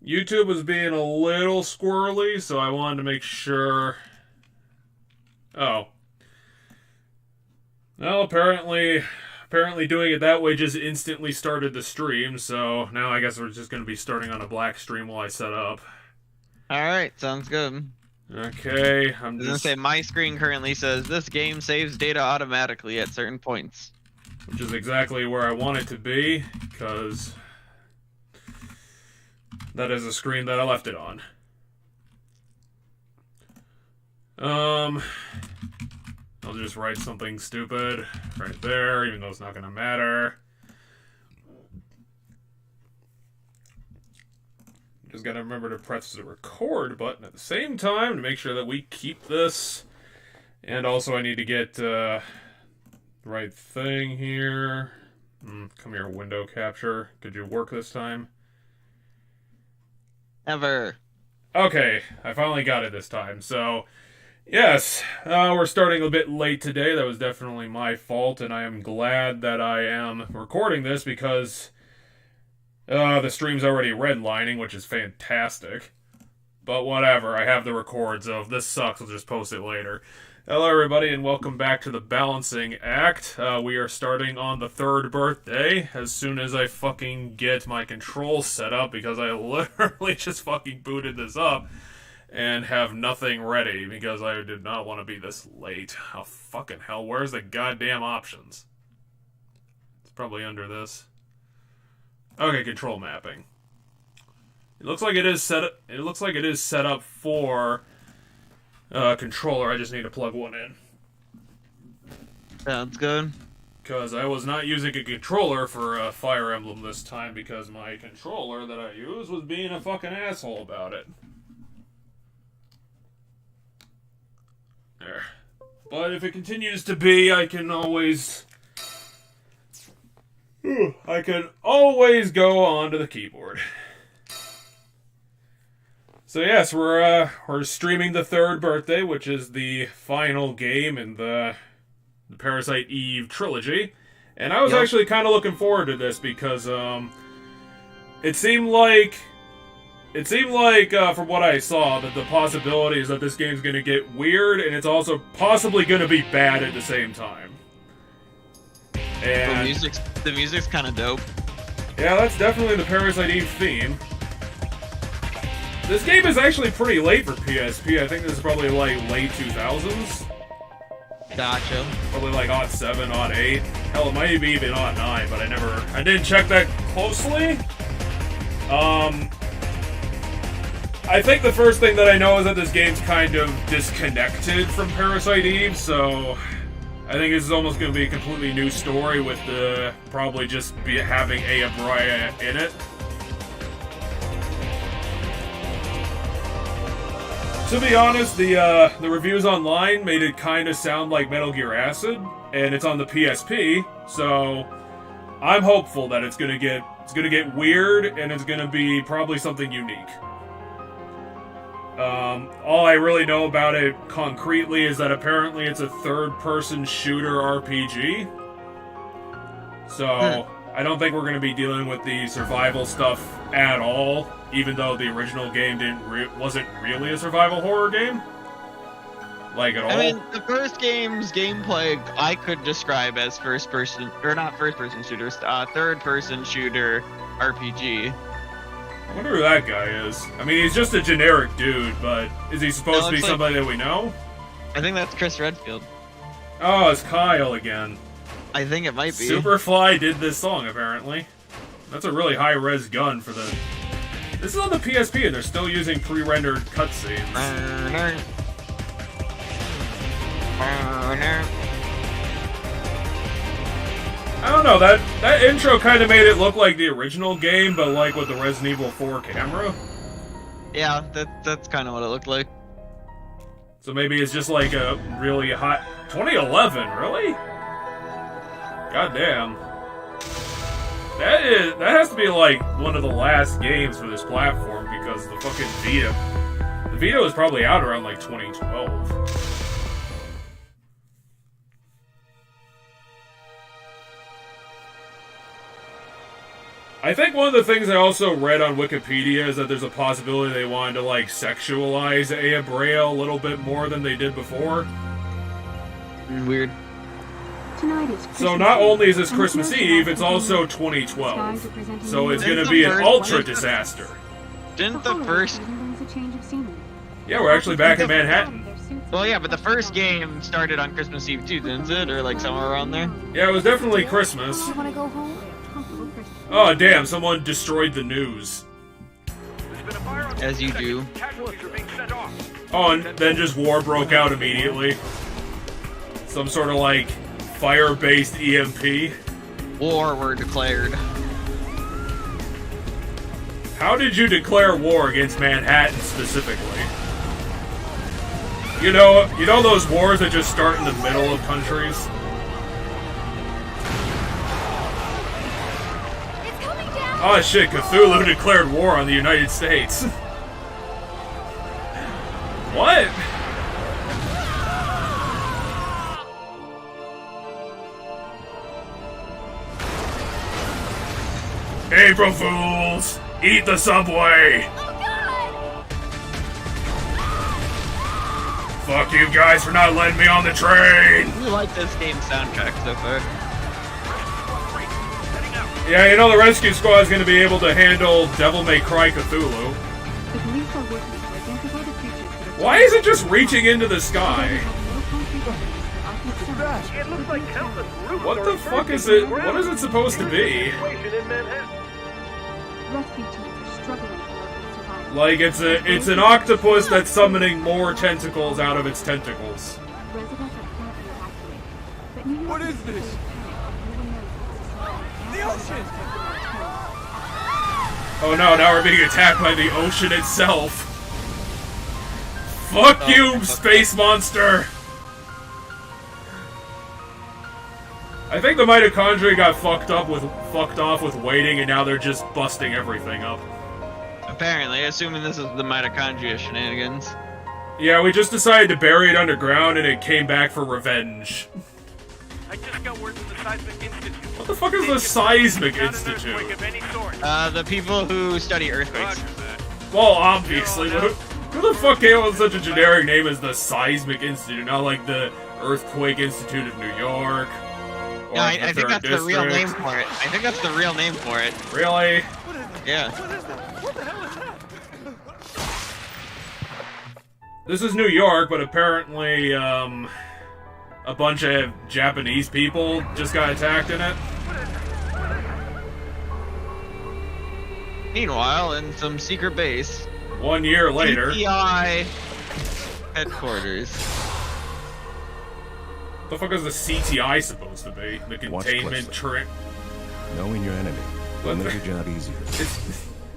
YouTube was being a little squirrely, so I wanted to make sure. Oh. Well, apparently doing it that way just instantly started the stream, so now I guess we're just going to be starting on a black stream while I set up. Alright, sounds good. Okay, I was gonna say, my screen currently says this game saves data automatically at certain points. Which is exactly where I want it to be, because that is a screen that I left it on. I'll just write something stupid right there, even though it's not going to matter. Just got to remember to press the record button at the same time to make sure that we keep this. And also I need to get right thing here. Come here, window capture. Could you work this time? Ever. Okay, I finally got it this time. So, yes, we're starting a bit late today. That was definitely my fault, and I am glad that I am recording this because the stream's already redlining, which is fantastic. But whatever, I have the record, so if this sucks, I'll just post it later. Hello everybody, and welcome back to the Balancing Act. We are starting on the third birthday as soon as I fucking get my controls set up, because I literally just fucking booted this up and have nothing ready because I did not want to be this late. Oh fucking hell, where's the goddamn options? It's probably under this. Okay, control mapping. It looks like it is set up for controller. I just need to plug one in. Sounds good. Because I was not using a controller for Fire Emblem this time because my controller that I used was being a fucking asshole about it. There. But if it continues to be, I can always go onto the keyboard. So yes, we're streaming the third birthday, which is the final game in the Parasite Eve trilogy, and I was actually kind of looking forward to this because it seemed like from what I saw that the possibility is that this game's going to get weird, and it's also possibly going to be bad at the same time. And the music's kind of dope. Yeah, that's definitely the Parasite Eve theme. This game is actually pretty late for PSP. I think this is probably like late 2000s. Gotcha. Probably like 07, 08. Hell, it might be even 09, but I didn't check that closely. I think the first thing that I know is that this game's kind of disconnected from Parasite Eve, so I think this is almost going to be a completely new story with probably just having Aya Brya in it. To be honest, the reviews online made it kind of sound like Metal Gear Acid, and it's on the PSP, so I'm hopeful that it's gonna get weird and it's gonna be probably something unique. All I really know about it concretely is that apparently it's a third-person shooter RPG. So I don't think we're going to be dealing with the survival stuff at all, even though the original game wasn't really a survival horror game. Like at all. I mean, the first game's gameplay I could describe as first-person, or not first-person shooters, third-person shooter RPG. I wonder who that guy is. I mean, he's just a generic dude, but is he supposed to be somebody that we know? I think that's Chris Redfield. Oh, it's Kyle again. I think it might be. Superfly did this song, apparently. That's a really high-res gun for the... This is on the PSP, and they're still using pre-rendered cutscenes. I don't know, that intro kind of made it look like the original game, but like with the Resident Evil 4 camera. Yeah, that's kind of what it looked like. So maybe it's just like a really hot... 2011, really? Goddamn. That has to be like one of the last games for this platform because the fucking Vita... The Vita was probably out around like 2012. I think one of the things I also read on Wikipedia is that there's a possibility they wanted to, like, sexualize Ea Brea a little bit more than they did before. Weird. So not only is this Christmas Eve, it's also 2012. So it's gonna be an ultra disaster. Didn't the first... Yeah, we're actually back in Manhattan. Well, yeah, but the first game started on Christmas Eve too, didn't it? Or like somewhere around there? Yeah, it was definitely Christmas. Oh, damn, someone destroyed the news. As you do. Oh, and then just war broke out immediately. Some sort of, like, fire-based EMP. War were declared. How did you declare war against Manhattan specifically? You know those wars that just start in the middle of countries? Oh shit, Cthulhu declared war on the United States. What? April Fools! Eat the subway! Fuck you guys for not letting me on the train! We like this game's soundtrack so far. Yeah, you know the rescue squad is going to be able to handle Devil May Cry Cthulhu. Why is it just reaching into the sky? What the fuck is it? What is it supposed to be? Like it's an octopus that's summoning more tentacles out of its tentacles. What is this? The ocean! Oh no, now we're being attacked by the ocean itself. Fuck you, space monster! I think the mitochondria got fucked off with waiting, and now they're just busting everything up. Apparently, assuming this is the mitochondria shenanigans. Yeah, we just decided to bury it underground, and it came back for revenge. I just got word from the Seismic Institute. What the fuck is the Seismic Institute? The people who study earthquakes. Well, obviously. Who the fuck came up with such a generic name as the Seismic Institute? Not like the Earthquake Institute of New York. No, I think that's the real name for it. I think that's the real name for it. Really? Yeah. What the hell is that? This is New York, but apparently, a bunch of Japanese people just got attacked in it. Meanwhile, in some secret base. 1 year later. CTI headquarters. What the fuck is the CTI supposed to be? The containment trick. Knowing your enemy will make your job easier.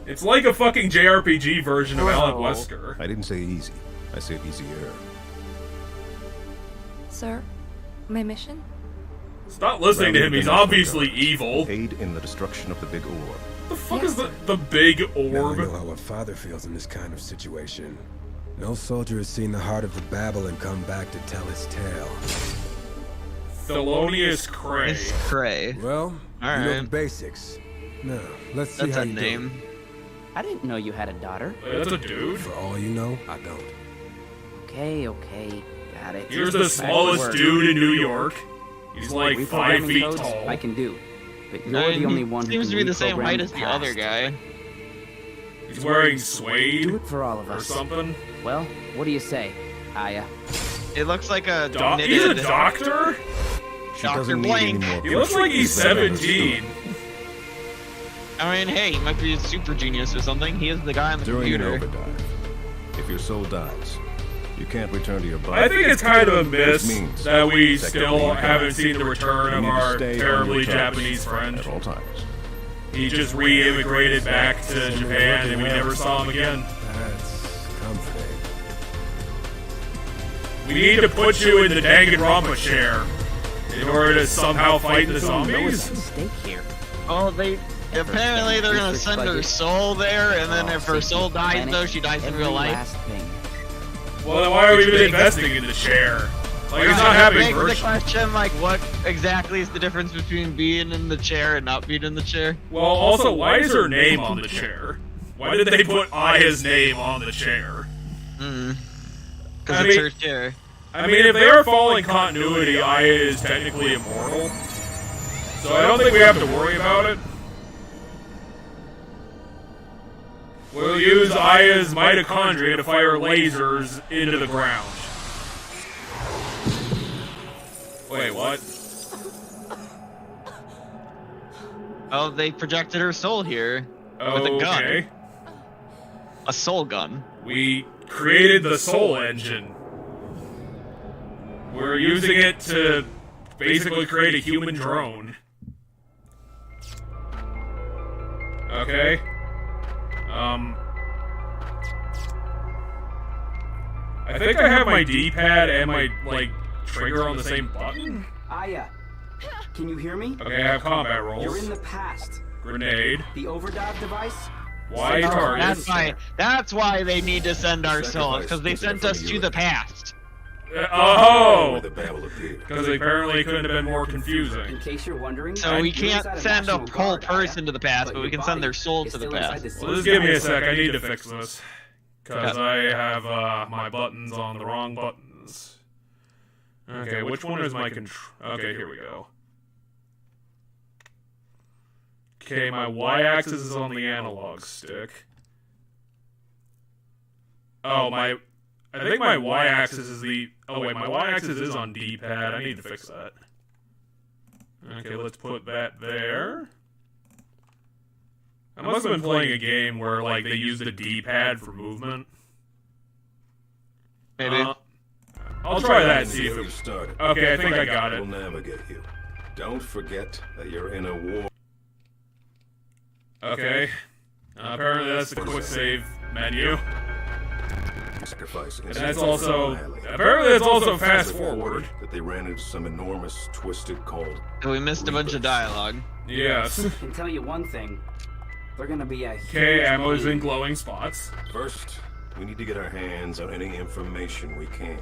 It's like a fucking JRPG version of Alan Wesker. I didn't say easy. I said easier. Sir, my mission? Stop listening to him, he's obviously evil. Aid in the destruction of the big orb. What the fuck is the big orb? Now I know how a father feels in this kind of situation. No soldier has seen the heart of the Babel and come back to tell his tale. Thelonious Cray. It's Cray. Well, you know Alright. the basics. Now, let's see That's how a you name. do. I didn't know you had a daughter. That's a dude? For all you know, I don't. Okay, got it. Here's the smallest dude in New York. He's like 5 feet Codes tall. I can do, but you're the only one who Seems can to be the same reprogram height as the past. other guy. He's wearing suede Do it for all of or us. something. Well, what do you say, Aya? It looks like a He's a knitted doctor? She Dr. doesn't need Blank. any more He looks like he's prescriptions. 17. I mean, hey, he might be a super genius or something. He is the guy on the During an computer. overdive, if your soul dies, you can't return to your body. I think it's kind of a miss means that we that still you haven't seen the return You of need to our stay on terribly your toes Japanese friend. at all times. He just re-immigrated back to Japan and we never saw him again. That's comforting. We need to put you in the Danganronpa chair in order to somehow fight the There was zombies. some stake here. Oh, apparently they're gonna send her soul there, and then if her soul dies, though, she dies in Every real life. last thing. Well, then why are we even investing in the chair? Like, it's not happening Make the virtually. question, like, what exactly is the difference between being in the chair and not being in the chair? Well, also, why is her name on the chair? Why did they put Aya's name on the chair? Because I it's mean- her chair. I mean, if they are following continuity, Aya is technically immortal. So I don't think we have to worry about it. We'll use Aya's mitochondria to fire lasers into the ground. Wait, what? Oh, they projected her soul here. Oh, With a gun. okay. A soul gun. We created the Soul Engine. We're using it to basically create a human drone. Okay. I think I have my D-pad and my, like, trigger on the same button. Aya, can you hear me? Okay, I have combat You're rolls. in the past. Grenade. The overdrive device? Y Send our targets. That's why they need to send our souls, because they Sacrifice sent us was to the past. Oh! Where the babble appeared. Because apparently it couldn't have been more In confusing. case you're wondering, So we you're can't inside send a National whole Guard, person Aya, to the past, but we your can send their body soul is to the still inside past. this Well, just give me a sec. I need to fix this. Because I have my buttons on the wrong buttons. Okay, which one is my control? Okay, here we go. Okay, my y-axis is on the analog stick. Oh, I think my y-axis is the... Oh, wait, my y-axis is on D-pad. I need to fix that. Okay, let's put that there. I must have been playing a game where, like, they use the D-pad for movement. Maybe. I'll try that and See see if where you it... started. Okay, I think I got We'll it. navigate you. Don't forget that you're in a war. Okay. Apparently that's the quick save menu. Sacrifice. And that's also... Apparently that's also fast forward. That they ran into some enormous, twisted cold. So we missed a bunch of dialogue. Yes. I can tell you one thing. They're gonna be a Okay, huge ammo's pain. in glowing spots. First, we need to get our hands on any information we can.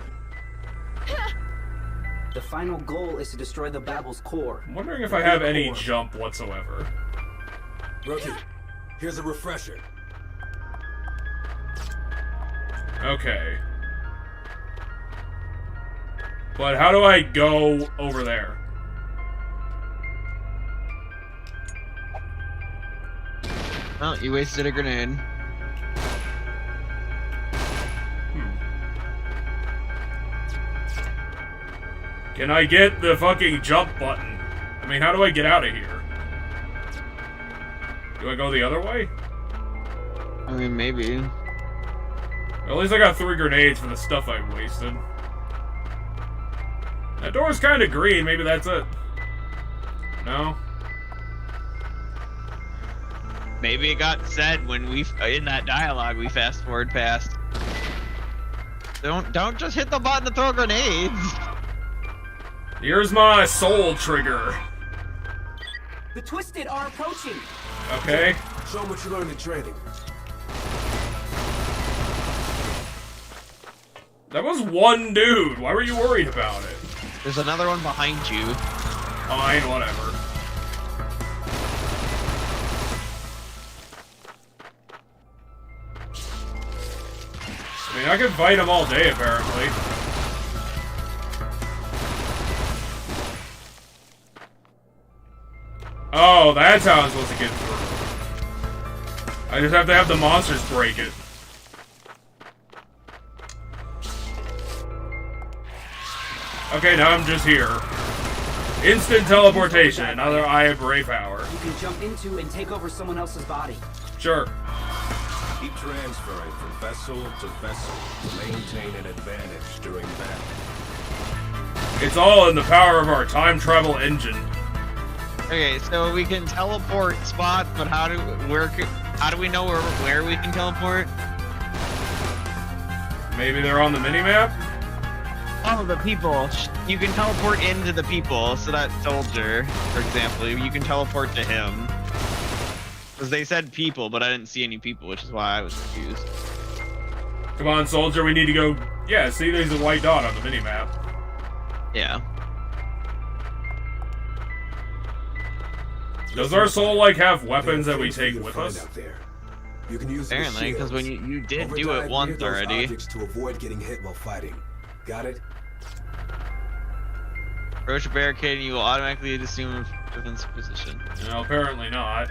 The final goal is to destroy the Babel's core. I'm wondering if I have any jump whatsoever. Rookie, here's a refresher. Okay. But how do I go over there? Oh, you wasted a grenade. Can I get the fucking jump button? I mean, how do I get out of here? Do I go the other way? I mean, maybe. Well, at least I got 3 grenades for the stuff I wasted. That door's kind of green. Maybe that's it. No? Maybe it got said when we, in that dialogue, we fast forward past. Don't just hit the button to throw grenades. Here's my soul trigger. The Twisted are approaching. Okay. Show them what you learned in training. That was one dude. Why were you worried about it? There's another one behind you. Fine, whatever. I mean, I could fight him all day, apparently. Oh, that's how I'm supposed to get through. I just have to have the monsters break it. Okay, now I'm just here. Instant teleportation, another Eye of Brave Power. You can jump into and take over someone else's body. Sure. Keep transferring from vessel to vessel to maintain an advantage during battle. It's all in the power of our time travel engine. Okay, so we can teleport spots, but how do we know where we can teleport? Maybe they're on the minimap? Oh, the people. You can teleport into the people. So that soldier, for example, you can teleport to him. Because they said people, but I didn't see any people, which is why I was confused. Come on, soldier, we need to go... Yeah, see, there's a white dot on the minimap. Yeah. Does our soul like have weapons that we take with us? Out there. You can use the Apparently, because when shields. you did do Overdrive it once near those already. objects to avoid getting hit while fighting. Got it? Approach a barricade and you will automatically assume a defensive position. No, apparently not.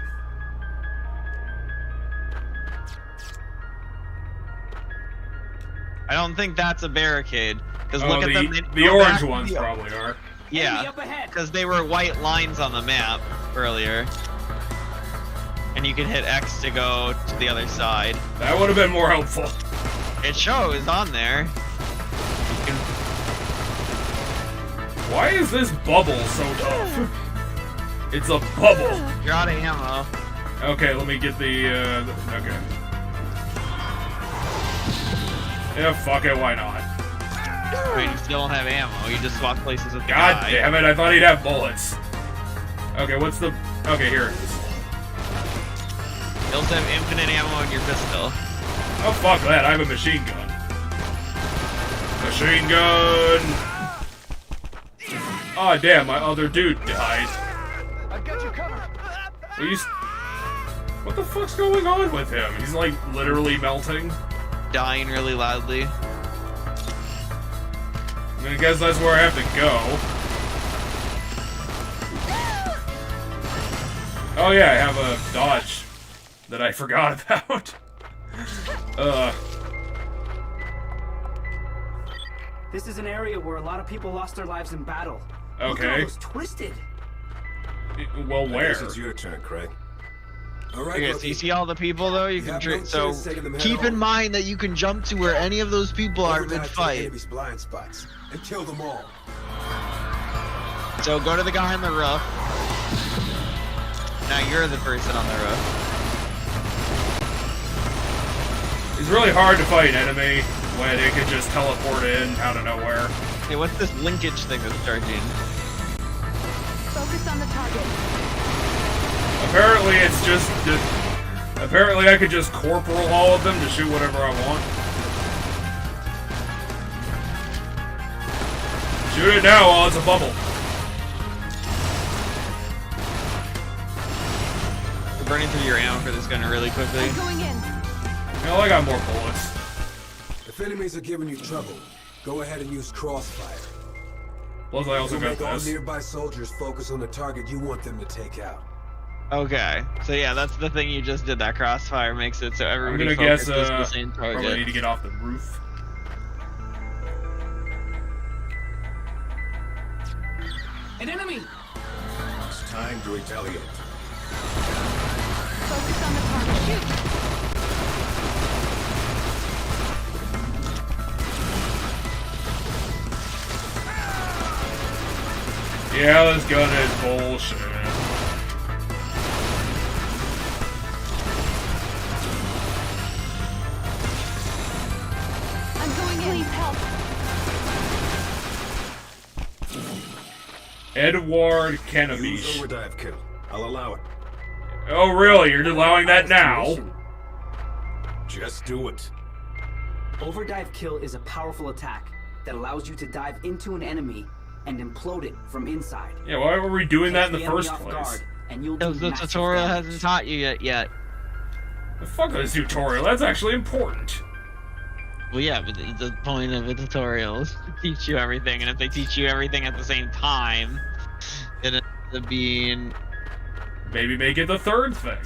I don't think that's a barricade. Because Oh, look at them. the orange ones probably are. Yeah, Enemy up ahead. because they were white lines on the map earlier. And you can hit X to go to the other side. That would have been more helpful. It shows on there. You can... Why is this bubble so tough? It's a bubble. You're out of ammo. Okay, let me get the okay. Yeah, fuck it, why not? I mean, you still don't have ammo. You just swap places with the God guy. damn it, I thought he'd have bullets. Okay, what's the... Okay, here it is. You also have infinite ammo in your pistol. Oh, fuck that, I have a machine gun. Machine gun! Oh, damn, my other dude died. I've got you covered. What the fuck's going on with him? He's, like, literally melting. Dying really loudly. I guess that's where I have to go. Oh yeah, I have a dodge that I forgot about. This is an area where a lot of people lost their lives in battle. Look at all Okay. those twisted. Well, I where? guess it's your turn, Craig. All right, Okay, so rookie. you see all the people though? You can have no so chance taking them head keep in on. mind that you can jump to where any of those people are Overdrive to the mid-fight. enemy's blind spots and kill them all. So go to the guy on the roof. Now you're the person on the roof. It's really hard to fight an enemy when it can just teleport in out of nowhere. Hey, what's this linkage thing that's charging? Focus on the target. Apparently it's just... Apparently I could just corporal all of them to shoot whatever I want. Shoot it now while it's a bubble. We're burning through your ammo for this gun really quickly. I'm going in. Hell, I got more bullets. If enemies are giving you trouble, go ahead and use crossfire. Plus I also It'll got make all this. nearby soldiers focus on the target you want them to take out. Okay, so yeah, that's the thing you just did. That crossfire makes it so I'm everybody gonna guess, focuses the same probably need target. to get off the roof. An enemy. It's time to retaliate. Focus on the target. Shoot. Yeah, this gun is bullshit. I'm going in. Please help. Edward Use Canabish. overdrive kill. I'll allow it. Oh, really? You're allowing that now? Mission. Just do it. Overdive kill is a powerful attack that allows you to dive into an enemy and implode it from inside. Yeah, why were we doing that in the Catch enemy first off place? guard, and you'll do Because the massive tutorial damage. hasn't taught you yet. The fuck this tutorial? That's actually important. Well, yeah, but the point of a tutorial is to teach you everything, and if they teach you everything at the same time, it ends up being... Maybe make it the third thing.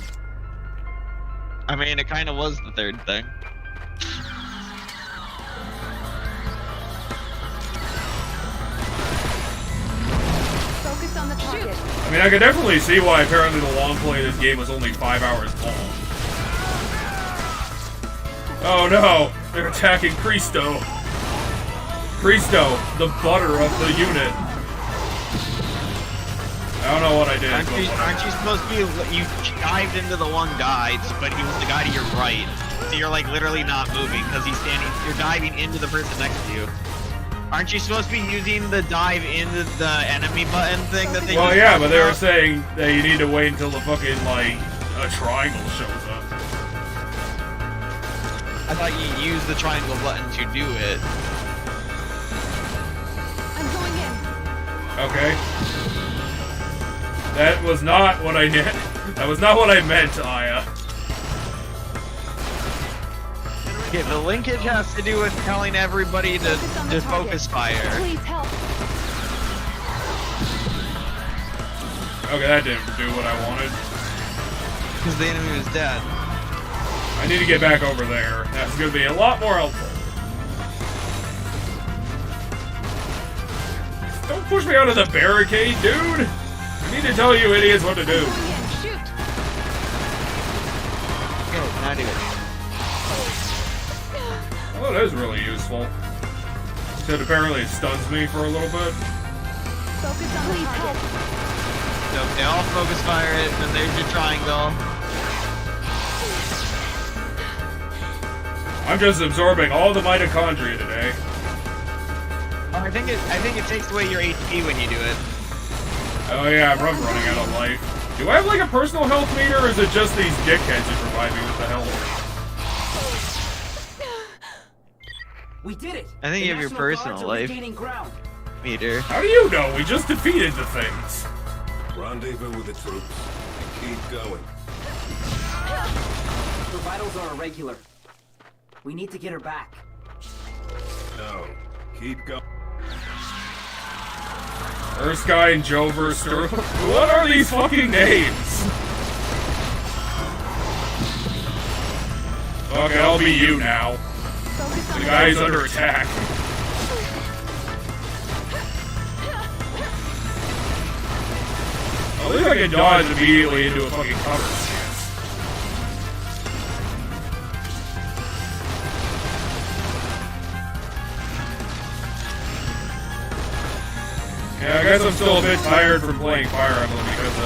I mean, it kind of was the third thing. Focus on the target. I mean, I could definitely see why apparently the long play of this game was only 5 hours long. Oh no! They're attacking Cristo. Cristo, the butter of the unit. I don't know what I did. Aren't you supposed to be... You dived into the one guy, but he was the guy to your right. So you're like literally not moving because he's standing... You're diving into the person next to you. Aren't you supposed to be using the dive into the enemy button thing that they Well, just yeah, talked but they were about? saying that you need to wait until the fucking, like, a triangle shows up. I thought you used the triangle button to do it. I'm going in. Okay. That was not what I meant. That was not what I meant, Aya. Okay, the linkage has to do with telling everybody to focus fire. Please help. Okay, that didn't do what I wanted. Because the enemy was dead. I need to get back over there. That's going to be a lot more helpful. Don't push me out of the barricade, dude! I need to tell you idiots what to do. Going in. Shoot. Okay, now do it. Oh, that is really useful. Except apparently it stuns me for a little bit. Focus on the target. So they all focus fire it, and there's your triangle. I'm just absorbing all the mitochondria today. Oh, I think it takes away your HP when you do it. Oh yeah, I'm running out of life. Do I have like a personal health meter, or is it just these dickheads who provide me with the health? We did it. I think The you have your National personal Guards are life regaining ground. meter. How do you know? We just defeated the things. Rendezvous with the troops. Keep going. The vitals are irregular. We need to get her back. No. Keep going. Erskine, Jover, Sterling. What are these fucking names? Okay, I'll be you now. Focus on The guy's under attack. At least I can dodge immediately into a fucking cover stance. Yeah, I guess I'm still a bit tired from playing Fire Emblem because,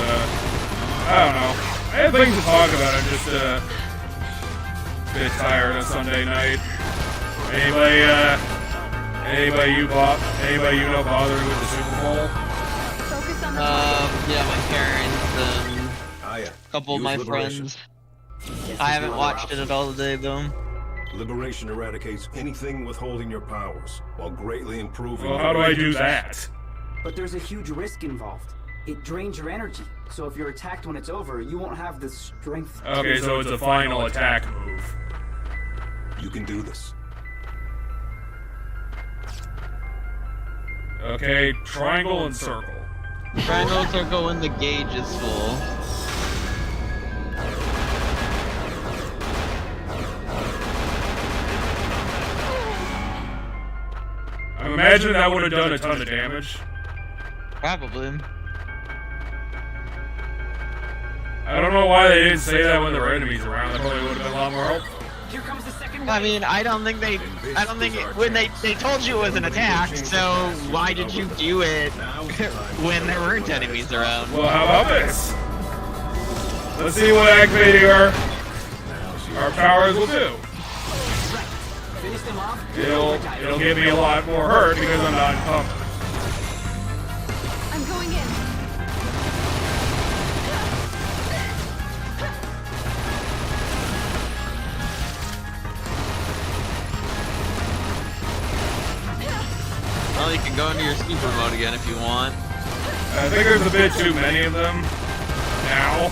I don't know. I had things to talk about, I'm just, a bit tired on Sunday night. Anybody you know bothering with the Super Bowl? Focus on the target. Yeah, my parents and Aya, a couple of use my liberation. friends. I haven't watched it at all today, though. Liberation eradicates anything withholding your powers, while greatly improving Well, your how do I range do of that? action. But there's a huge risk involved. It drains your energy, so if you're attacked when it's over, you won't have the strength. Okay, so it's a final attack move. You can do this. Okay, triangle and circle. Triangle, circle when the gauge is full. I imagine that would have done a ton of damage. Probably. I don't know why they didn't say that when there were enemies around. That probably would have been a lot more helpful. Here comes the second I wave. mean, I don't think when they told you it was an attack, so why did you do it when there weren't enemies around? Well, how about this? Let's see what activating our powers will do. Finish them off. It'll give me a lot more hurt because I'm not encumbered. I'm going in. Well, you can go into your super mode again if you want. I think there's a bit too many of them now.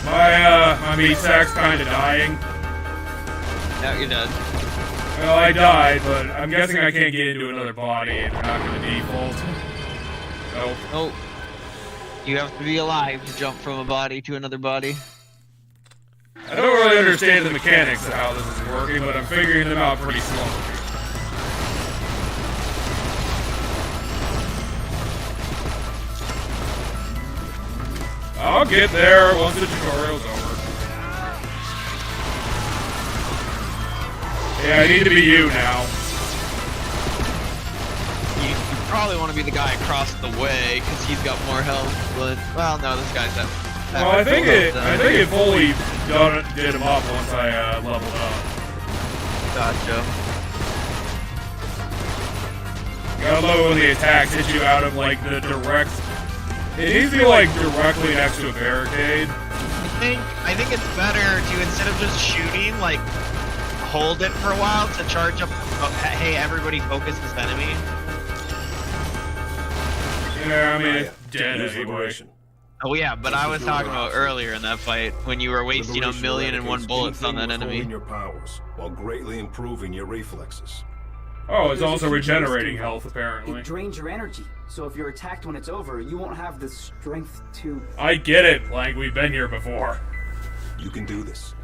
My meat sack's kind of dying. Now you're dead. Well, I died, but I'm guessing I can't get into another body and they're not going to default. Nope. Oh. You have to be alive to jump from a body to another body. I don't really understand the mechanics of how this is working, but I'm figuring them out pretty slowly. I'll get there once the tutorial's over. Yeah, I need to be you now. You probably want to be the guy across the way because he's got more health. But well, no, this guy's at. Well, I think it fully did him up once I leveled up. Gotcha. Gotta love it when the attacks hit you out of like the direct. It needs to be like directly next to a barricade. I think it's better to, instead of just shooting like hold it for a while to charge up. Oh, hey, everybody, focus this enemy. Yeah, I mean, it's dead Use anyway. liberation. Oh yeah, but I was talking about earlier in that fight when you were wasting a Liberation million and one eradicates bullets on that anything enemy. withholding your powers, while greatly improving your reflexes. Oh, it's There's a also key regenerating to this health, apparently. It drains your energy, so if you're attacked when it's over, you won't have the strength to... I get it, Plank. We've been here before. You can do this.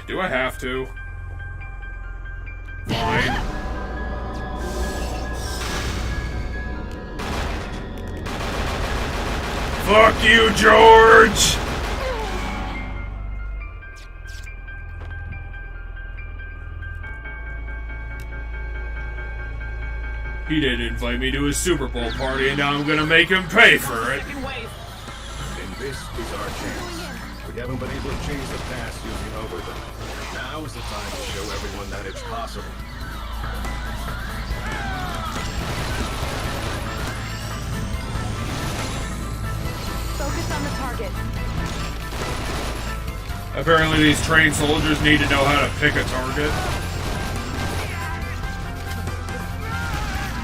Do I have to? Fine. Fuck you, George! He didn't invite me to his Super Bowl party, and now I'm gonna make him pay for it. Second wave. And this is our chance. We haven't been able to change the past using overdrive. Now is the time to show everyone that it's possible. Focus on the target. Apparently these trained soldiers need to know how to pick a target.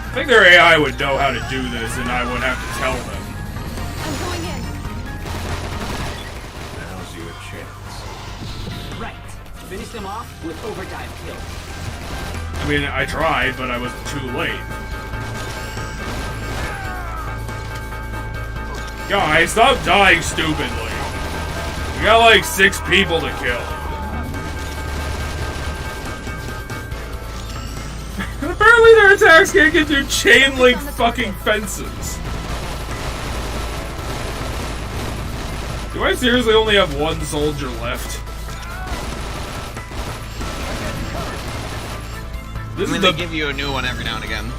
I think their AI would know how to do this, and I would have to tell them. I'm going in. Now's your chance. Right. Finish them off with overdrive kill. I mean, I tried, but I was too late. Guys, stop dying stupidly. We got like 6 people to kill. Apparently their attacks can't get through chain link fucking fences. Do I seriously only have 1 soldier left? This I mean, is they the... give you a new one every now and again.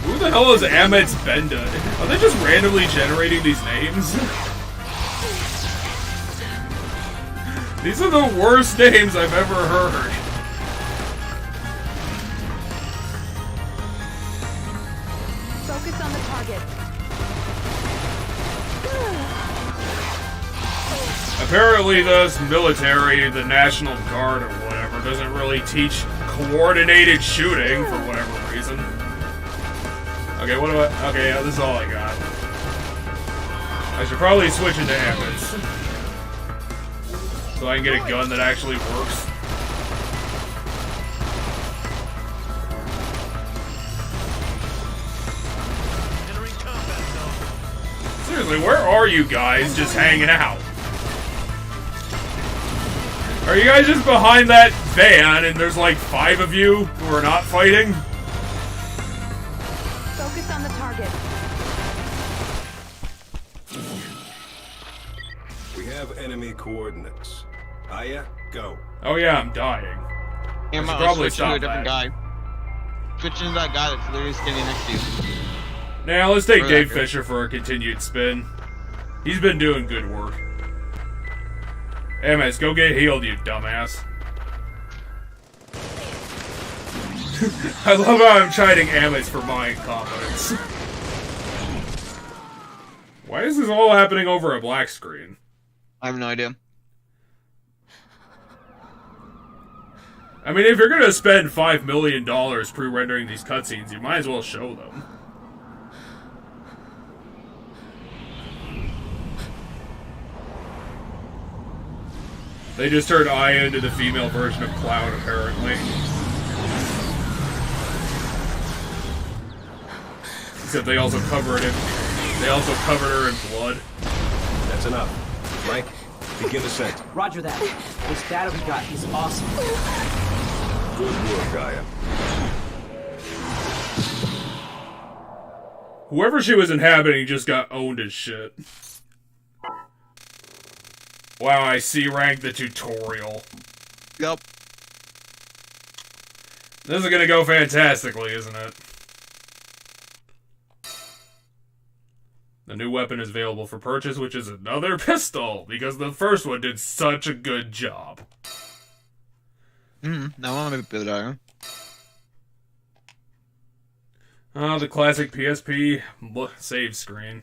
Who the hell is Ahmed's Benda? Are they just randomly generating these names? These are the worst names I've ever heard. Focus on the target. Apparently this military, the National Guard or whatever, doesn't really teach coordinated shooting for whatever reason. Okay, what do I... Okay, yeah, this is all I got. I should probably switch into Ahmed's. So I can get a gun that actually works. Seriously, where are you guys just hanging out? Are you guys just behind that van and there's like 5 of you who are not fighting? Focus on the target. We have enemy coordinates. Aya, go. Oh yeah, I'm dying. Yeah, should I'm probably switch to a stop different that. guy. Switch into that guy that's literally standing next to you. Now let's take For Dave that good. Fisher for a continued spin. He's been doing good work. MS, go get healed, you dumbass. I love how I'm chiding Amos for my incompetence. Why is this all happening over a black screen? I have no idea. I mean, if you're gonna spend $5 million pre-rendering these cutscenes, you might as well show them. They just turned Aya into the female version of Cloud, apparently. Except they also covered it. They also covered her in blood. That's enough. Mike, begin descent. Roger that. This data we got is awesome. Good work, Aya. Whoever she was inhabiting just got owned as shit. Wow, I C-ranked the tutorial. Yep. This is gonna go fantastically, isn't it? The new weapon is available for purchase, which is another pistol, because the first one did such a good job. That one might be better. The classic PSP save screen.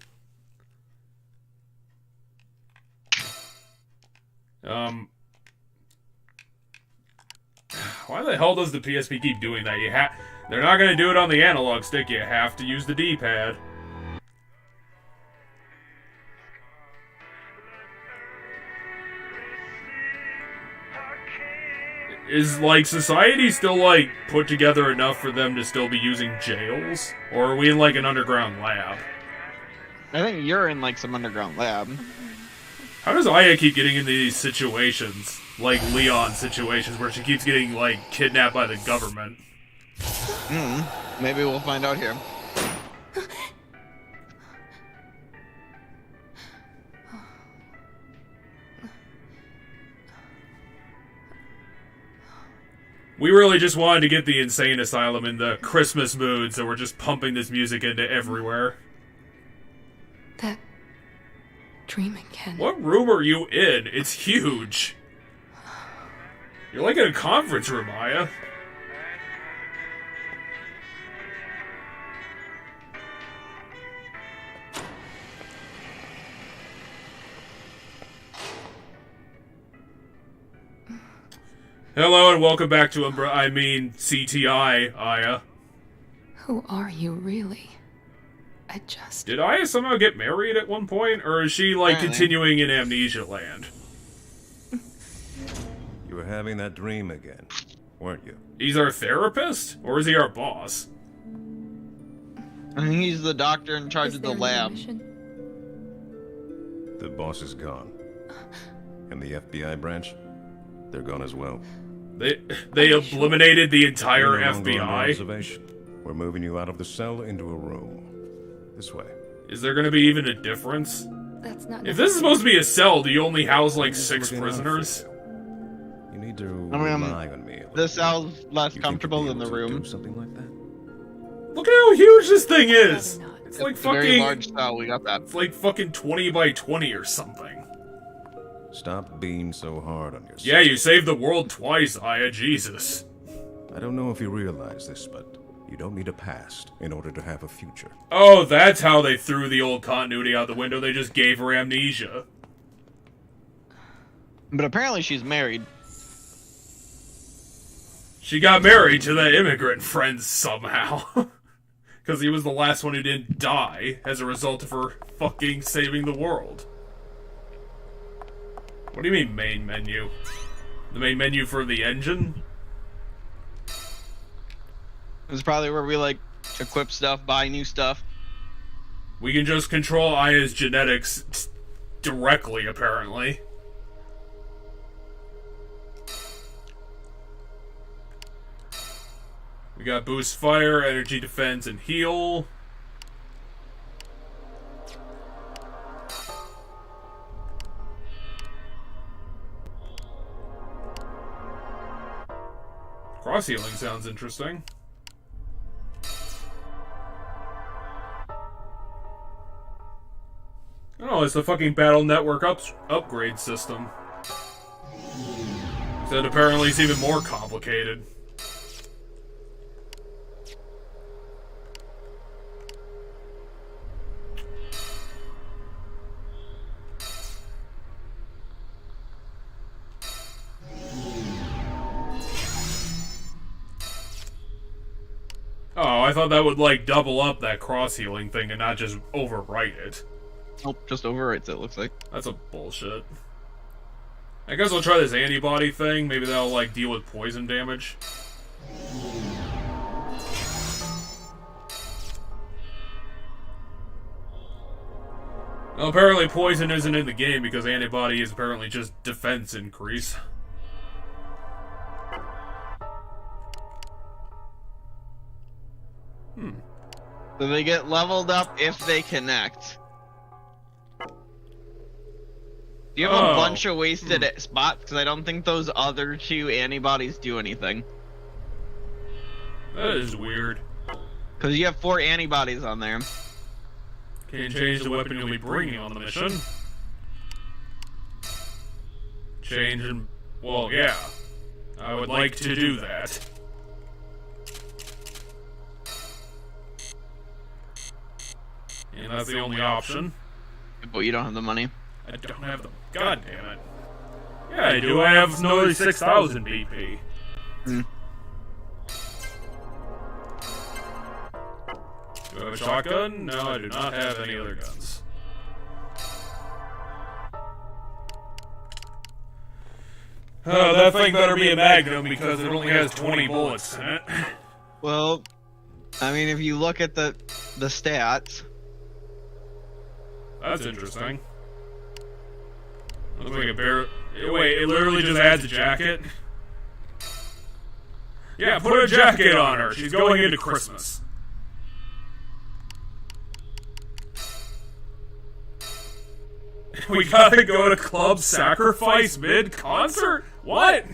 Why the hell does the PSP keep doing that? They're not gonna do it on the analog stick. You have to use the D-pad. Is, like, society still, like, put together enough for them to still be using jails? Or are we in, like, an underground lab? I think you're in like some underground lab. How does Aya keep getting into these situations? Like Leon situations where she keeps getting, like, kidnapped by the government. Maybe we'll find out here. We really just wanted to get the insane asylum in the Christmas mood, so we're just pumping this music into everywhere. That dream again. What room are you in? It's huge. You're like in a conference room, Aya. Hello and welcome back to CTI, Aya. Who are you really? Did Aya somehow get married at one point, or is she, like, continuing in Amnesia Land? You were having that dream again, weren't you? He's our therapist? Or is he our boss? I think he's the doctor in charge of the lab. The boss is gone. And the FBI branch? They're gone as well. They eliminated the entire You're no longer under FBI? observation. We're moving you out of the cell into a room. This way. Is there gonna be even a difference? That's not. If this is supposed to be a cell, do you only house, like, I'm just 6 looking out for prisoners? You need to I mean, rely on me. The cell's less You think comfortable you'll than be the able to room. do something like that? Look at how huge this thing is! It's like It's a very fucking... large cell. We got that. It's like fucking 20 by 20 or something. Stop being so hard on yourself. Yeah, you saved the world twice, Aya. Jesus. I don't know if you realize this, but you don't need a past in order to have a future. Oh, that's how they threw the old continuity out the window. They just gave her amnesia. But apparently she's married. She got married to that immigrant friend somehow. Because he was the last one who didn't die as a result of her fucking saving the world. What do you mean, main menu? The main menu for the engine? This is probably where we, like, equip stuff, buy new stuff. We can just control Aya's genetics directly, apparently. We got boost fire, energy defense, and heal. Cross healing sounds interesting. Oh, it's the fucking Battle Network upgrade system. That apparently is even more complicated. Oh, I thought that would, like, double up that cross-healing thing and not just overwrite it. Nope, just overwrites it, looks like. That's a bullshit. I guess I'll try this antibody thing. Maybe that'll, like, deal with poison damage. Well, apparently poison isn't in the game because antibody is apparently just defense increase. So they get leveled up if they connect. Do you have a bunch of wasted spots? Because I don't think those other two antibodies do anything. That is weird. Because you have 4 antibodies on there. Can you change the weapon you'll be bringing on the mission? Change and... well, yeah. I would like to do that. And that's the only option. But you don't have the money. I don't have the... god damn it. Yeah, I do. I have nearly 6,000 BP. Hmm. Do I have a shotgun? No, I do not have any other guns. Oh, that thing better be a Magnum because it only has 20 bullets in it. Well, I mean, if you look at the stats, That's interesting. Looks like a bear. Wait, it literally just adds a jacket? Yeah, put a jacket on her. She's going into Christmas. We gotta go to Club Sacrifice mid-concert? What?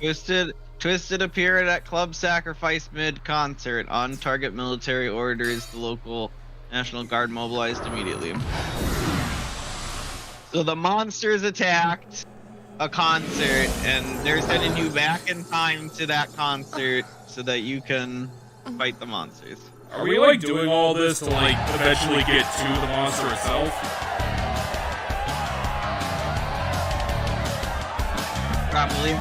Twisted appeared at Club Sacrifice mid-concert. On target military orders, the local National Guard mobilized immediately. So the monsters attacked a concert, and they're sending you back in time to that concert so that you can fight the monsters. Are we, like, doing all this to, like, eventually get to the monster itself? Probably.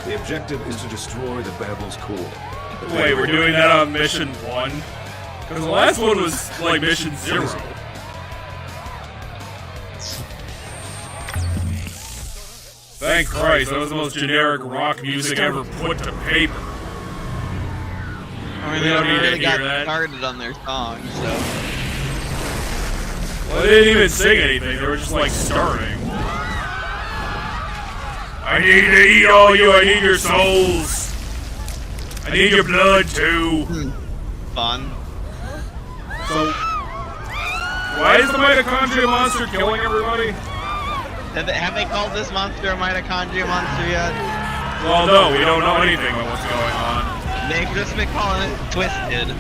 The objective is to destroy the Babel's core. Wait, we're doing that on mission 1? Because the last one was, like, mission 0. Thank Christ, that was the most generic rock music ever put to paper. I mean, We they don't need to already got hear that. started on their song, so. Well, they didn't even sing anything, they were just, like, starting. I need to eat all you, I need your souls. I need your blood, too. Fun. So, why is the mitochondria monster killing everybody? Have they called this monster a mitochondria monster yet? Well, no, we don't know anything about what's going on. They've just been calling it Twisted.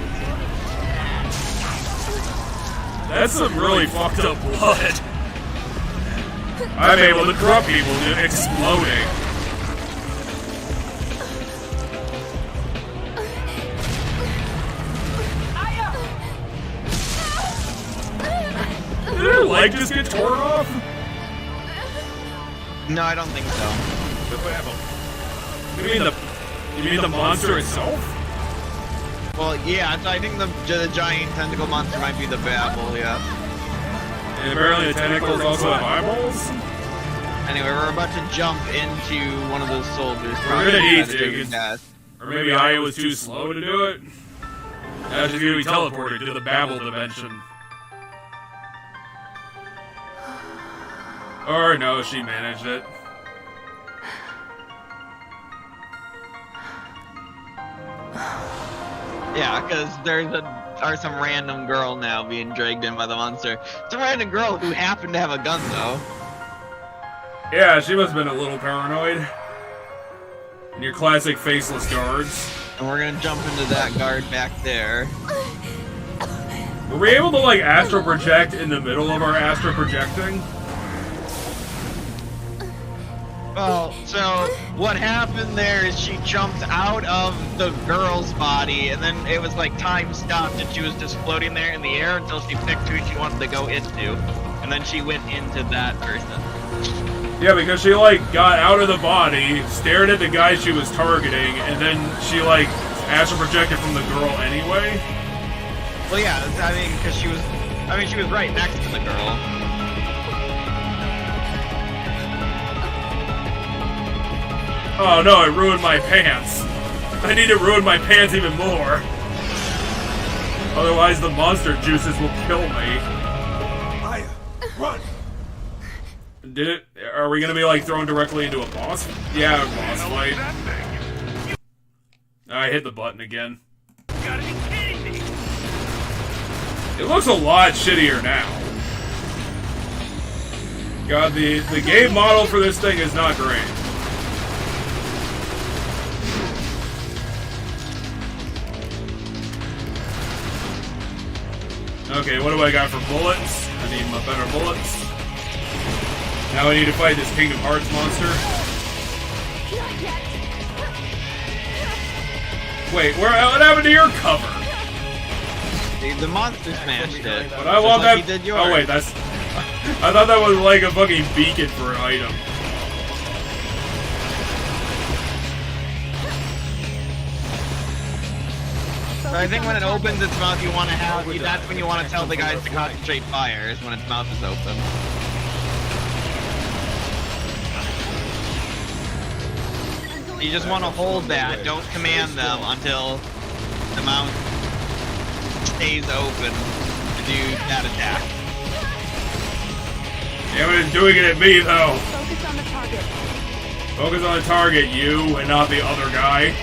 That's some really fucked up blood. I'm able to corrupt people exploding. Did her leg just get torn off? No, I don't think so. The Babel. You mean the monster itself? Well, yeah, so I think the giant tentacle monster might be the Babel, yeah. And apparently the tentacles also have eyeballs? Anyway, we're about to jump into one of those soldiers. We're gonna need to. to. Or maybe I was too slow to do it? That's just gonna be teleported to the Babel dimension. Or no, she managed it. Yeah, because there's some random girl now being dragged in by the monster. Some random girl who happened to have a gun, though. Yeah, she must have been a little paranoid. And your classic faceless guards. And we're gonna jump into that guard back there. Were we able to, like, astral project in the middle of our astral projecting? Well, so what happened there is she jumped out of the girl's body, and then it was like time stopped, and she was just floating there in the air until she picked who she wanted to go into, and then she went into that person. Yeah, because she, like, got out of the body, stared at the guy she was targeting, and then she, like, astral projected from the girl anyway? Well, yeah, I mean, because she was right next to the girl. Oh no, it ruined my pants. I need to ruin my pants even more. Otherwise the monster juices will kill me. Aya, run! Did it? Are we gonna be, like, thrown directly into a boss? Yeah, a boss fight. I hit the button again. It looks a lot shittier now. God, the game model for this thing is not great. Okay, what do I got for bullets? I need my better bullets. Now I need to fight this Kingdom Hearts monster. Wait, what happened to your cover? The monster smashed it. But I want like that. he did yours. Oh wait, that's. I thought that was like a fucking beacon for an item. So I think when it opens its mouth, you want to have. That's when you want to tell the guys to concentrate fire. Is when its mouth is open. You just want to hold that. Don't command them until the mouth stays open to do that attack. Damn it, it's doing it at me though. Focus on the target. Focus on the target, you, and not the other guy.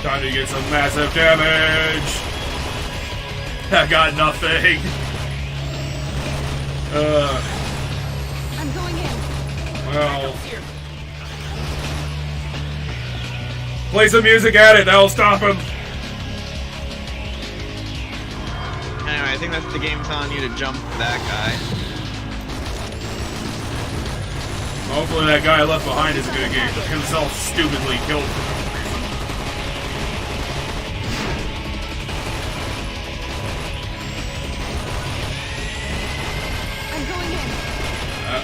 Time to get some massive damage. I got nothing. I'm going in. Well. Play some music at it, that'll stop him. Anyway, I think that's the game telling you to jump for that guy. Hopefully that guy left behind isn't gonna get himself stupidly killed. I'm going in.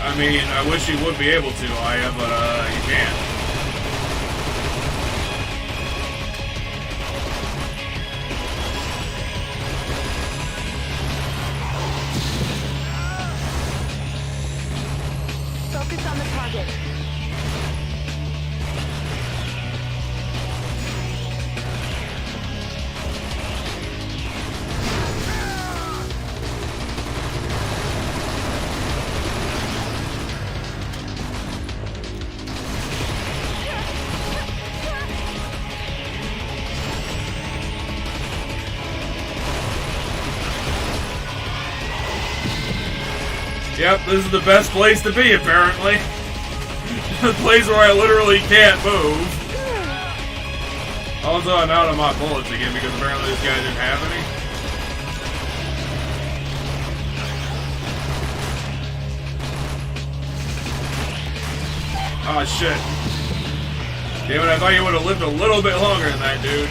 I mean, I wish you would be able to, Aya, but you can't. Focus on the target. Yep, this is the best place to be, apparently. The place where I literally can't move. Also, I'm out of my bullets again because apparently this guy didn't have any. Oh shit. Damn it, I thought you would have lived a little bit longer than that, dude.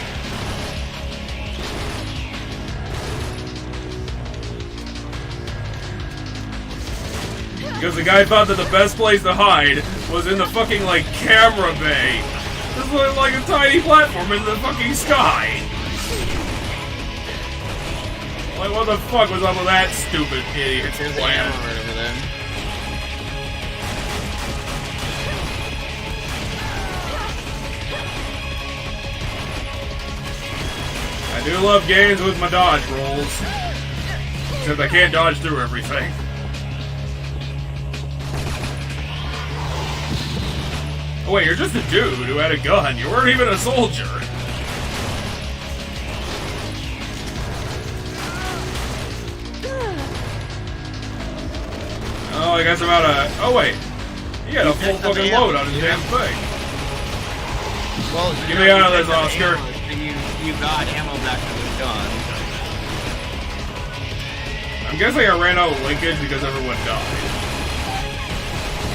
Because the guy thought that the best place to hide was in the fucking, like, camera bay. This was like a tiny platform in the fucking sky. Like, what the fuck was up with that stupid idiot's plan? Right over there. I do love games with my dodge rolls. Except I can't dodge through everything. Oh wait, you're just a dude who had a gun. You weren't even a soldier. Oh, I guess I'm out of... Oh wait. He had a full fucking load on his damn thing. Well, Get me out of this, Oscar. You got ammo back to the gun. I'm guessing I ran out of linkage because everyone died.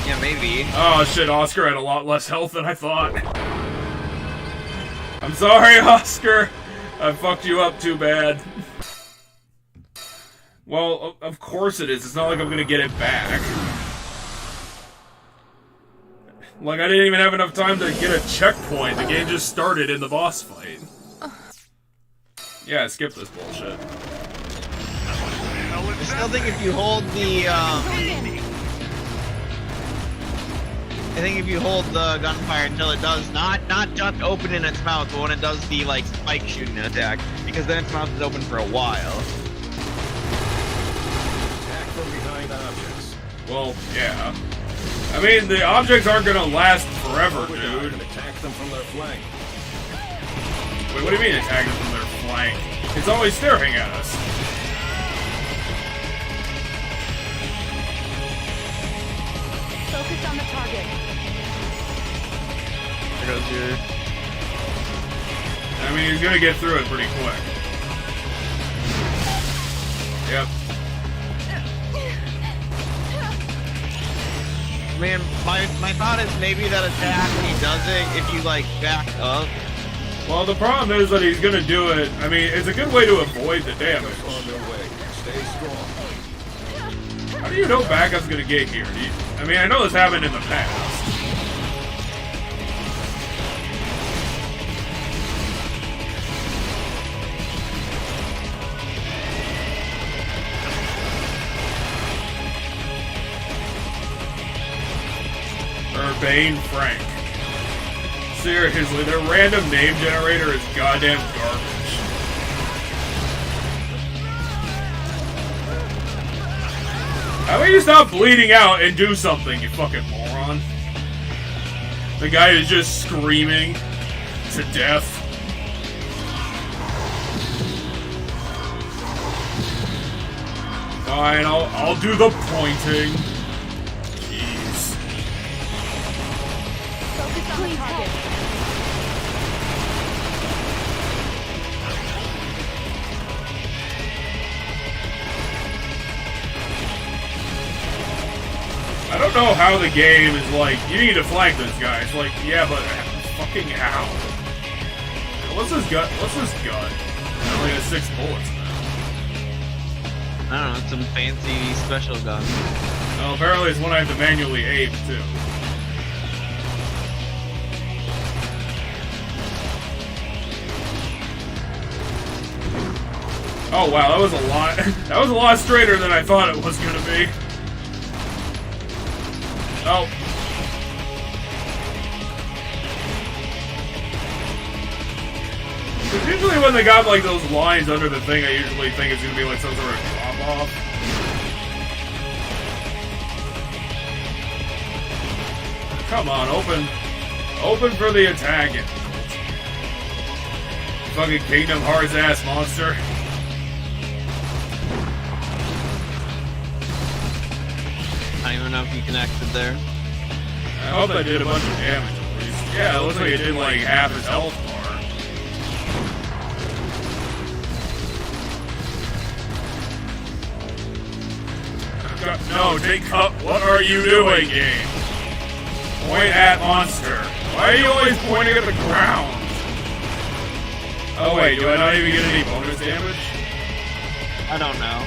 Yeah, maybe. Oh shit, Oscar had a lot less health than I thought. I'm sorry, Oscar. I fucked you up too bad. Well, of course it is. It's not like I'm gonna get it back. Like, I didn't even have enough time to get a checkpoint. The game just started in the boss fight. Yeah, skip this bullshit. I still think if you hold the, I think if you hold the gunfire until it does not just open in its mouth, but when it does the, like, spike shooting attack, because then its mouth is open for a while. Attack from behind objects. Well, yeah. I mean, the objects aren't gonna last forever, dude. And attack them from their flank. Wait, what do you mean attack them from their flank? It's always staring at us. Focus on the target. There goes your... I mean, he's gonna get through it pretty quick. Yep. Man, my thought is maybe that attack when he does it, if you like back up, Well, the problem is that he's gonna do it. I mean, it's a good way to avoid the damage. On their way. Stay strong. How do you know backup's gonna get here? I mean, I know this happened in the past. Urbane Frank. Seriously, their random name generator is goddamn garbage. How about you stop bleeding out and do something, you fucking moron? The guy is just screaming to death. Fine, I'll do the pointing. Jeez. Focus on the target. I don't know how the game is like, you need to flank this guy. It's like, yeah, but fucking how? What's this gun? What's this gun? It only has 6 bullets now. I don't know, it's some fancy special gun. Well, apparently it's one I have to manually aim, too. Oh wow, that was a lot. That was a lot straighter than I thought it was gonna be. Oh. Because usually when they got like those lines under the thing, I usually think it's gonna be like some sort of drop off. Come on, open. Open for the attack. Fucking Kingdom Hearts ass monster. I don't even know if you connected there. I hope I did a bunch of damage at least. Yeah, it looks like it did like half his health bar. No, take up. What are you doing, game? Point at monster. Why are you always pointing at the ground? Oh wait, do I not even get any bonus damage? I don't know.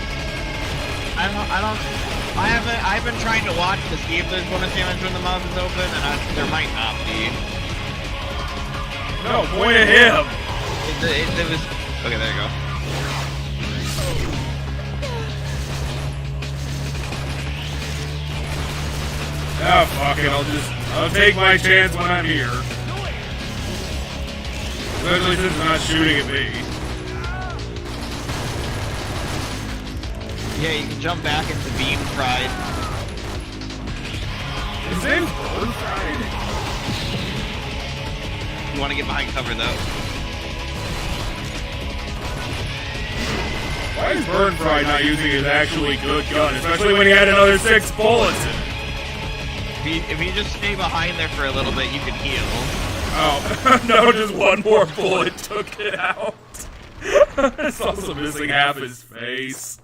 I've been trying to watch to see if there's bonus damage when the mouth is open, and there might not be. No, point at him! It was... Okay, there you go. Ah, fuck it, I'll take my chance when I'm here. Especially since it's not shooting at me. Yeah, you can jump back into Beam Pride. His name's Bird Pride? You want to get behind cover, though. Why is Bird Pride not using his actually good gun, especially when he had another 6 bullets in it? If you just stay behind there for a little bit, you can heal. Oh, no, just one more bullet took it out. It's also missing half his face.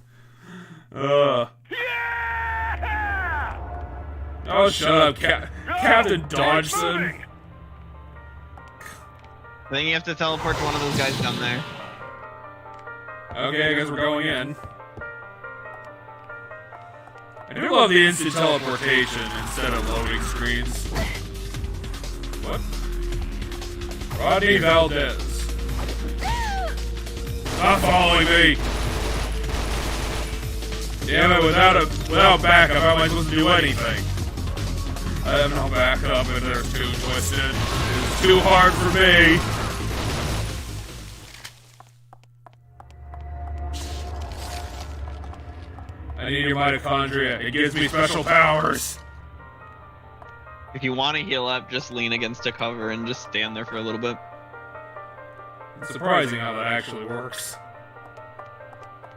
Oh, shut up, Captain Dodgson. I think you have to teleport to one of those guys down there. Okay, I guess we're going in. I do love the instant teleportation instead of loading screens. What? Rodney Valdez. Stop following me! Damn it, without backup, how am I supposed to do anything? I have no backup and they're too twisted. It's too hard for me. I need your mitochondria. It gives me special powers. If you want to heal up, just lean against a cover and just stand there for a little bit. It's surprising how that actually works.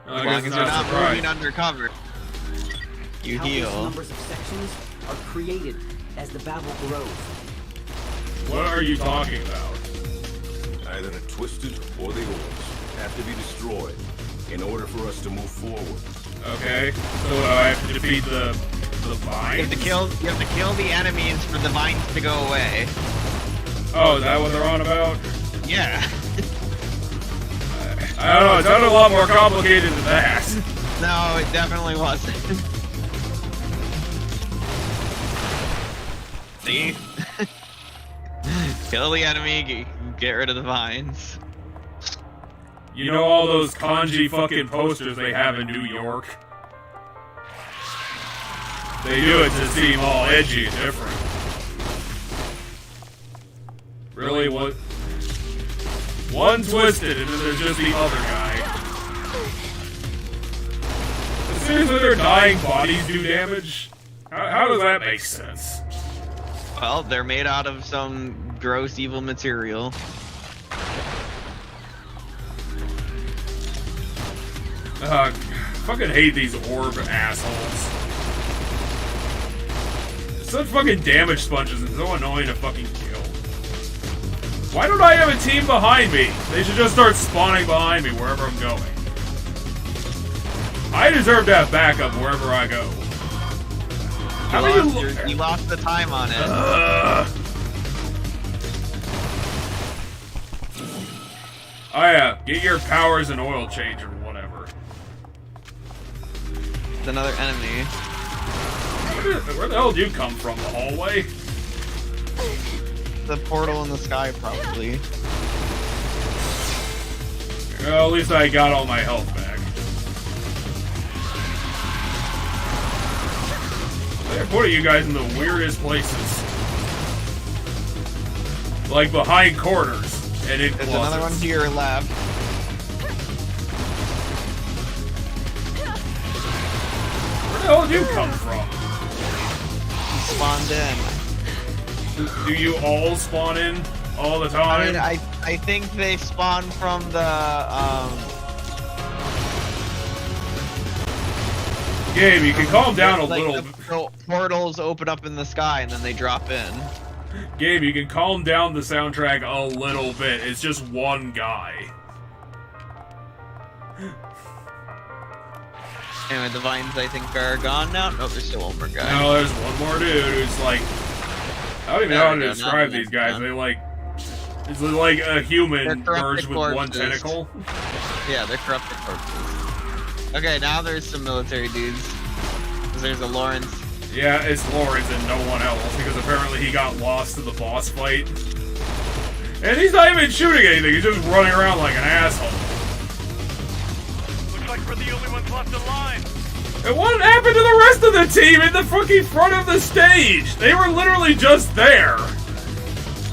As long as you're not moving under cover, you heal. Countless numbers of sections are created as the battle grows. What are you talking about? Either the Twisted or the Orbs have to be destroyed in order for us to move forward. Okay, so I have to defeat the vines? You have to kill the enemies for the vines to go away. Oh, is that what they're on about? Yeah. I don't know, it sounded a lot more complicated than that. No, it definitely wasn't. See? Kill the enemy, get rid of the vines. You know all those kanji fucking posters they have in New York? They do it to seem all edgy and different. Really, what? One twisted and then there's just the other guy. Seriously, their dying bodies do damage? How does that make sense? Well, they're made out of some gross evil material. Fucking hate these orb assholes. Such fucking damage sponges and so annoying to fucking kill. Why don't I have a team behind me? They should just start spawning behind me wherever I'm going. I deserve to have backup wherever I go. You lost the time on it. Oh yeah, get your powers and oil change or whatever. It's another enemy. Where the hell did you come from? The hallway? The portal in the sky, probably. Well, at least I got all my health back. They're putting you guys in the weirdest places. Like behind corners and in There's closets. another one to your left. Where the hell did you come from? Spawned in. Do you all spawn in all the time? I mean, I think they spawn from the Gabe, you can calm down a like little. the portals open up in the sky and then they drop in. Gabe, you can calm down the soundtrack a little bit. It's just one guy. Anyway, the vines I think are gone now. Nope, there's still one more guy. No, there's one more dude who's like, I don't even know how to describe these guys. They like, it's like a human merged with one tentacle. Yeah, they're corrupted corpses. Okay, now there's some military dudes. 'Cause there's a Lawrence. Yeah, it's Lawrence and no one else because apparently he got lost in the boss fight. And he's not even shooting anything. He's just running around like an asshole. Looks like we're the only ones left in line. And what happened to the rest of the team in the fucking front of the stage? They were literally just there.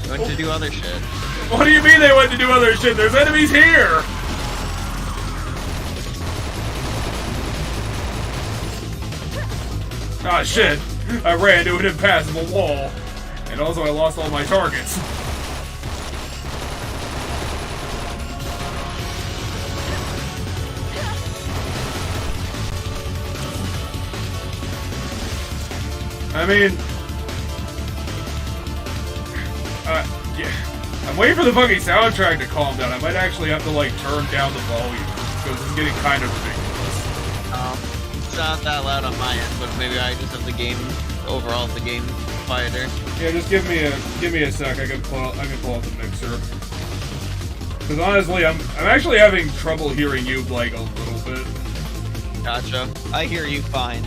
Went to do other shit. What do you mean they went to do other shit? There's enemies here. Ah, shit. I ran into an impassable wall. And also I lost all my targets. I mean... yeah. I'm waiting for the fucking soundtrack to calm down. I might actually have to, like, turn down the volume. Because it's getting kind of ridiculous. It's not that loud on my end, but maybe I just have the game overall the game quieter. Yeah, just give me a sec. I can pull out the mixer. Because honestly, I'm actually having trouble hearing you like a little bit. Gotcha. I hear you fine,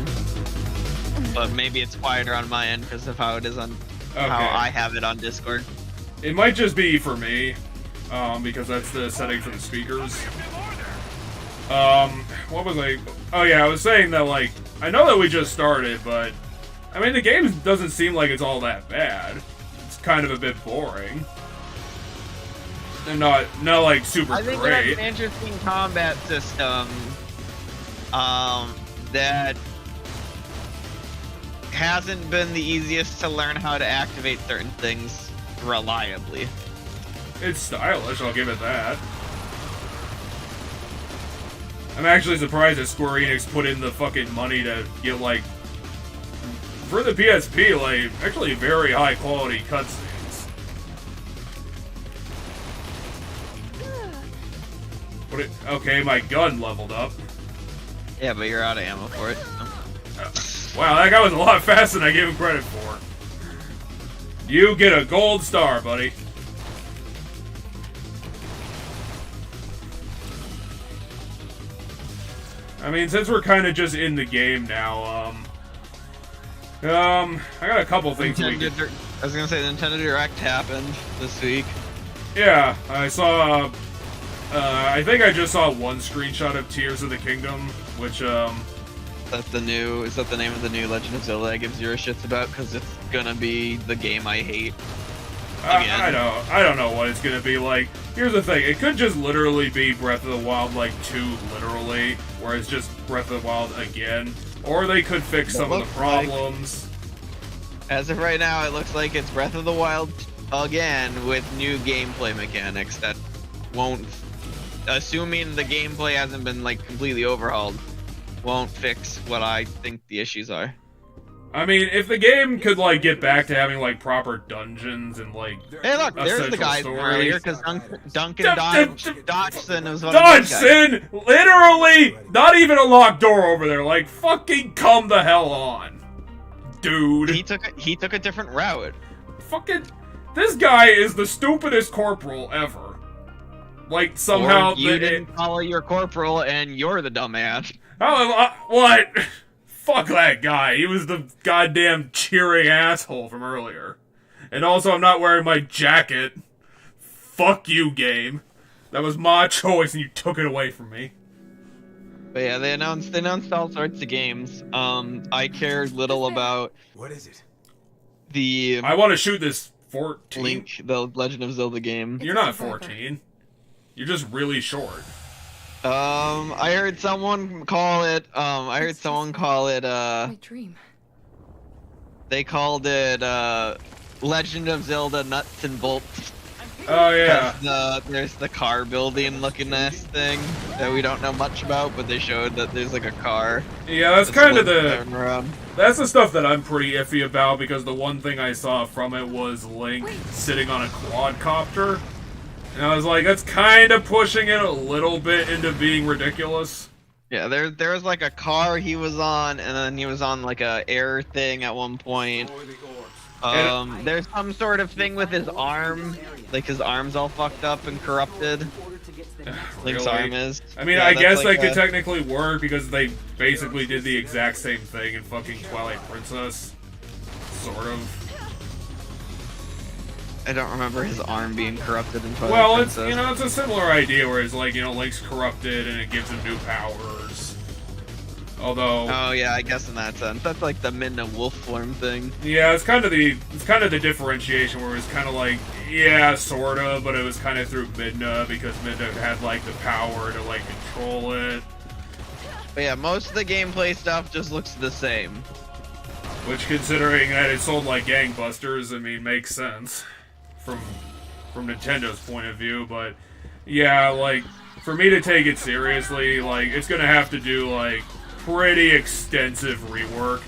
but maybe it's quieter on my end because of how it is on how I have it on Discord. It might just be for me, because that's the setting for the speakers. What was I? Oh yeah, I was saying that, like, I know that we just started, but I mean the game doesn't seem like it's all that bad. It's kind of a bit boring. And not like super I think great. that's an interesting combat system that hasn't been the easiest to learn how to activate certain things reliably. It's stylish, I'll give it that. I'm actually surprised that Square Enix put in the fucking money to get, like, for the PSP, like, actually very high quality cutscenes. Okay, my gun leveled up. Yeah, but you're out of ammo for it. Wow, that guy was a lot faster than I gave him credit for. You get a gold star, buddy. I mean, since we're kind of just in the game now, I got a couple things. I was gonna say the Nintendo Direct happened this week. Yeah, I saw. I think I just saw one screenshot of Tears of the Kingdom, which That's the new. Is that the name of the new Legend of Zelda I give zero shits about? Because it's gonna be the game I hate. I don't know what it's gonna be like. Here's the thing: it could just literally be Breath of the Wild like 2, literally, where it's just Breath of the Wild again, or they could fix some of the problems. As of right now, it looks like it's Breath of the Wild again with new gameplay mechanics that won't, assuming the gameplay hasn't been like completely overhauled, won't fix what I think the issues are. I mean, if the game could like get back to having like proper dungeons and like Hey, look, there's the guy from earlier because Duncan Dodgson was one of those guys. Dodgson, literally, not even a locked door over there. Like, fucking come the hell on, dude. He took a different route. Fucking, this guy is the stupidest corporal ever. Like somehow or you didn't follow your corporal and you're the dumbass. What? Fuck that guy. He was the goddamn cheering asshole from earlier. And also, I'm not wearing my jacket. Fuck you, game. That was my choice, and you took it away from me. But yeah, they announced all sorts of games. I cared little about. What is it? The I want to shoot this 14. Link, the Legend of Zelda game. You're not 14. You're just really short. I heard someone call it. My dream. They called it Legend of Zelda Nuts and Bolts. Oh yeah. There's the car building looking ass thing that we don't know much about, but they showed that there's like a car. Yeah, that's kind of around. That's the stuff that I'm pretty iffy about, because the one thing I saw from it was Link sitting on a quadcopter. And I was like, that's kind of pushing it a little bit into being ridiculous. Yeah, there was like a car he was on, and then he was on like a air thing at one point. There's some sort of thing with his arm, like his arm's all fucked up and corrupted. Link's arm is. I mean, yeah, I guess like that could technically work, because they basically did the exact same thing in fucking Twilight Princess. Sort of. I don't remember his arm being corrupted in Twilight Well, Princess. it's, it's a similar idea where it's like, Link's corrupted and it gives him new powers. Although, oh yeah, I guess in that sense, that's like the Midna wolf form thing. yeah, it's kind of the differentiation where it's kind of like, yeah, sorta, but it was kind of through Midna, because Midna had like the power to like control it. But yeah, most of the gameplay stuff just looks the same. Which, considering that it sold like gangbusters, I mean, makes sense from Nintendo's point of view. But yeah, like, for me to take it seriously, like, it's gonna have to do like pretty extensive rework,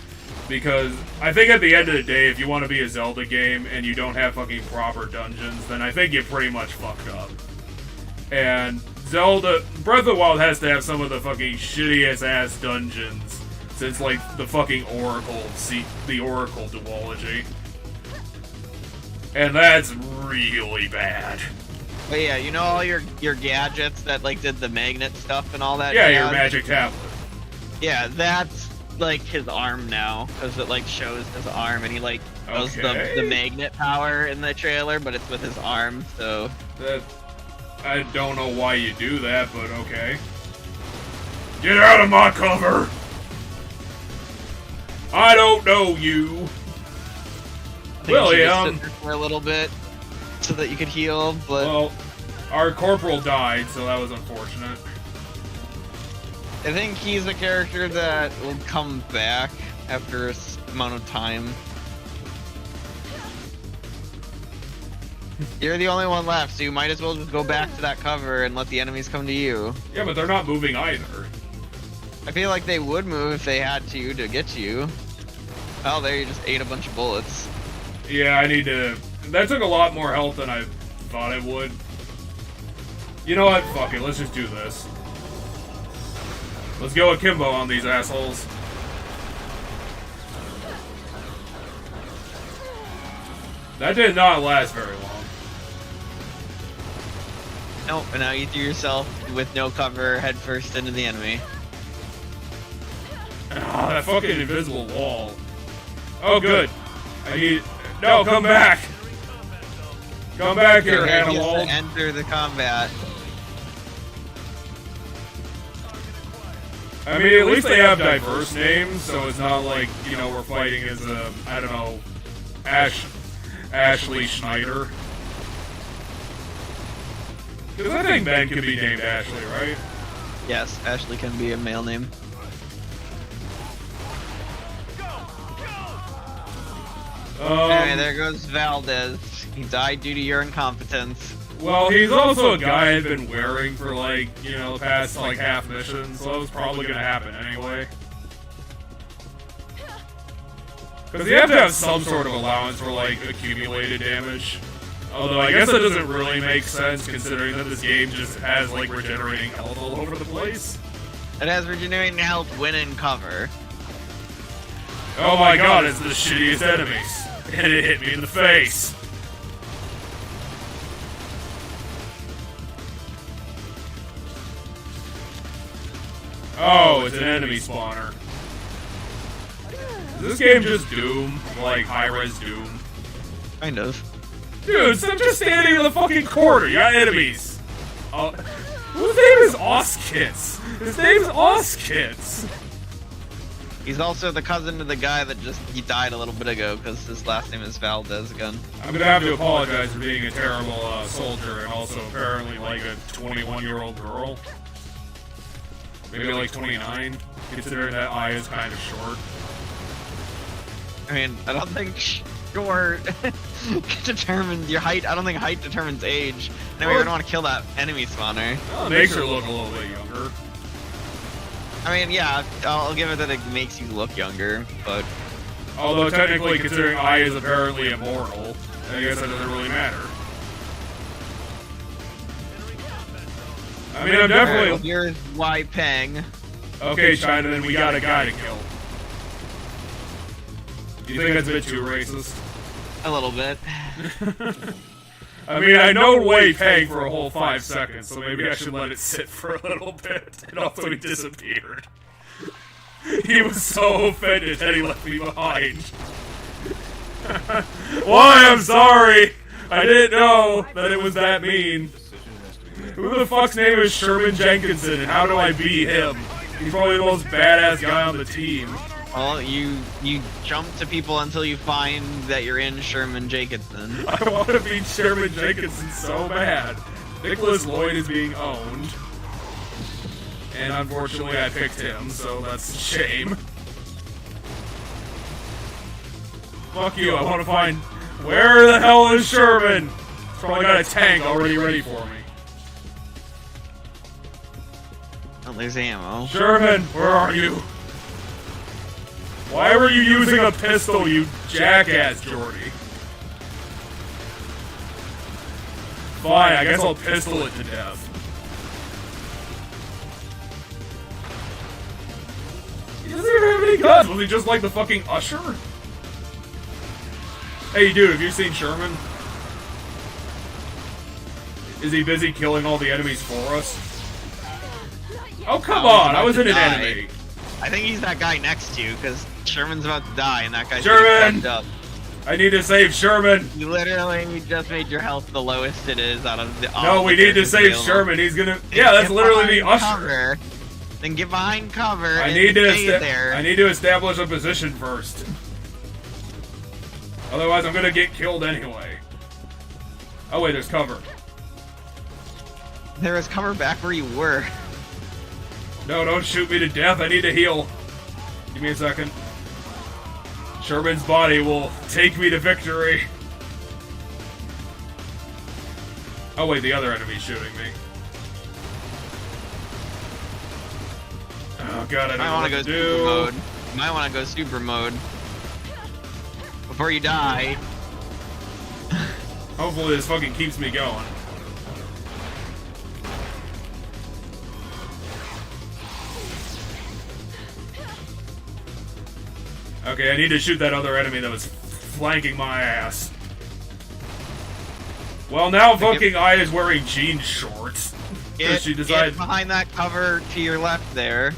because I think at the end of the day, if you want to be a Zelda game and you don't have fucking proper dungeons, then I think you pretty much fucked up. And Breath of the Wild has to have some of the fucking shittiest ass dungeons since like the fucking the Oracle duology. And that's really bad. But yeah, you know all your gadgets that like did the magnet stuff and all that? Yeah, jazz? your magic tablet. Yeah, that's like his arm now, because it like shows his arm, and he like does the magnet power in the trailer, but it's with his arm, so... I don't know why you do that, but okay. Get out of my cover! I don't know you! William! For a little bit, so that you could heal, but... Well, our corporal died, so that was unfortunate. I think he's a character that will come back after a amount of time. You're the only one left, so you might as well just go back to that cover and let the enemies come to you. Yeah, but they're not moving either. I feel like they would move if they had to get to you. Oh, there, you just ate a bunch of bullets. Yeah, I need to... That took a lot more health than I thought it would. You know what? Fuck it, let's just do this. Let's go akimbo on these assholes. That did not last very long. Nope, and now you threw yourself with no cover headfirst into the enemy. Ah, that fucking invisible wall. Oh, good. I need... No, come back! Come back here, Okay, he has animal. to enter the combat. I mean, at least they have diverse names, so it's not like, you know, we're fighting as a, I don't know, Ashley Schneider. Because I think Ben can be named Ashley, right? Yes, Ashley can be a male name. Alright, there goes Valdez. He died due to your incompetence. Well, he's also a guy I've been wearing for, like, you know, the past, like, half mission, so it's probably gonna happen anyway. Because you have to have some sort of allowance for, like, accumulated damage. Although, I guess that doesn't really make sense, considering that this game just has, like, regenerating health all over the place. It has regenerating health when in cover. Oh my god, it's the shittiest enemies. And it hit me in the face. Oh, it's an enemy spawner. Is this game just Doom? Like, high-res Doom? Kind of. Dude, I'm just standing in the fucking corner. You got enemies. Whose name is Oskitz? His name's Oskitz. He's also the cousin of the guy that he died a little bit ago, because his last name is Valdez again. I'm gonna have to apologize for being a terrible soldier and also apparently like a 21-year-old girl. Maybe like 29, considering that eye is kind of short. I mean, I don't think short determines your height. I don't think height determines age. Anyway, we're gonna want to kill that enemy spawner. Well, it makes her look a little bit younger. I mean, yeah, I'll give it that it makes you look younger, but... Although technically, considering Ai is apparently immortal, I guess that doesn't really matter. I mean, I'm definitely... Right, here's Wai Peng. Okay, China, then we got a guy to kill. Do you think that's a bit too racist? A little bit. I mean, I know Wei Peng for a whole 5 seconds, so maybe I should let it sit for a little bit. And also he disappeared. He was so offended that he left me behind. Why? I'm sorry! I didn't know that it was that mean. Who the fuck's name is Sherman Jenkinson, and how do I beat him? He's probably the most badass guy on the team. Well, you jump to people until you find that you're in Sherman Jenkinson. I want to beat Sherman Jenkinson so bad. Nicholas Lloyd is being owned. And unfortunately I picked him, so that's a shame. Fuck you, I want to find... Where the hell is Sherman? He's probably got a tank already ready for me. Oh, there's ammo. Sherman, where are you? Why were you using a pistol, you jackass, Jordy? Fine, I guess I'll pistol it to death. He doesn't even have any guns. Was he just like the fucking usher? Hey, dude, have you seen Sherman? Is he busy killing all the enemies for us? Oh, come on! I was in an enemy. I think he's that guy next to you, because Sherman's about to die, and that guy's Sherman! getting up. I need to save Sherman! You literally just made your health the lowest it is out of the... No, we need to save Sherman. He's gonna... Yeah, that's literally the usher. Cover, then get behind cover I and need to stay there. I need to establish a position first. Otherwise, I'm gonna get killed anyway. Oh wait, there's cover. There is cover back where you were. No, don't shoot me to death. I need to heal. Give me a second. Sherman's body will take me to victory. Oh wait, the other enemy's shooting me. Oh god, I don't know what to do. Super mode. You might want to go super mode before you die. Hopefully this fucking keeps me going. Okay, I need to shoot that other enemy that was flanking my ass. Well, now fucking Ai is wearing jean shorts. Get, she decided... get behind that cover to your left there.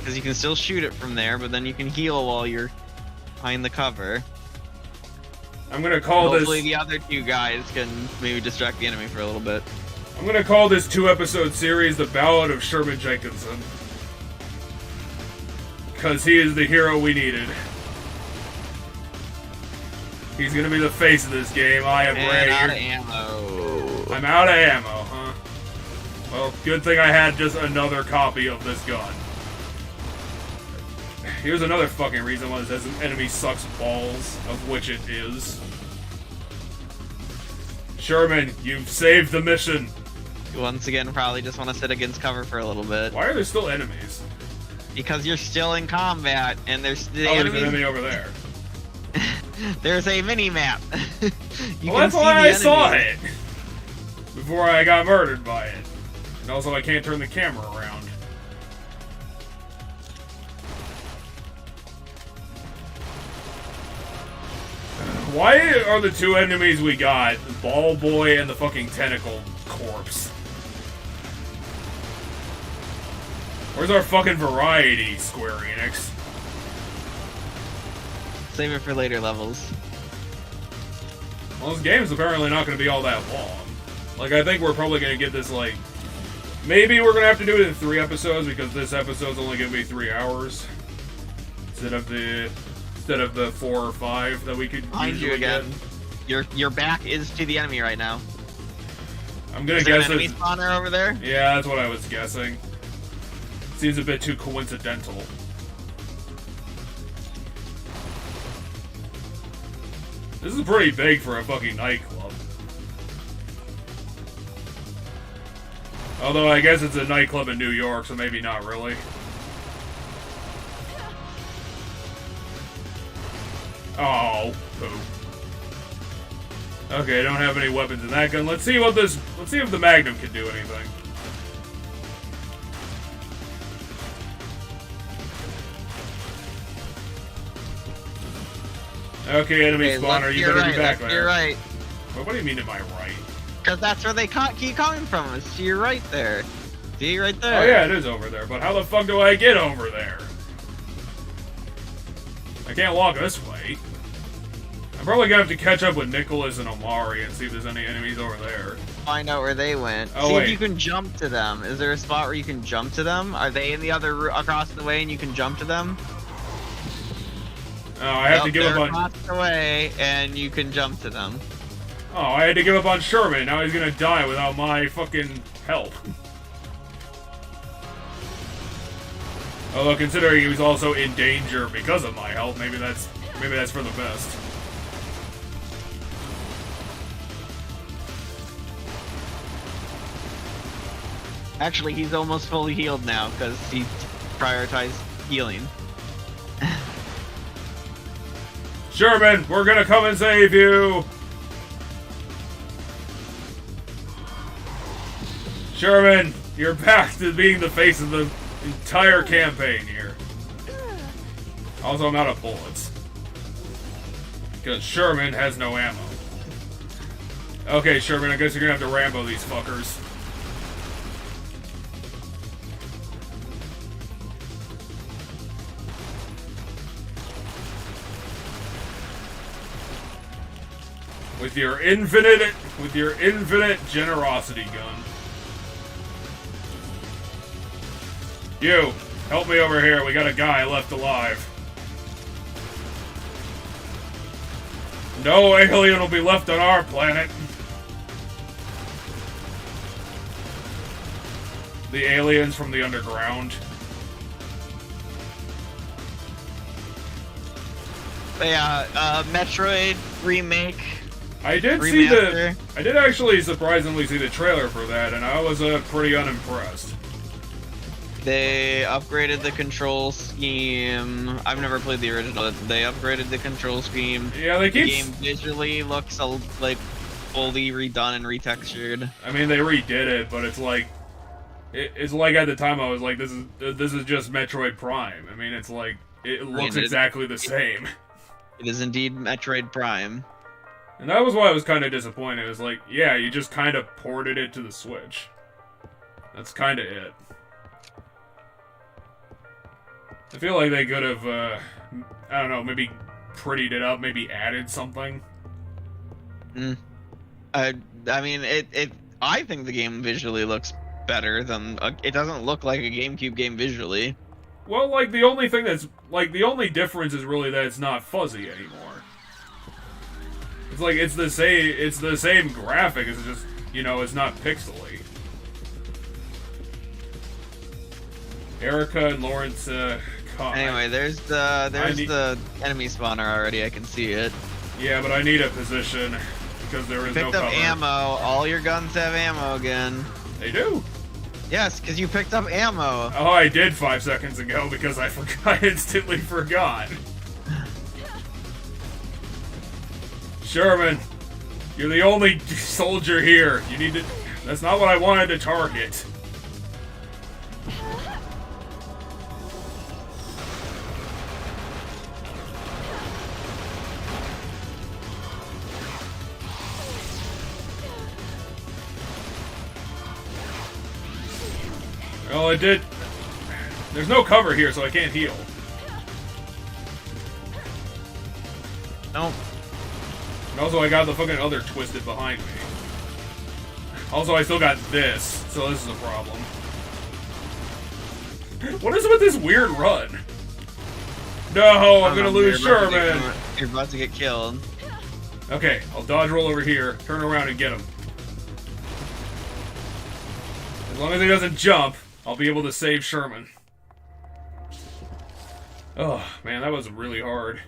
Because you can still shoot it from there, but then you can heal while you're behind the cover. I'm gonna call this... Hopefully the other two guys can maybe distract the enemy for a little bit. I'm gonna call this 2-episode series The Ballad of Sherman Jenkinson. Because he is the hero we needed. He's gonna be the face of this game. I am ready. Out of ammo. I'm out of ammo, huh? Well, good thing I had just another copy of this gun. Here's another fucking reason why this enemy sucks balls, of which it is. Sherman, you've saved the mission. You once again probably just want to sit against cover for a little bit. Why are there still enemies? Because you're still in combat, and there's the there's an enemy over there. There's a mini map. Well, that's why I saw it before I got murdered by it. And also, I can't turn the camera around. Why are the two enemies we got Ball Boy and the fucking tentacle corpse? Where's our fucking variety, Square Enix? Save it for later levels. Well, this game's apparently not going to be all that long. Like, I think we're probably going to get this, like... Maybe we're going to have to do it in 3 episodes, because this episode's only going to be 3 hours. Instead of the 4 or 5 that we could Find you again. Your back is to the enemy right now. I'm going to Is there guess an enemy it's... spawner over there? Yeah, that's what I was guessing. Seems a bit too coincidental. This is pretty big for a fucking nightclub. Although I guess it's a nightclub in New York, so maybe not really. Oh, poop. Okay, I don't have any weapons in that gun. Let's see what this. Let's see if the Magnum can do anything. Okay, enemy spawner, you better be back there. You're right. What do you mean, am I right? Because that's where they keep coming from. It's to your right there. See, right there. Oh yeah, it is over there, but how the fuck do I get over there? I can't walk this way. I'm probably gonna have to catch up with Nicholas and Omari and see if there's any enemies over there. Find out where they went. Oh, see wait. if you can jump to them. Is there a spot where you can jump to them? Are they in the other across the way and you can jump to them? Oh, I have to give up on... across the way and you can jump to them. Oh, I had to give up on Sherman. Now he's gonna die without my fucking help. Although, considering he was also in danger because of my help, maybe that's for the best. Actually, he's almost fully healed now because he prioritized healing. Sherman, we're gonna come and save you! Sherman, you're back to being the face of the entire campaign here. Also, I'm out of bullets. Because Sherman has no ammo. Okay, Sherman, I guess you're gonna have to Rambo these fuckers. With your infinite generosity gun. You, help me over here. We got a guy left alive. No alien will be left on our planet. The aliens from the underground. Yeah, Metroid remake. I did actually surprisingly see the trailer for that, and I was pretty unimpressed. They upgraded the control scheme. I've never played the original. They upgraded the control scheme. Yeah, they keep... The game visually looks like fully redone and retextured. I mean, they redid it, but it's like... It's like at the time I was like, this is just Metroid Prime. I mean, it's like, it looks exactly the same. It is indeed Metroid Prime. And that was why I was kind of disappointed. It was like, yeah, you just kind of ported it to the Switch. That's kind of it. I feel like they could have, I don't know, maybe prettied it up, maybe added something. I mean, I think the game visually looks better than it doesn't look like a GameCube game visually. Well, like the only thing that's like the only difference is really that it's not fuzzy anymore. It's like it's the same graphic. It's just, you know, it's not pixely. Erica and Lawrence. Anyway, there's the enemy spawner already. I can see it. Yeah, but I need a position because there is no Picked cover. up ammo. All your guns have ammo again. They do. Yes, because you picked up ammo. Oh, I did 5 seconds ago because I forgot. I instantly forgot. Sherman, you're the only soldier here. You need to. That's not what I wanted to target. Well, it did. There's no cover here, so I can't heal. Nope. And also, I got the fucking other twisted behind me. Also, I still got this, so this is a problem. What is with this weird run? No, I'm gonna lose Sherman. You're about to get killed. Okay, I'll dodge roll over here, turn around and get him. As long as he doesn't jump, I'll be able to save Sherman. Oh, man, that was really hard.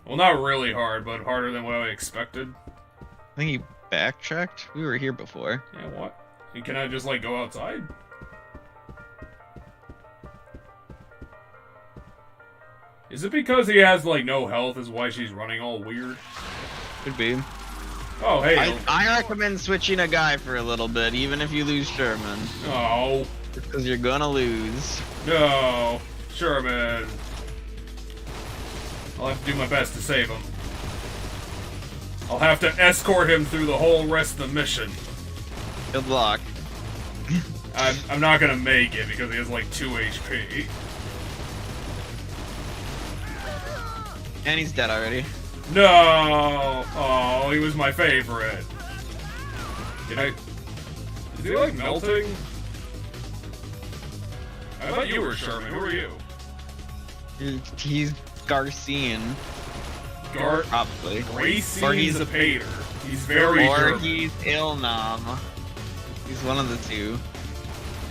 Well, not really hard, but harder than what I expected. I think you backtracked. We were here before. Yeah, what? Can I just, like, go outside? Is it because he has, like, no health is why she's running all weird? Could be. Oh, hey. I recommend switching a guy for a little bit, even if you lose Sherman. Oh. Because you're gonna lose. No. Sherman. I'll have to do my best to save him. I'll have to escort him through the whole rest of the mission. Good luck. I'm not gonna make it because he has like 2 HP. And he's dead already. No! Oh, he was my favorite. Is he like melting? I thought you were Sherman. Who are you? He's Garcian. Probably. Or he's a Pater. He's very Or German. he's Ilnam. He's one of the two.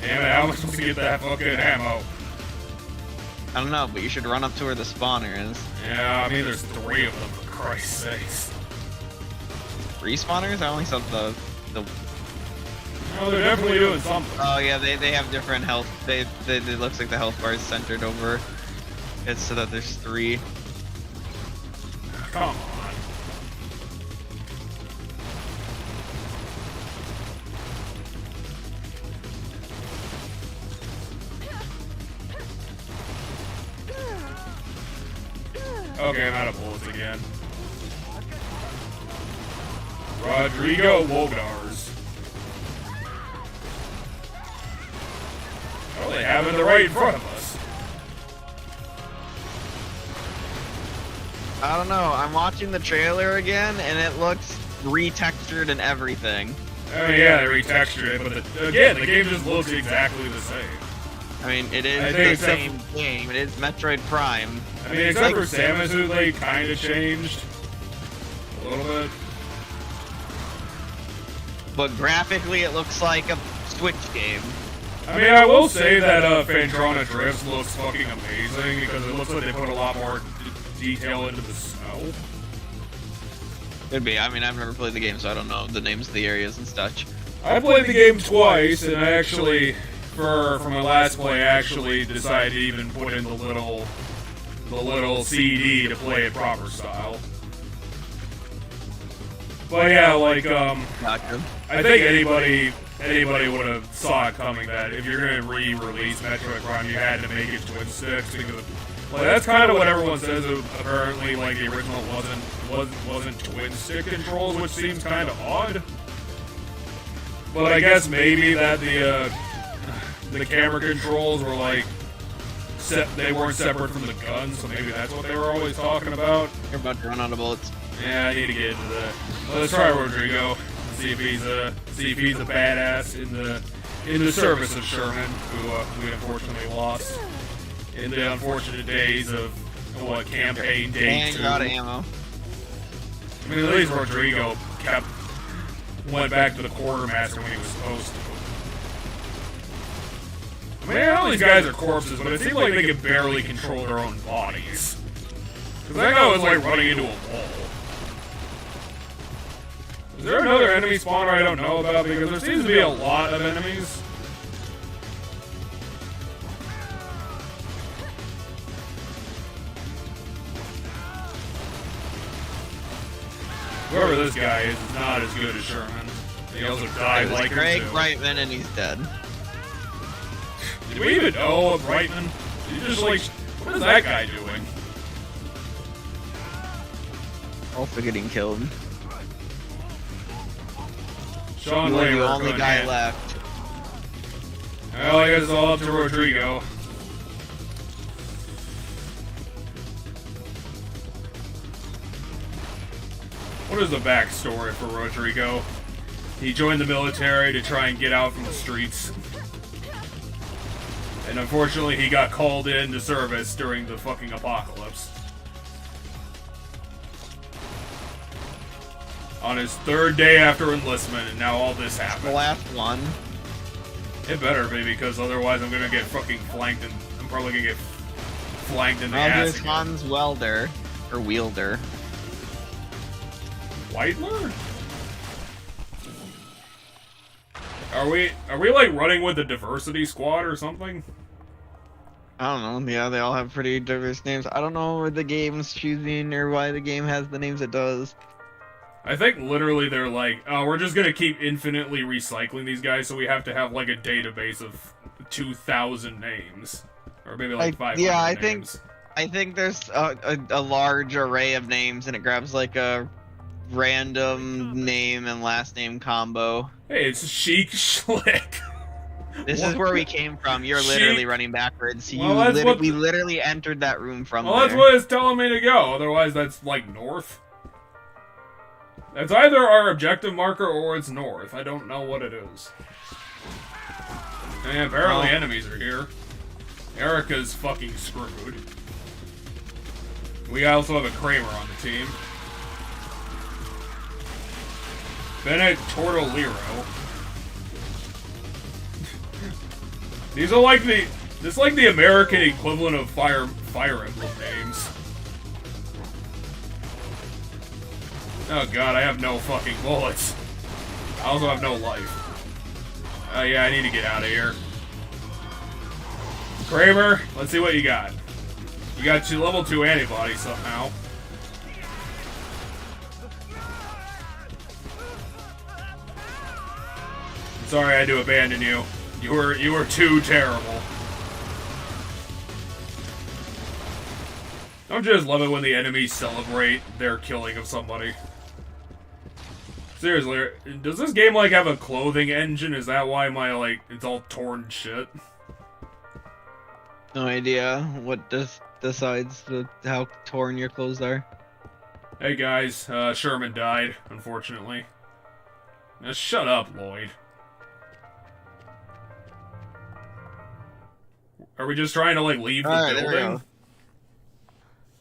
Damn it, how am I supposed to get that fucking ammo? I don't know, but you should run up to where the spawner is. Yeah, I mean, there's 3 of them, for Christ's sakes. 3 spawners? I only saw the... No, they're definitely doing something. Oh yeah, they have different health. It looks like the health bar is centered over it so that there's 3. Come on. Okay, I'm out of bullets again. Rodrigo Wogars. Oh, they have it right in front of us. I don't know. I'm watching the trailer again, and it looks retextured and everything. Oh yeah, they retextured it, but again, the game just looks exactly the same. I mean, it is the same game. It is Metroid Prime. I mean, except for Samus, who they kind of changed a little bit. But graphically, it looks like a Switch game. I mean, I will say that Phantrona Drifts looks fucking amazing because it looks like they put a lot more detail into the snow. Could be. I mean, I've never played the game, so I don't know the names of the areas and such. I played the game twice, and I actually, for my last play, I actually decided to even put in the little CD to play it proper style. But yeah, like, Gotcha. I think anybody would have saw it coming that if you're gonna re-release Metroid Prime, you had to make it twin sticks because, like, that's kind of what everyone says. Apparently, like, the original wasn't twin stick controls, which seems kind of odd. But I guess maybe that the camera controls were like they weren't separate from the guns, so maybe that's what they were always talking about. You're about to run out of bullets. Yeah, I need to get into that. Let's try Rodrigo. See if he's a badass in the service of Sherman, who we unfortunately lost in the unfortunate days of campaign day And 2. you're out of ammo. I mean, at least Rodrigo went back to the quartermaster when he was supposed to. I mean, all these guys are corpses, but it seems like they can barely control their own bodies. Because that guy was like running into a wall. Is there another enemy spawner I don't know about? Because there seems to be a lot of enemies. Whoever this guy is not as good as Sherman. He also died like him Greg too. Brightman, and he's dead. Did we even know of Brightman? He just like, what is that guy doing? Also getting killed. Sean You were Way, the we're only good, guy man. left. Well, I guess it's all up to Rodrigo. What is the backstory for Rodrigo? He joined the military to try and get out from the streets. And unfortunately, he got called into service during the fucking apocalypse. On his 3rd day after enlistment, and now all this The happened. last one. It better be, because otherwise I'm gonna get fucking flanked, and I'm probably gonna get flanked in the ass There's again. Hans Welder. Or Wielder. Whitler? Are we like running with the diversity squad or something? I don't know. Yeah, they all have pretty diverse names. I don't know what the game's choosing or why the game has the names it does. I think literally they're like, oh, we're just gonna keep infinitely recycling these guys, so we have to have like a database of 2,000 names. Or maybe like 500 yeah, names. I think there's a large array of names, and it grabs like a random name and last name combo. Hey, it's Chic Schlick. This What? is where we came from. You're She- literally running backwards. Well, that's what We literally entered that room from Well, there. that's what it's telling me to go. Otherwise, that's like north. That's either our objective marker or it's north. I don't know what it is. And apparently enemies are here. Erica's fucking screwed. We also have a Kramer on the team. Bennett Tortolero. These are like this is like the American equivalent of Fire Emblem names. Oh god, I have no fucking bullets. I also have no life. Oh yeah, I need to get out of here. Kramer, let's see what you got. You got level 2 antibodies somehow. Sorry I had to abandon you. You were too terrible. Don't you just love it when the enemies celebrate their killing of somebody? Seriously, does this game like have a clothing engine? Is that why my like it's all torn shit? No idea what decides how torn your clothes are. Hey guys, Sherman died, unfortunately. Now shut up, Lloyd. Are we just trying to like leave the Alright, there we building? go.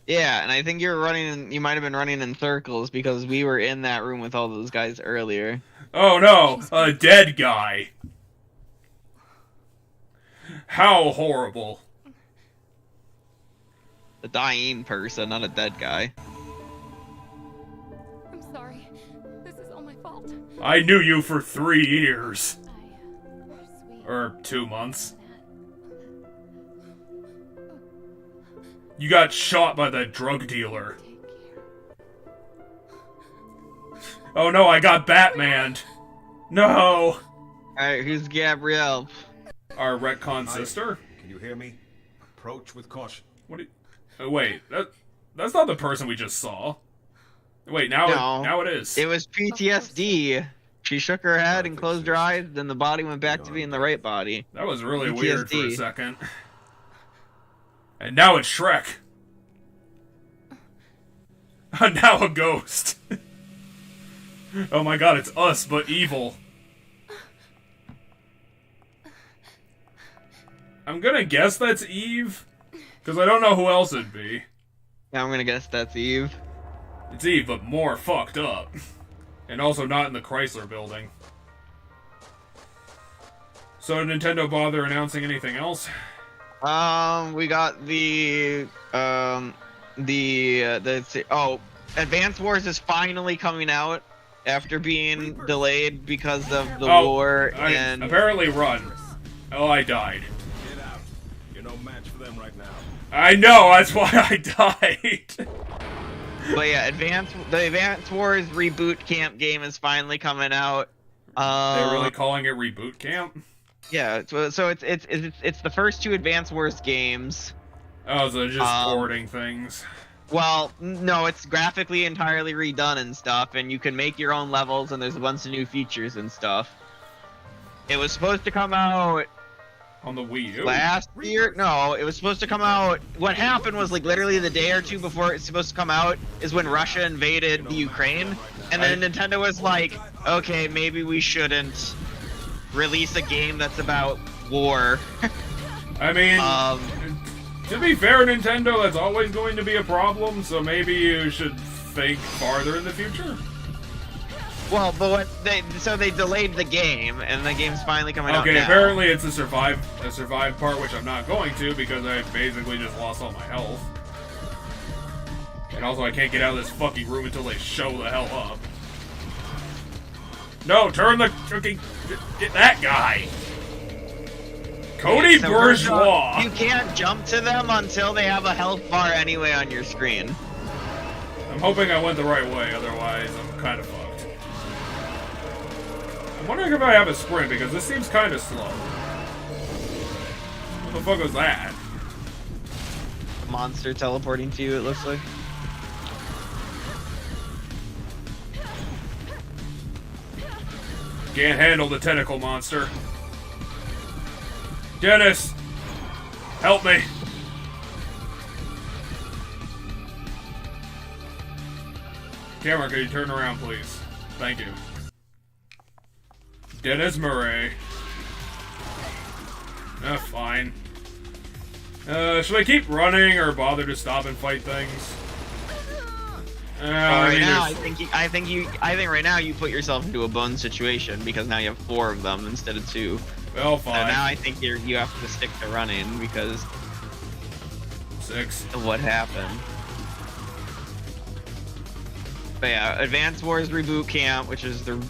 Yeah, and I think you might have been running in circles because we were in that room with all those guys earlier. Oh no, a dead guy. How horrible. A dying person, not a dead guy. I'm sorry. This is all my fault. I knew you for 3 years. Sweet. Or 2 months. You got shot by that drug dealer. Take care. Oh no, I got Batmaned. No! Alright, who's Gabrielle? Our retcon sister? Can you hear me? Approach with caution. What do you... Oh, wait, that's not the person we just saw. Wait, now it is. It was PTSD. She shook her head and closed her eyes, then the body went back to being the right body. That was really weird for a PTSD. second. And now it's Shrek. Now a ghost. Oh my god, it's us, but evil. I'm gonna guess that's Eve, because I don't know who else it'd be. Yeah, I'm gonna guess that's Eve. It's Eve, but more fucked up. And also not in the Chrysler building. So did Nintendo bother announcing anything else? We got the Advance Wars is finally coming out after being delayed because of the war and apparently run. Oh, I died. Get out. You're no match for them right now. I know, that's why I died. But yeah, the Advance Wars Reboot Camp game is finally coming out. They're really calling it Reboot Camp? Yeah, so it's the first 2 Advance Wars games. Oh, so they're just porting things. Well, no, it's graphically entirely redone and stuff, and you can make your own levels, and there's a bunch of new features and stuff. It was supposed to come out on the Wii U last year. No, it was supposed to come out. What happened was like literally the day or 2 before it's supposed to come out is when Russia invaded the Ukraine, and then Nintendo was like, okay, maybe we shouldn't release a game that's about war. I mean, to be fair, Nintendo, that's always going to be a problem, so maybe you should think farther in the future. Well, but so they delayed the game, and the game's finally coming out now. Okay, apparently it's a survive part, which I'm not going to because I basically just lost all my health. And also I can't get out of this fucking room until they show the hell up. No, turn the fucking... Get that guy! Cody Bourgeois! You can't jump to them until they have a health bar anyway on your screen. I'm hoping I went the right way, otherwise I'm kind of fucked. I'm wondering if I have a sprint, because this seems kind of slow. What the fuck was that? Monster teleporting to you, it looks like. Can't handle the tentacle monster. Dennis! Help me! Camera, can you turn around, please? Thank you. Dennis Murray. Fine. Should I keep running or bother to stop and fight things? Right now, I think right now you put yourself into a bone situation because now you have 4 of them instead of 2. Well, fine. So now I think you have to stick to running because 6 of what happened. But yeah, Advance Wars Reboot Camp, which is the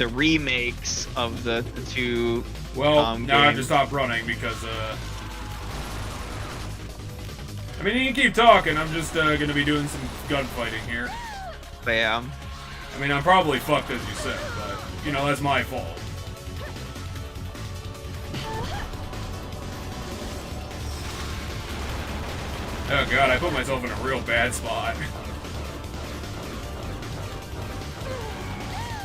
remakes of the 2. Well, now I have to stop running because I mean, you can keep talking. I'm just gonna be doing some gunfighting here. Bam. I mean, I'm probably fucked as you said, but you know that's my fault. Oh god, I put myself in a real bad spot.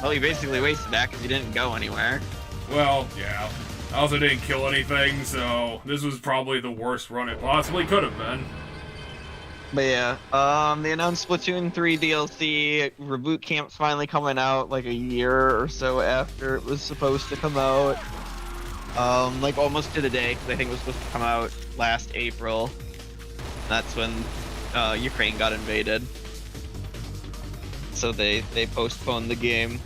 Well, you basically wasted that because you didn't go anywhere. Well, yeah. I also didn't kill anything, so this was probably the worst run it possibly could have been. But yeah, they announced Splatoon 3 DLC. Reboot Camp's finally coming out like a year or so after it was supposed to come out. Like almost to the day, because I think it was supposed to come out last April. That's when Ukraine got invaded. So they postponed the game.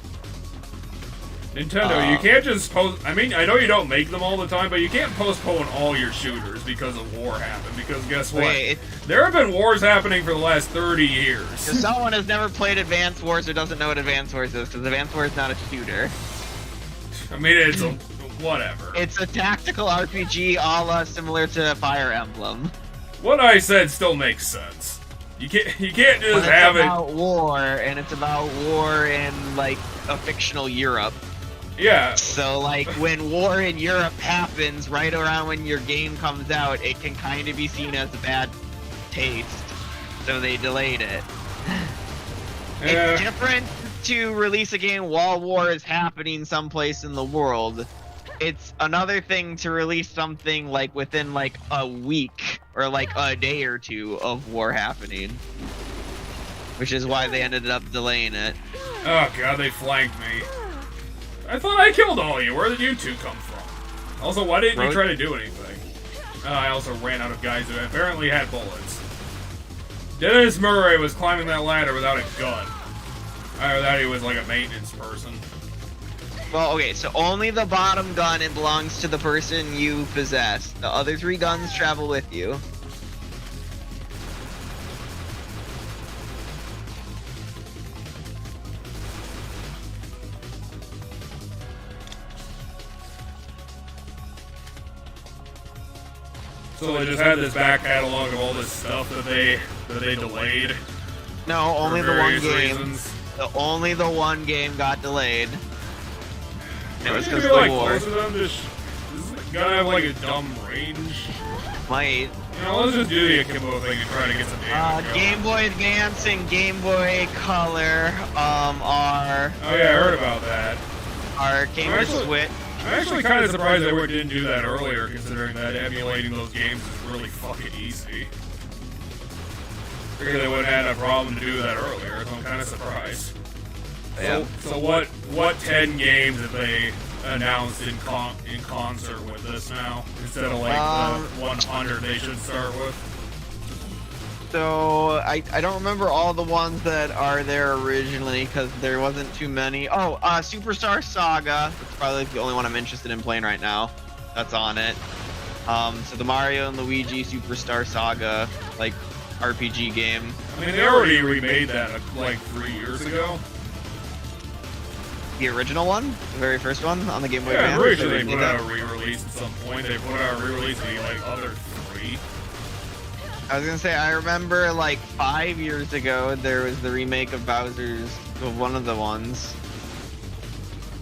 Nintendo, you can't just post... I mean, I know you don't make them all the time, but you can't postpone all your shooters because a war happened. Because guess what? There have been wars happening for the last 30 years. If someone has never played Advance Wars or doesn't know what Advance Wars is, because Advance Wars is not a shooter. I mean, it's a... whatever. It's a tactical RPG a la similar to Fire Emblem. What I said still makes sense. You can't just have it... It's about war, and it's about war in, like, a fictional Europe. Yeah. So, like, when war in Europe happens right around when your game comes out, it can kind of be seen as a bad taste. So they delayed it. It's different to release a game while war is happening someplace in the world, it's another thing to release something like within like a week or like a day or two of war happening, which is why they ended up delaying it. Oh god, they flanked me. I thought I killed all of you. Where did you two come from? Also, why didn't you try to do anything? I also ran out of guys who apparently had bullets. Dennis Murray was climbing that ladder without a gun. Either that, he was like a maintenance person. Well, okay, so only the bottom gun, it belongs to the person you possess. The other 3 guns travel with you. So they just had this back catalog of all this stuff that they delayed. No, only for the one various game. reasons. Only the one game got delayed. It was because of like the war. close to them, just gotta have like a dumb range. Might. You know, let's just do the akimbo thing and try to get some damage going. Game Boy Advance and Game Boy Color are. Oh yeah, I heard about that. Came to Switch. I'm actually kind of surprised they didn't do that earlier, considering that emulating those games is really fucking easy. Figured they wouldn't have had a problem to do that earlier, so I'm kind of surprised. Yeah. So what 10 games have they announced in concert with this now, instead of like the 100 they should start with? So I don't remember all the ones that are there originally because there wasn't too many. Oh, Superstar Saga. That's probably the only one I'm interested in playing right now. That's on it. So the Mario and Luigi Superstar Saga, like RPG game. I mean, they already remade that like 3 years ago. The original one, the very first one on the Game Boy Yeah, Advance. I'm pretty sure They they remade put that? out a re-release at some point. They put out a re-release of the like other 3. I was gonna say, I remember like 5 years ago there was the remake of Bowser's, of one of the ones.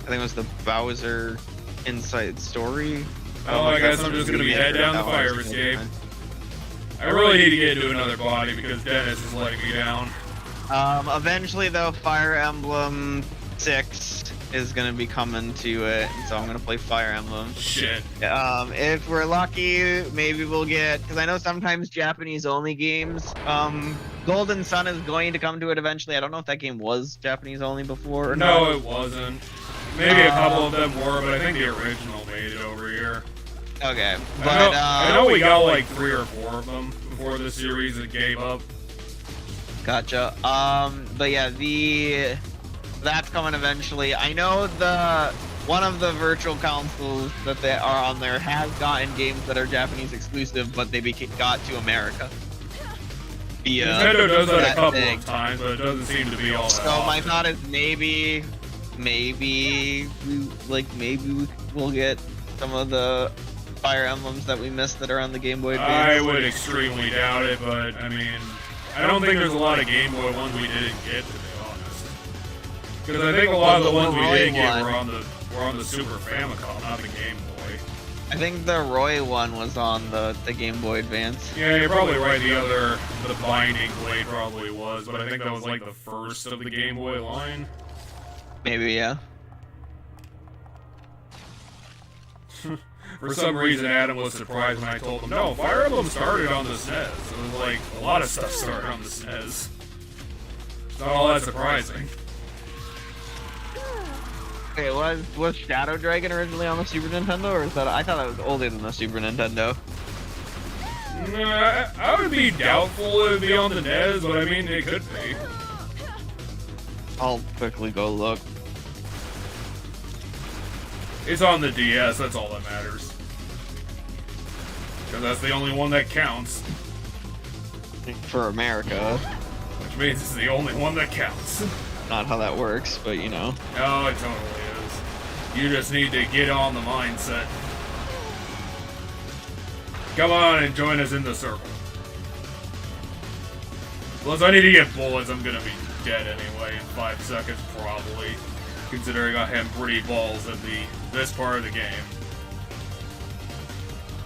I think it was the Bowser Inside Story. Oh, I guess I'm just gonna be head down the fire escape. I really need to get into another body because Dennis is letting me down. Eventually though, Fire Emblem 6 is gonna be coming to it, so I'm gonna play Fire Emblem. Shit. If we're lucky, maybe we'll get, because I know sometimes Japanese only games, Golden Sun is going to come to it eventually. I don't know if that game was Japanese only before or not. No, it wasn't. Maybe a couple of them were, but I think the original made it over here. Okay, but I know we got like 3 or 4 of them before the series that gave up. Gotcha. But yeah, that's coming eventually. I know one of the virtual consoles that they are on there has gotten games that are Japanese exclusive, but they got to America. Nintendo does that a couple of times, but it doesn't seem to be all that So often. my thought is maybe we'll get some of the Fire Emblems that we missed that are on the Game Boy Advance. I would extremely doubt it, but I mean, I don't think there's a lot of Game Boy ones we didn't get, to be honest. Because I think a lot of the ones we did get were on the Super Famicom, not the Game Boy. I think the Roy one was on the Game Boy Advance. Yeah, you're probably right. The Binding Blade probably was, but I think that was like the first of the Game Boy line. Maybe, yeah. For some reason, Adam was surprised when I told him, no, Fire Emblem started on the SNES. It was like, a lot of stuff started on the SNES. It's not all that surprising. Okay, was Shadow Dragon originally on the Super Nintendo, or is that? I thought that was older than the Super Nintendo. Nah, I would be doubtful it would be on the NES, but I mean, it could be. I'll quickly go look. It's on the DS, that's all that matters. Because that's the only one that counts. For America. Which means it's the only one that counts. Not how that works, but you know. No, it totally is. You just need to get on the mindset. Come on and join us in the circle. Plus, I need to get bullets. I'm gonna be dead anyway in 5 seconds, probably. Considering I have pretty balls at this part of the game.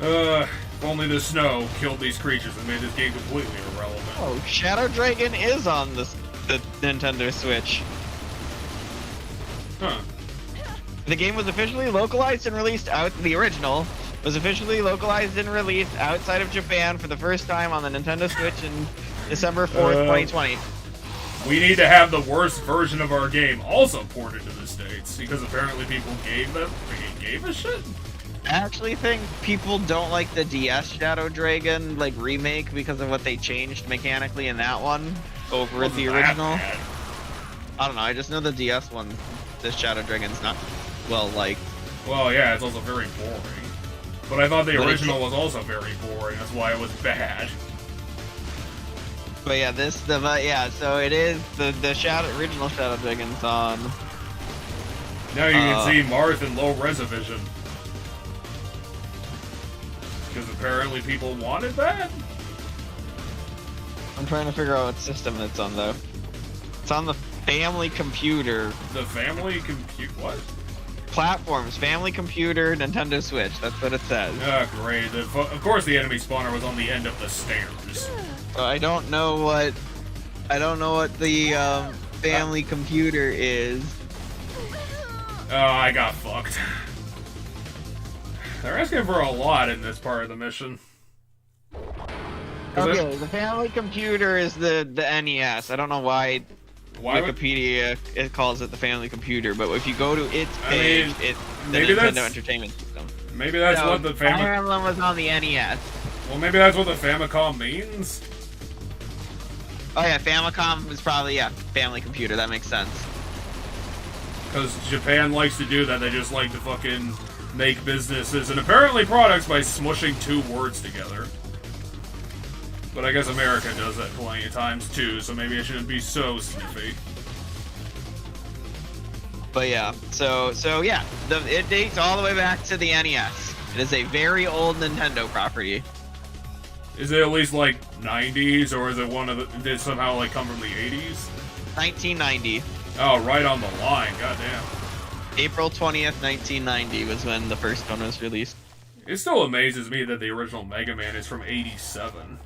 If only the snow killed these creatures and made this game completely irrelevant. Oh, Shadow Dragon is on the Nintendo Switch. Huh. The game was officially localized and released out. The original was officially localized and released outside of Japan for the first time on the Nintendo Switch in December 4th, 2020. We need to have the worst version of our game also ported to the States, because apparently people gave a shit. I actually think people don't like the DS Shadow Dragon like remake because of what they changed mechanically in that one over the original. Bad. I don't know. I just know the DS one, the Shadow Dragon's not well liked. Well, yeah, it's also very boring. But I thought the But original was also very boring. That's why it was bad. But yeah, so it is the original Shadow Dragon's on. Now you can see Marth in low res vision. Because apparently people wanted that? I'm trying to figure out what system it's on though. It's on the family computer. The family compute what? Platforms, family computer, Nintendo Switch. That's what it says. Ah, great. Of course the enemy spawner was on the end of the stairs. So I don't know what the family computer is. Oh, I got fucked. They're asking for a lot in this part of the mission. Okay, the family computer is the NES. I don't know why Wikipedia it calls it the family computer, but if you go to its page, it's the Nintendo Entertainment System. Maybe that's what the Fire Emblem was on the NES. Well, maybe that's what the Famicom means. Oh yeah, Famicom is probably family computer. That makes sense. Because Japan likes to do that. They just like to fucking make businesses and apparently products by smushing two words together. But I guess America does that plenty of times too, so maybe I shouldn't be so sniffy. But yeah, so yeah, it dates all the way back to the NES. It is a very old Nintendo property. Is it at least like 90s, or is it one of the? Did it somehow like come from the 80s? 1990. Oh, right on the line. Goddamn. April 20th, 1990 was when the first one was released. It still amazes me that the original Mega Man is from '87.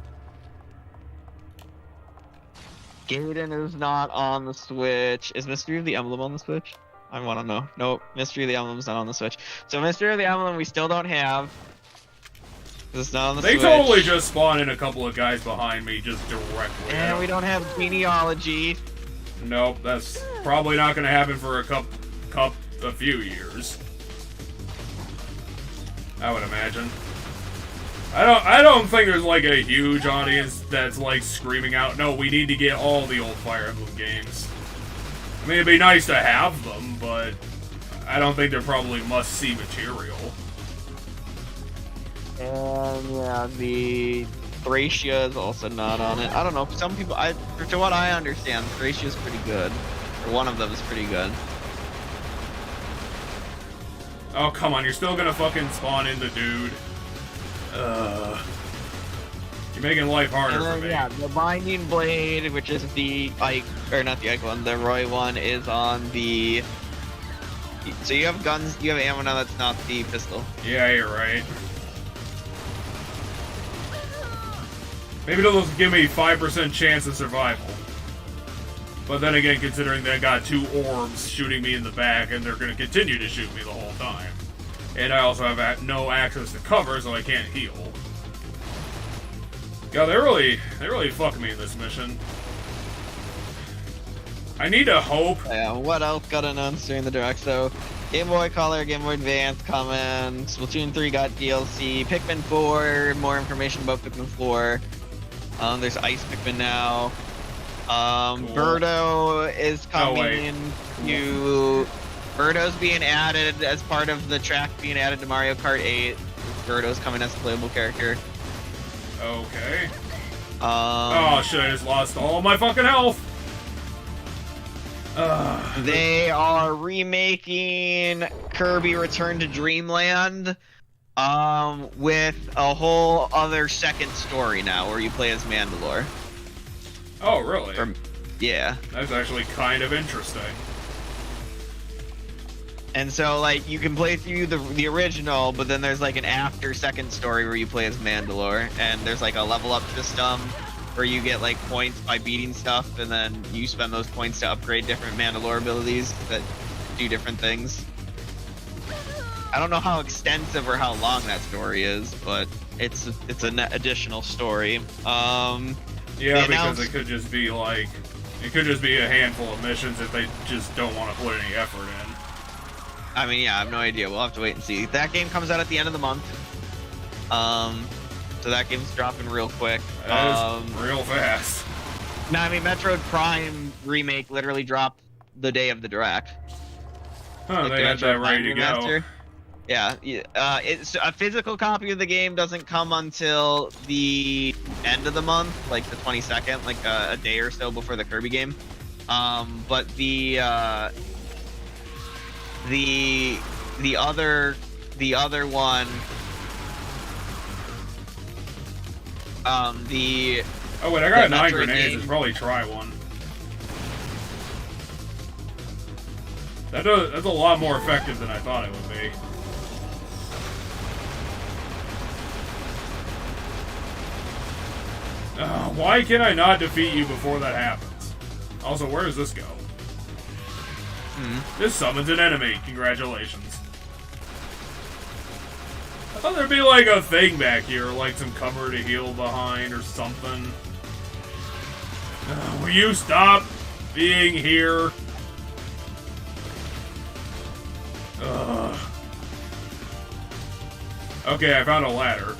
Gaiden is not on the Switch. Is Mystery of the Emblem on the Switch? I want to know. Nope, Mystery of the Emblem's not on the Switch. So Mystery of the Emblem we still don't have. It's not on the Switch. They totally just spawn in a couple of guys behind me just directly. And we don't have genealogy. Nope, that's probably not going to happen for a few years. I would imagine. I don't think there's like a huge audience that's like screaming out, no, we need to get all the old Fire Emblem games. I mean, it'd be nice to have them, but I don't think they're probably must-see material. And yeah, the Thracia is also not on it. I don't know, some people, to what I understand, Thracia is pretty good. Or one of them is pretty good. Oh, come on, you're still gonna fucking spawn in the dude. You're making life harder for me. Yeah, the Binding Blade, which is the not the Ike one, the Roy one is on the. So you have guns, you have ammo now that's not the pistol. Yeah, you're right. Maybe they'll give me 5% chance of survival. But then again, considering they got two orbs shooting me in the back, and they're going to continue to shoot me the whole time. And I also have no access to cover, so I can't heal. God, they really fuck me in this mission. I need to hope. Yeah, what else got announced during the direct? So, Game Boy Color, Game Boy Advance coming, Splatoon 3 got DLC, Pikmin 4, more information about Pikmin 4. There's Ice Pikmin now. Cool. Birdo is coming Cool. Birdo's being added as part of the track being added to Mario Kart 8. Birdo's coming as a playable character. Okay. Oh shit, I just lost all my fucking health! They are remaking Kirby Return to Dreamland with a whole other second story now where you play as Mandalore. Oh, really? Yeah. That's actually kind of interesting. And so, like, you can play through the original, but then there's, like, an after second story where you play as Mandalore, and there's, like, a level up system where you get, like, points by beating stuff, and then you spend those points to upgrade different Mandalore abilities that do different things. I don't know how extensive or how long that story is, but it's an additional story. Yeah, because it could just be like, it could just be a handful of missions if they just don't want to put any effort in. I mean, yeah, I have no idea. We'll have to wait and see. That game comes out at the end of the month. So that game's dropping real quick. That is real fast. No, I mean, Metroid Prime Remake literally dropped the day of the Direct. Huh, Like they had that ready to go. Yeah, it's a physical copy of the game doesn't come until the end of the month, like the 22nd, like a day or so before the Kirby game. But the other one, Oh wait, I got 9 Metroid grenades. game. I should probably try one. That's a lot more effective than I thought it would be. Why can I not defeat you before that happens? Also, where does this go? This summons an enemy. Congratulations. I thought there'd be like a thing back here, like some cover to heal behind or something. Will you stop being here? Okay, I found a ladder.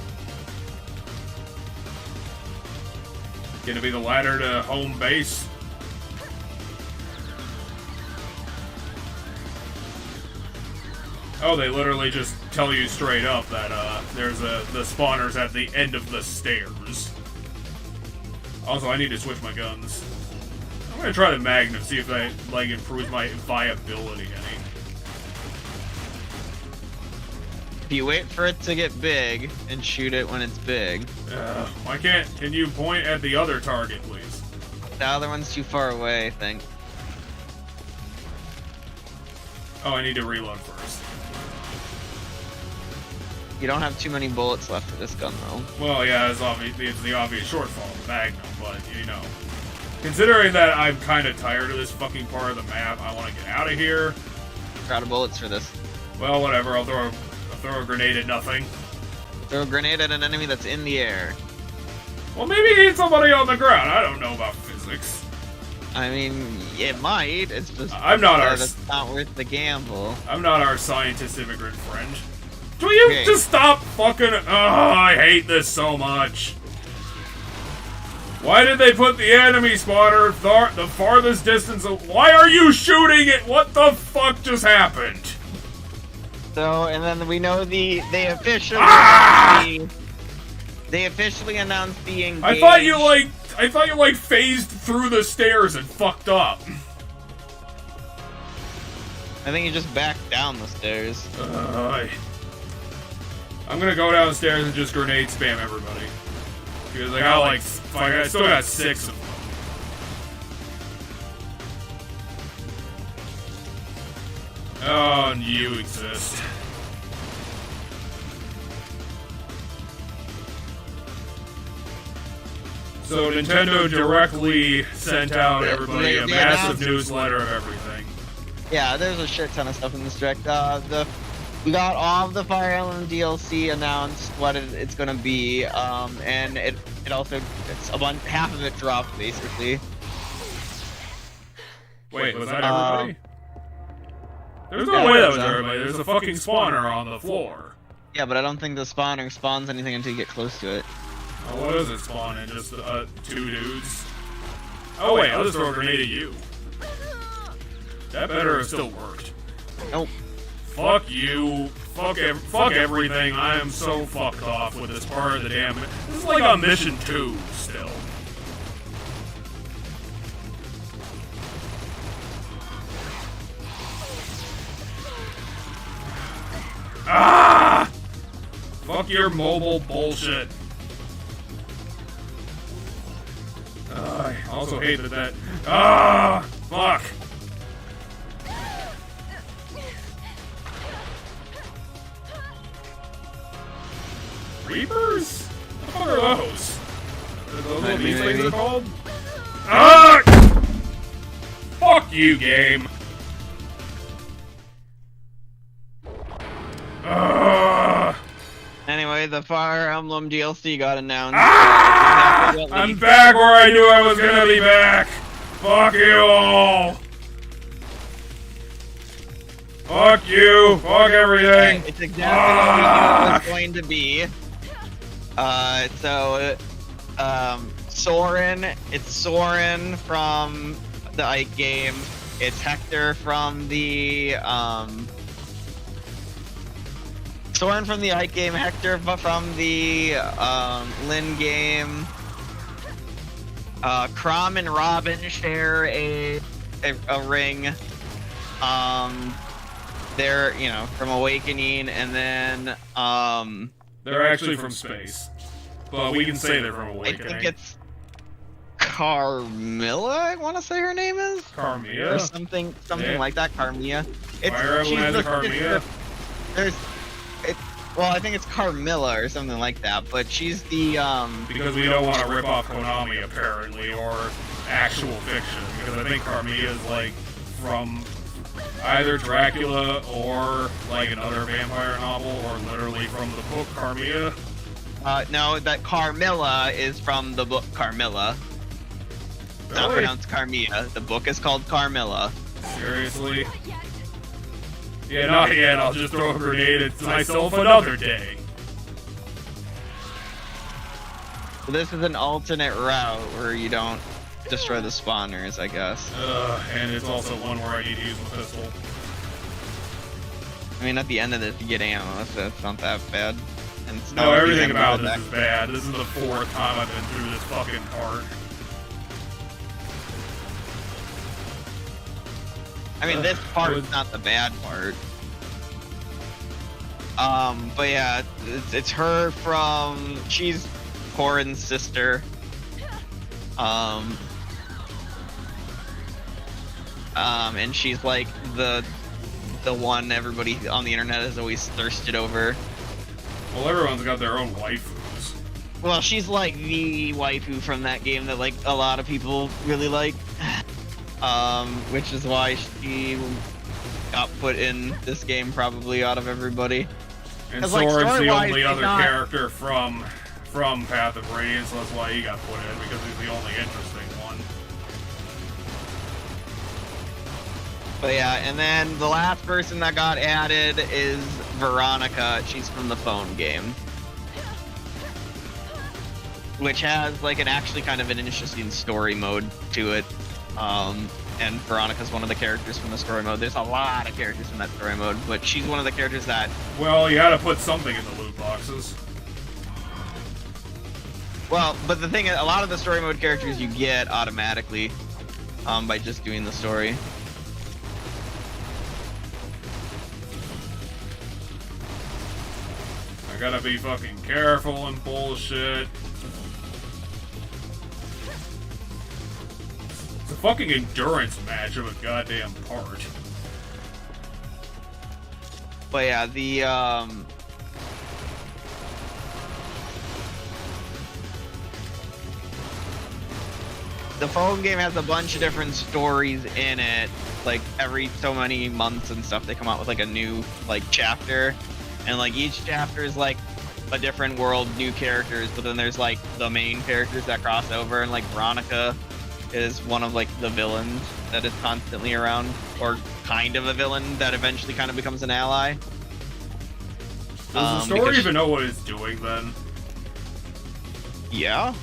Gonna be the ladder to home base. Oh, they literally just tell you straight up that there's the spawners at the end of the stairs. Also, I need to switch my guns. I'm gonna try the Magnum, see if that like improves my viability any. If you wait for it to get big and shoot it when it's big. Why can't? Can you point at the other target, please? The other one's too far away, I think. Oh, I need to reload first. You don't have too many bullets left for this gun, though. Well, yeah, it's the obvious shortfall of Magnum, but, you know. Considering that I'm kind of tired of this fucking part of the map, I want to get out of here. Out of bullets for this. Well, whatever, I'll throw a grenade at nothing. Throw a grenade at an enemy that's in the air. Well, maybe hit somebody on the ground. I don't know about physics. I mean, it might. It's just I'm not it's not worth the gamble. I'm not our scientist immigrant friend. Do you just stop fucking... Oh, I hate this so much. Why did they put the enemy spawner the farthest distance of... Why are you shooting it? What the fuck just happened? So, and then we know they officially they officially announced the engage. I thought you like phased through the stairs and fucked up. I think you just backed down the stairs. I'm gonna go downstairs and just grenade spam everybody. Because I got like, I still got 6 of them. Oh, and you exist. So Nintendo directly sent out everybody a massive newsletter of everything. Yeah, there's a shit ton of stuff in this direct. We got all of the Fire Emblem DLC announced, what it's gonna be, and it also half of it dropped basically. Wait, was that everybody? There's no way that was everybody. There's a fucking spawner on the floor. Yeah, but I don't think the spawner spawns anything until you get close to it. Oh, what does it spawn in? Just 2 dudes? Oh wait, I'll just throw a grenade at you. That better have still worked. Nope. Fuck you. Fuck everything. I am so fucked off with this part of the damn... This is like on mission 2 still. Ah! Fuck your mobile bullshit. I also hate that. Ah! Fuck! Reapers? What the fuck are those? Are those what these things are called? Ah! Fuck you, game! Anyway, the Fire Emblem DLC got announced. I'm back where I knew I was gonna be back! Fuck you all! Fuck you! Fuck everything! It's exactly what we knew it was going to be. Soren. It's Soren from the Ike game. It's Hector from the Soren from the Ike game. Hector from the Lin game. Crom and Robin share a ring. They're from Awakening, and then They're actually from space. But we can say they're from Awakening. I think it's Carmilla, I want to say her name is? Carmilla? Or something like that, Carmilla. Fire Emblem has a Carmilla? Well, I think it's Carmilla or something like that, but she's the, Because we don't want to rip off Konami, apparently, or actual fiction. Because I think Carmilla is, like, from either Dracula or, like, another vampire novel, or literally from the book Carmilla. No, that Carmilla is from the book Carmilla. It's not pronounced Carmilla. The book is called Carmilla. Seriously? Yeah, not yet. I'll just throw a grenade at myself another day. So this is an alternate route where you don't destroy the spawners, I guess. And it's also one where I need to use the pistol. I mean, at the end of this, you get ammo, so it's not that bad. And it's No, not everything even about that- this is bad. This is the 4th time I've been through this fucking part. I mean, this part is not the bad part. But yeah, it's her from, she's Corin's sister. And she's like the one everybody on the internet has always thirsted over. Well, everyone's got their own waifus. Well, she's like the waifu from that game that like a lot of people really like. Which is why she got put in this game probably out of everybody. And 'Cause, like, Soren's the story-wise, only he's other not- character from Path of Radiance, so that's why he got put in, because he's the only interesting one. But yeah, and then the last person that got added is Veronica. She's from the phone game. Which has like an actually kind of an interesting story mode to it. And Veronica's one of the characters from the story mode. There's a lot of characters in that story mode, but she's one of the characters that... Well, you gotta put something in the loot boxes. Well, but the thing is, a lot of the story mode characters you get automatically by just doing the story. I gotta be fucking careful and bullshit. It's a fucking endurance match of a goddamn part. But yeah, the phone game has a bunch of different stories in it. Like every so many months and stuff, they come out with like a new like chapter, and like each chapter is like a different world, new characters. But then there's like the main characters that cross over, and like Veronica is one of like the villains that is constantly around, or kind of a villain that eventually kind of becomes an ally. Does the story even know what it's doing then? Yeah.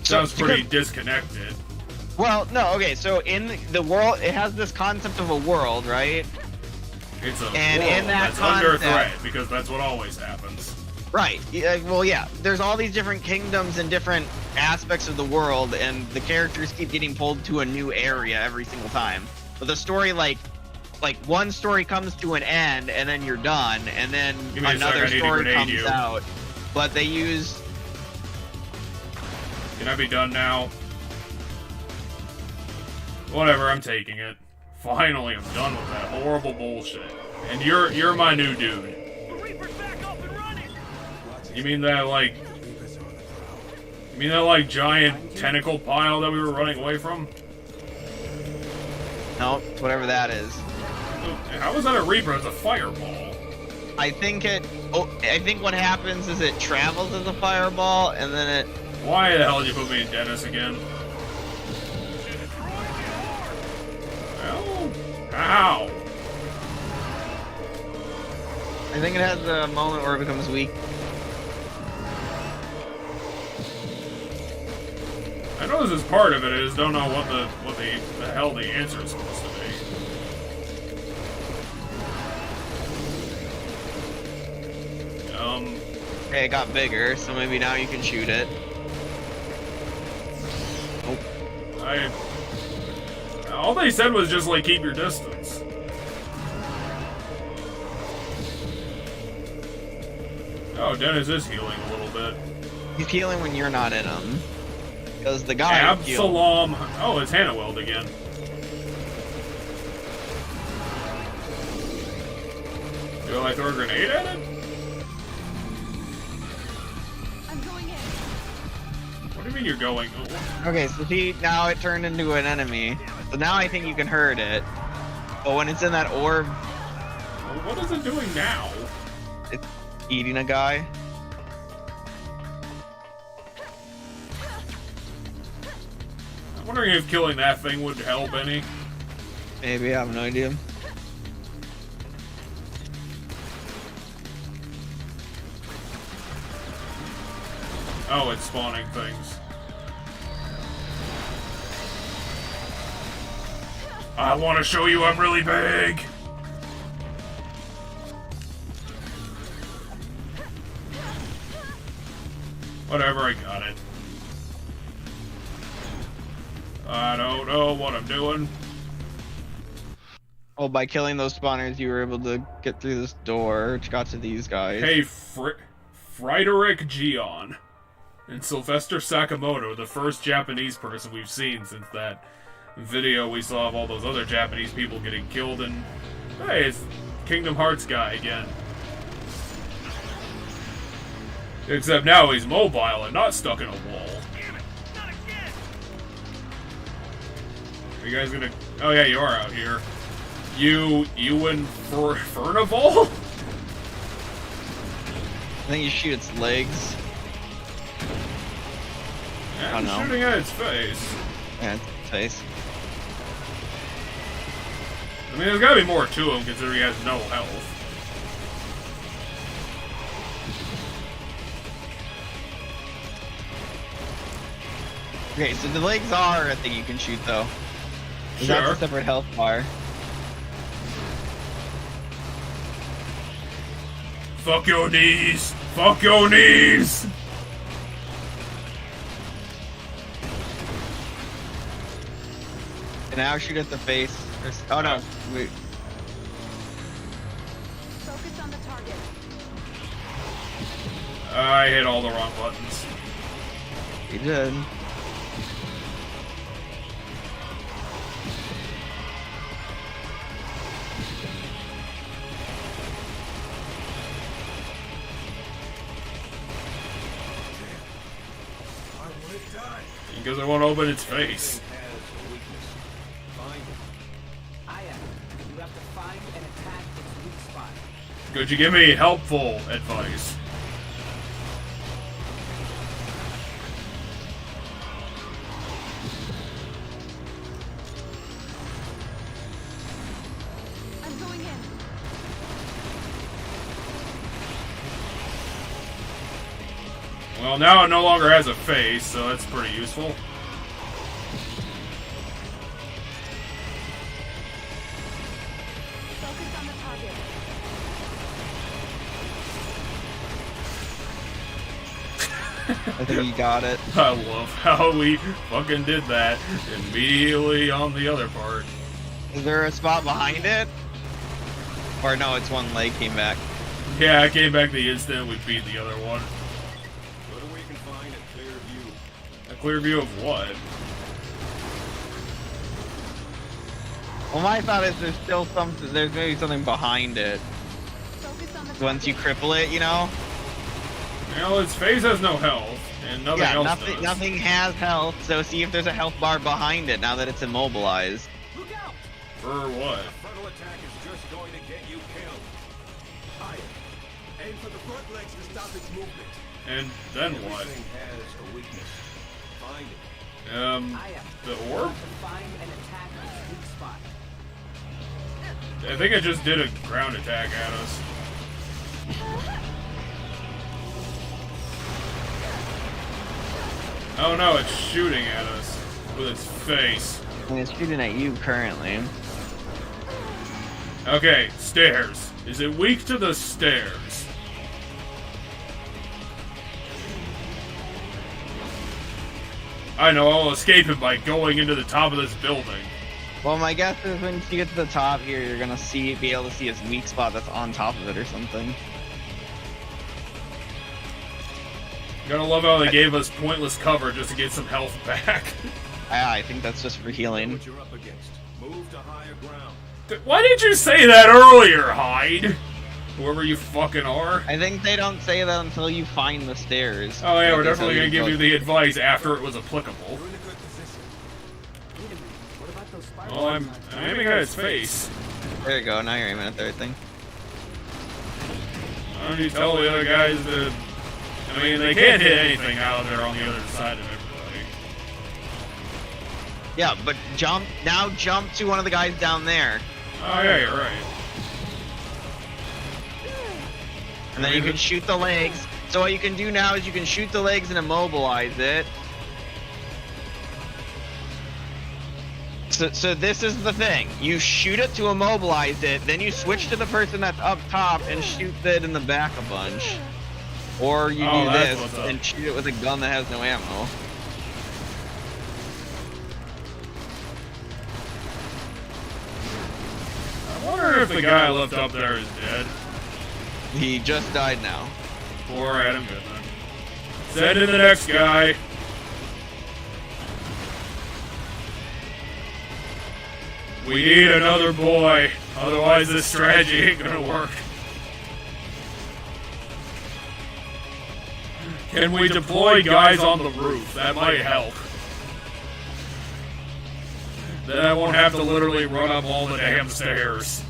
Sounds pretty disconnected. Well, no, okay, so in the world, it has this concept of a world, right? It's a And world in that that's under concept- threat, because that's what always happens. Right. Well, yeah, there's all these different kingdoms and different aspects of the world, and the characters keep getting pulled to a new area every single time. But the story, like one story comes to an end, and then you're done, and then Give me a sec, I another need to story grenade comes you. out. But they use... Can I be done now? Whatever, I'm taking it. Finally, I'm done with that horrible bullshit. And you're my new dude. You mean that giant tentacle pile that we were running away from? No, whatever that is. How was that a Reaper? It's a fireball. I think it. Oh, I think what happens is it travels as a fireball, and then it. Why the hell did you put me in Dennis again? Well, how? I think it has a moment where it becomes weak. I know this is part of it. I just don't know what the hell the answer is supposed to be. Okay, it got bigger, so maybe now you can shoot it. All they said was just like keep your distance. Oh, Dennis is healing a little bit. He's healing when you're not in him. Because the guy healed. Absalom. Oh, it's Hannah Weld again. Do I throw a grenade at it? I'm going in. What do you mean you're going? Okay, so see, now it turned into an enemy. So now I think you can hurt it. But when it's in that orb, What is it doing now? it's eating a guy. I'm wondering if killing that thing would help any. Maybe, I have no idea. Oh, it's spawning things. I want to show you I'm really big. Whatever, I got it. I don't know what I'm doing. Oh, by killing those spawners, you were able to get through this door, which got to these guys. Hey, Frederick Gion and Sylvester Sakamoto, the first Japanese person we've seen since that video we saw of all those other Japanese people getting killed, and hey, it's Kingdom Hearts guy again. Except now he's mobile and not stuck in a wall. Are you guys gonna... Oh yeah, you are out here. You and Furnival? I think you shoot its legs. Yeah, Oh, I'm no. shooting at its face. Yeah, its face. I mean, there's gotta be more to him considering he has no health. Okay, so the legs are a thing you can shoot, though. Sure. That's a separate health bar. Fuck your knees! Fuck your knees! And now shoot at the face. Oh no, wait. Focus on the target. I hit all the wrong buttons. You did. Because I want to open its face. Aya, you have to find and attack its weak spot. Could you give me helpful advice? I'm going in. Well, now it no longer has a face, so that's pretty useful. Focus on the target. I think you got it. I love how we fucking did that immediately on the other part. Is there a spot behind it? Or no, it's one leg came back. Yeah, I came back the instant we beat the other one. Go to where you can find a clear view. A clear view of what? Well, my thought is there's still something. There's maybe something behind it. Focus on the target. Once you cripple it, you know. Well, its face has no health, and nothing Yeah, else nothing. does. Nothing has health. So see if there's a health bar behind it now that it's immobilized. Look out! For what? A frontal attack is just going to get you killed. Aye. Aim for the front legs to stop its movement. And then what? Everything has a weakness. Find it. Aya, The orb? to find and attack its weak spot. I think it just did a ground attack at us. Oh no, it's shooting at us with its face. And it's shooting at you currently. Okay, stairs. Is it weak to the stairs? I know, I'll escape it by going into the top of this building. Well, my guess is when you get to the top here, you're gonna be able to see his weak spot that's on top of it or something. Gotta love how they gave us pointless cover just to get some health back. I think that's just for Know healing. what you're up against. Move to higher ground. Why didn't you say that earlier, Hyde? Whoever you fucking are. I think they don't say that until you find the stairs. Oh yeah, we're Like, definitely gonna give you the advice after it was applicable. You're in a good position. Wait a minute. What about those spiders? Well, I'm aiming at his face. There you go. Now you're aiming at the right thing. Why don't you tell the other guys that... I mean, they can't hit anything out there on the other side of everybody. Yeah, but jump to one of the guys down there, Oh yeah, you're right. and then you can shoot the legs. So what you can do now is you can shoot the legs and immobilize it. So this is the thing. You shoot it to immobilize it, then you switch to the person that's up top and shoot it in the back a bunch. Or you Oh, do that's this what's up. and shoot it with a gun that has no ammo. I wonder if the guy left up there is dead. He just died now. Poor Adam Goodman. Send in the next guy. We need another boy, otherwise this strategy ain't gonna work. Can we deploy guys on the roof? That might help. Then I won't have to literally run up all the damn stairs.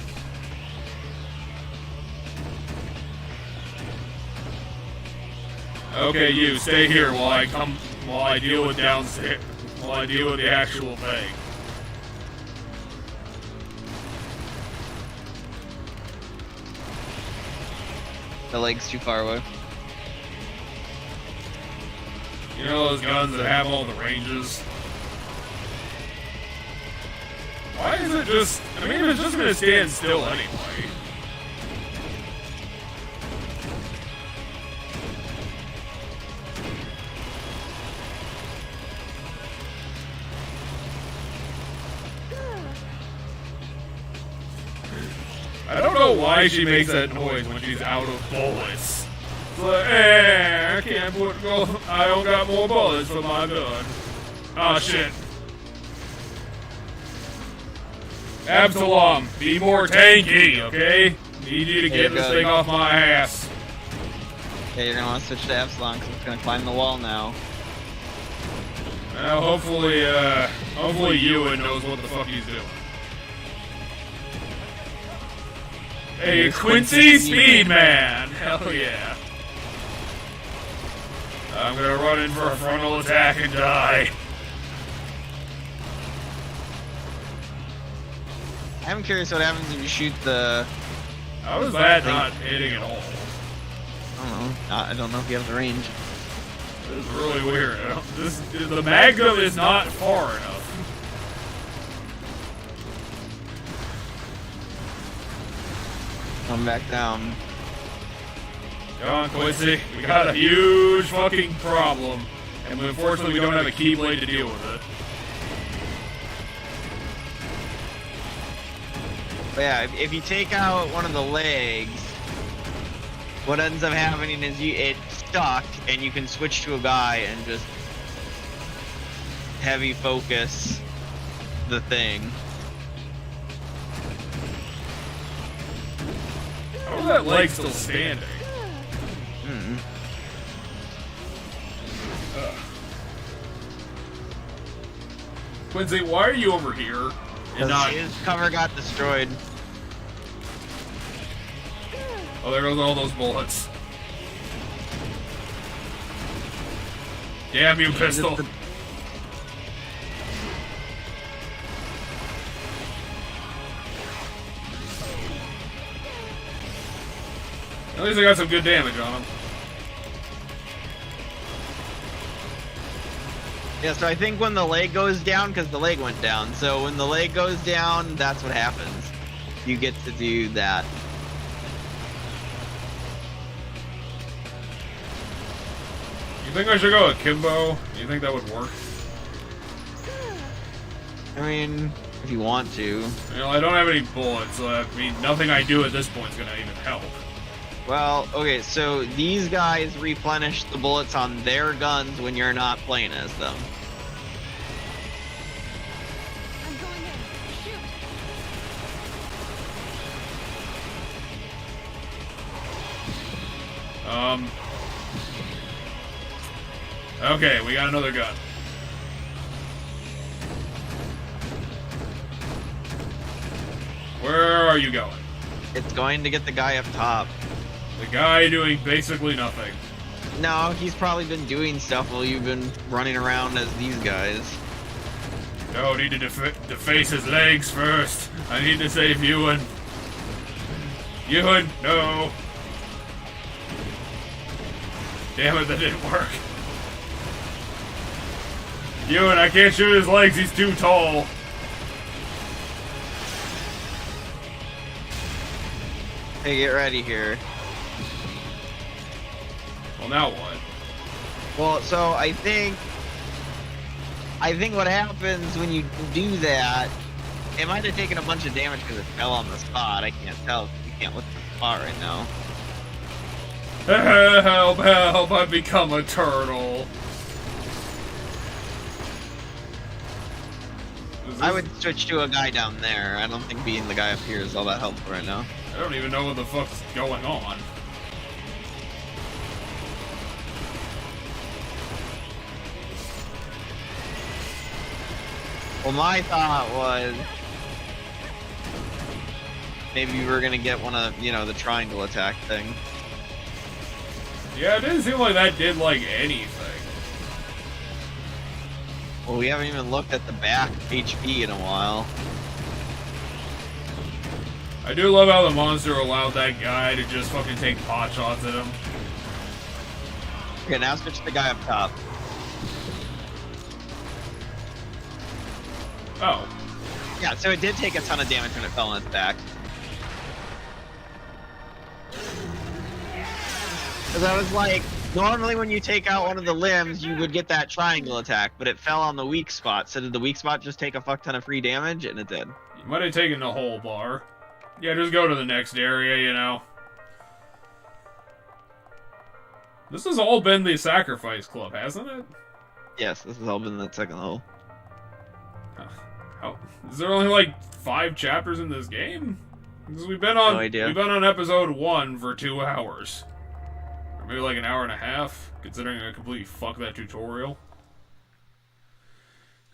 Okay, you stay here while I deal with downstairs, while I deal with the actual thing. The leg's too far away. You know those guns that have all the ranges? Why is it just... I mean, it's just gonna stand still anyway. I don't know why she makes that noise when she's out of bullets. It's like, I can't I don't got more bullets for my gun. Oh shit. Absalom, be more tanky, okay? Need you to There get you this go. thing off my ass. Okay, you're gonna want to switch to Absalom because it's gonna climb the wall now. Now, hopefully Ewan knows what the fuck he's doing. Hey, Quincy Speedman! Hell yeah. I'm gonna run in for a frontal attack and die. I'm curious what happens if you shoot the... How is that not hitting at all? I don't know. I don't know if you have the range. This is really weird. The Magnum is not far enough. Come back down. Come on, Quincy. We got a huge fucking problem. And unfortunately, we don't have a Keyblade to deal with it. But yeah, if you take out one of the legs, what ends up happening is it's stuck, and you can switch to a guy and just heavy focus the thing. How is that leg still standing? Quincy, why are you over here? And not... His cover got destroyed. Oh, there goes all those bullets. Damn you, pistol. At least I got some good damage on him. Yeah, so I think when the leg goes down, because the leg went down, so when the leg goes down, that's what happens. You get to do that. You think I should go akimbo? Do you think that would work? I mean, if you want to. You know, I don't have any bullets, so I mean, nothing I do at this point is gonna even help. Well, okay, so these guys replenish the bullets on their guns when you're not playing as them. I'm going in. Shoot. Okay, we got another gun. Where are you going? It's going to get the guy up top. The guy doing basically nothing. No, he's probably been doing stuff while you've been running around as these guys. No, I need to deface his legs first. I need to save Ewan. Ewan, no. Damn it, that didn't work. Ewan, I can't shoot his legs, he's too tall. Hey, get ready here. Well, now what? Well, so I think what happens when you do that, it might have taken a bunch of damage because it fell on the spot. I can't tell. You can't look at the spot right now. Help, help, I've become a turtle. I would switch to a guy down there. I don't think being the guy up here is all that helpful right now. I don't even know what the fuck's going on. Well, my thought was maybe we were gonna get one of, you know, the triangle attack thing. Yeah, it didn't seem like that did, like, anything. Well, we haven't even looked at the back HP in a while. I do love how the monster allowed that guy to just fucking take pot shots at him. Okay, now switch to the guy up top. Oh. Yeah, so it did take a ton of damage when it fell on its back. Because I was like, normally when you take out one of the limbs, you would get that triangle attack, but it fell on the weak spot. So did the weak spot just take a fuck ton of free damage? And it did. You might have taken the whole bar. Yeah, just go to the next area, you know. This has all been the Sacrifice Club, hasn't it? Yes, this has all been that second level. How? Is there only like 5 chapters in this game? Because we've been on No idea. we've been on episode 1 for 2 hours. Or maybe like an hour and a half, considering I completely fucked that tutorial.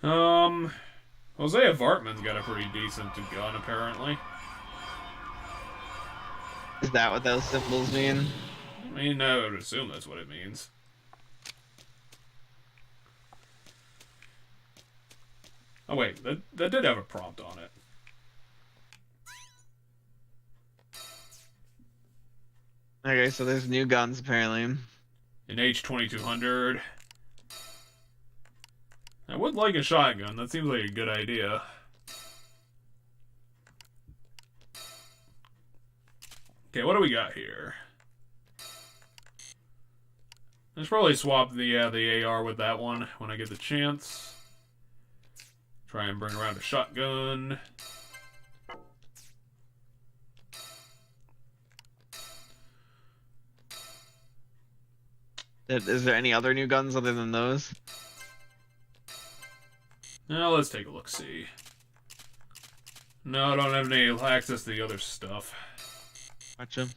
Hosea Vartman's got a pretty decent gun, apparently. Is that what those symbols mean? I mean, I would assume that's what it means. Oh wait, that did have a prompt on it. Okay, so there's new guns apparently. An H2200. I would like a shotgun. That seems like a good idea. Okay, what do we got here? I should probably swap the AR with that one when I get the chance. Try and bring around a shotgun. Is there any other new guns other than those? Now let's take a look-see. No, I don't have any access to the other stuff. Gotcha.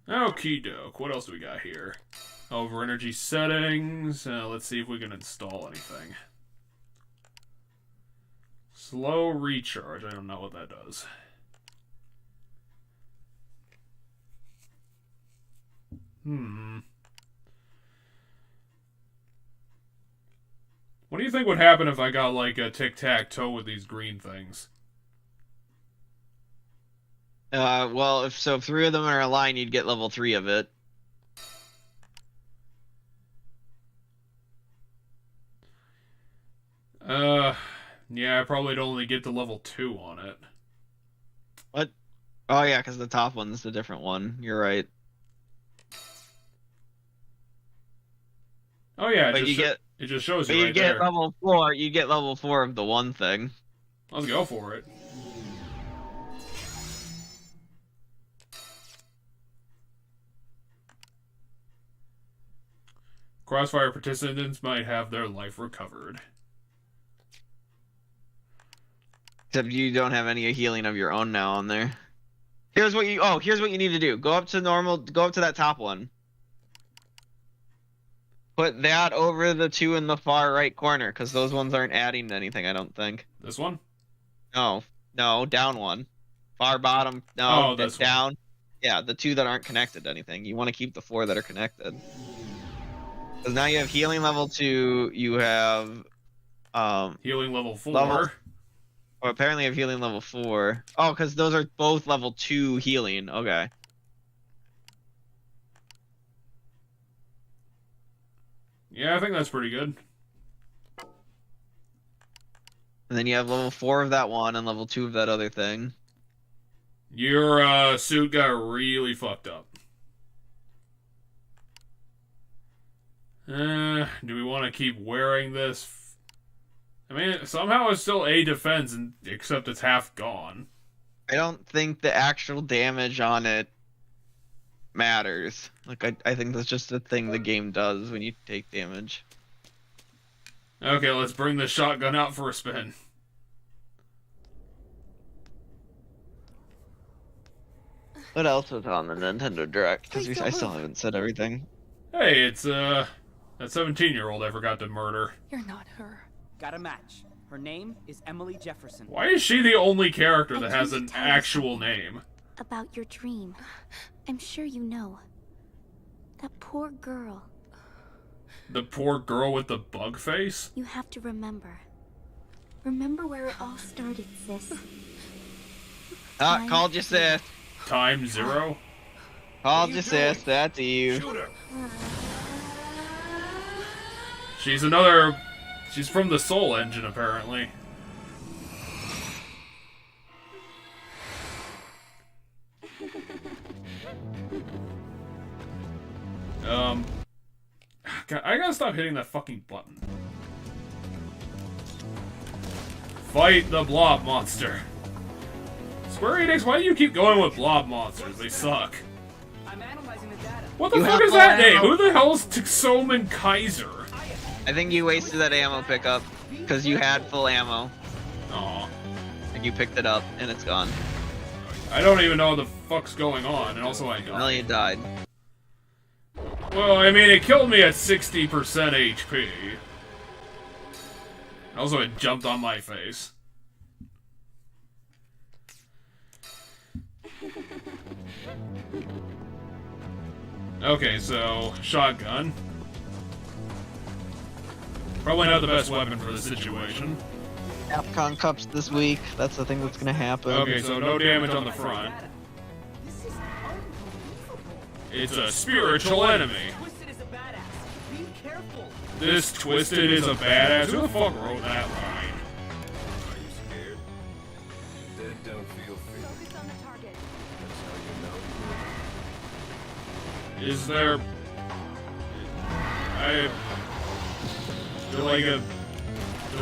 Okie doke. What else do we got here? Over energy settings. Let's see if we can install anything. Slow recharge. I don't know what that does. What do you think would happen if I got like a tic-tac-toe with these green things? Well, if 3 of them are aligned, you'd get level 3 of it. Yeah, I probably would only get to level 2 on it. What? Oh yeah, because the top one's the different one. You're right. Oh yeah, But it just shows But you you right get there. level 4. You get level 4 of the one thing. Let's go for it. Crossfire participants might have their life recovered. Except you don't have any healing of your own now on there. Here's what you need to do. Go up to that top one. Put that over the 2 in the far right corner, because those ones aren't adding to anything, I don't think. This one? No, down one. Far bottom, no, this down. one. Yeah, the 2 that aren't connected to anything. You want to keep the 4 that are connected. Because now you have healing level 2, you have... Healing level 4. Oh, apparently you have healing level 4. Oh, because those are both level 2 healing. Okay. Yeah, I think that's pretty good. And then you have level 4 of that one and level 2 of that other thing. Your suit got really fucked up. Do we want to keep wearing this? I mean, somehow it's still a defense, except it's half gone. I don't think the actual damage on it matters. Like, I think that's just a thing the game does when you take damage. Okay, let's bring the shotgun out for a spin. What else was on the Nintendo Direct? Because I still haven't said everything. Hey, it's that 17-year-old I forgot to murder. You're not her. Got a match. Her name is Emily Jefferson. Why is she the only character I that has came an to tell you actual something. name? About your dream. I'm sure you know. That poor girl. The poor girl with the bug face? You have to remember. Remember where it all started, sis. Called you sis. Time 0? Called you sis. That's Eve. Shoot her. She's from the Soul Engine, apparently. God, I gotta stop hitting that fucking button. Fight the blob monster. Square Enix, why do you keep going with blob monsters? They suck. I'm analyzing the data. What the You fuck have is full that name? ammo. Who the hell is Tixoman Kaiser? I think you wasted that ammo pickup because you had full ammo Aw. and you picked it up and it's gone. I don't even know what the fuck's going on, and also I Well, died. you died. Well, I mean, it killed me at 60% HP. Also, it jumped on my face. Okay, so, shotgun. Probably not the best weapon for the situation. Capcom Cups this week. That's the thing that's gonna happen. Okay, so no damage on the front. It's a spiritual enemy. Twisted is a badass. Be careful. This Twisted is a badass. Who the fuck wrote that line? Are you scared? Dead don't feel fear. Focus on the target. That's how you know. Is there... Is there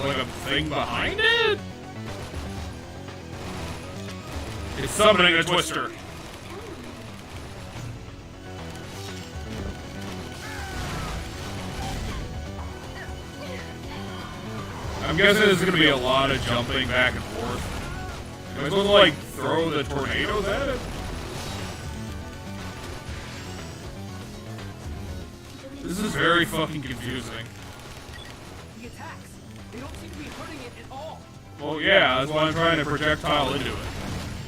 like a thing behind it? It's summoning a Twister. I'm guessing there's gonna be a lot of jumping back and forth. Am I supposed to like throw the tornadoes at it? This is very fucking confusing. The attacks. They don't seem to be hurting it at all. Well, yeah, that's why I'm trying to projectile into it. You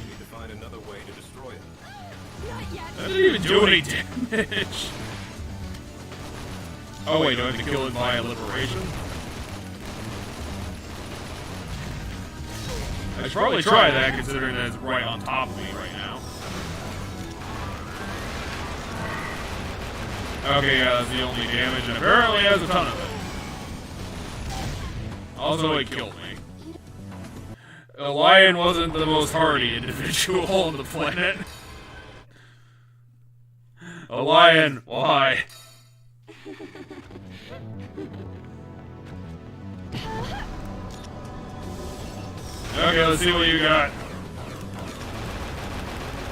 need to find another way to destroy it. That didn't even do any damage. Oh wait, do I have to kill it via liberation? I should probably try that, considering that it's right on top of me right now. Okay, yeah, that's the only damage, and apparently it has a ton of it. Also, it killed me. The lion wasn't the most hardy individual on the planet. A lion, why? Okay, let's see what you got.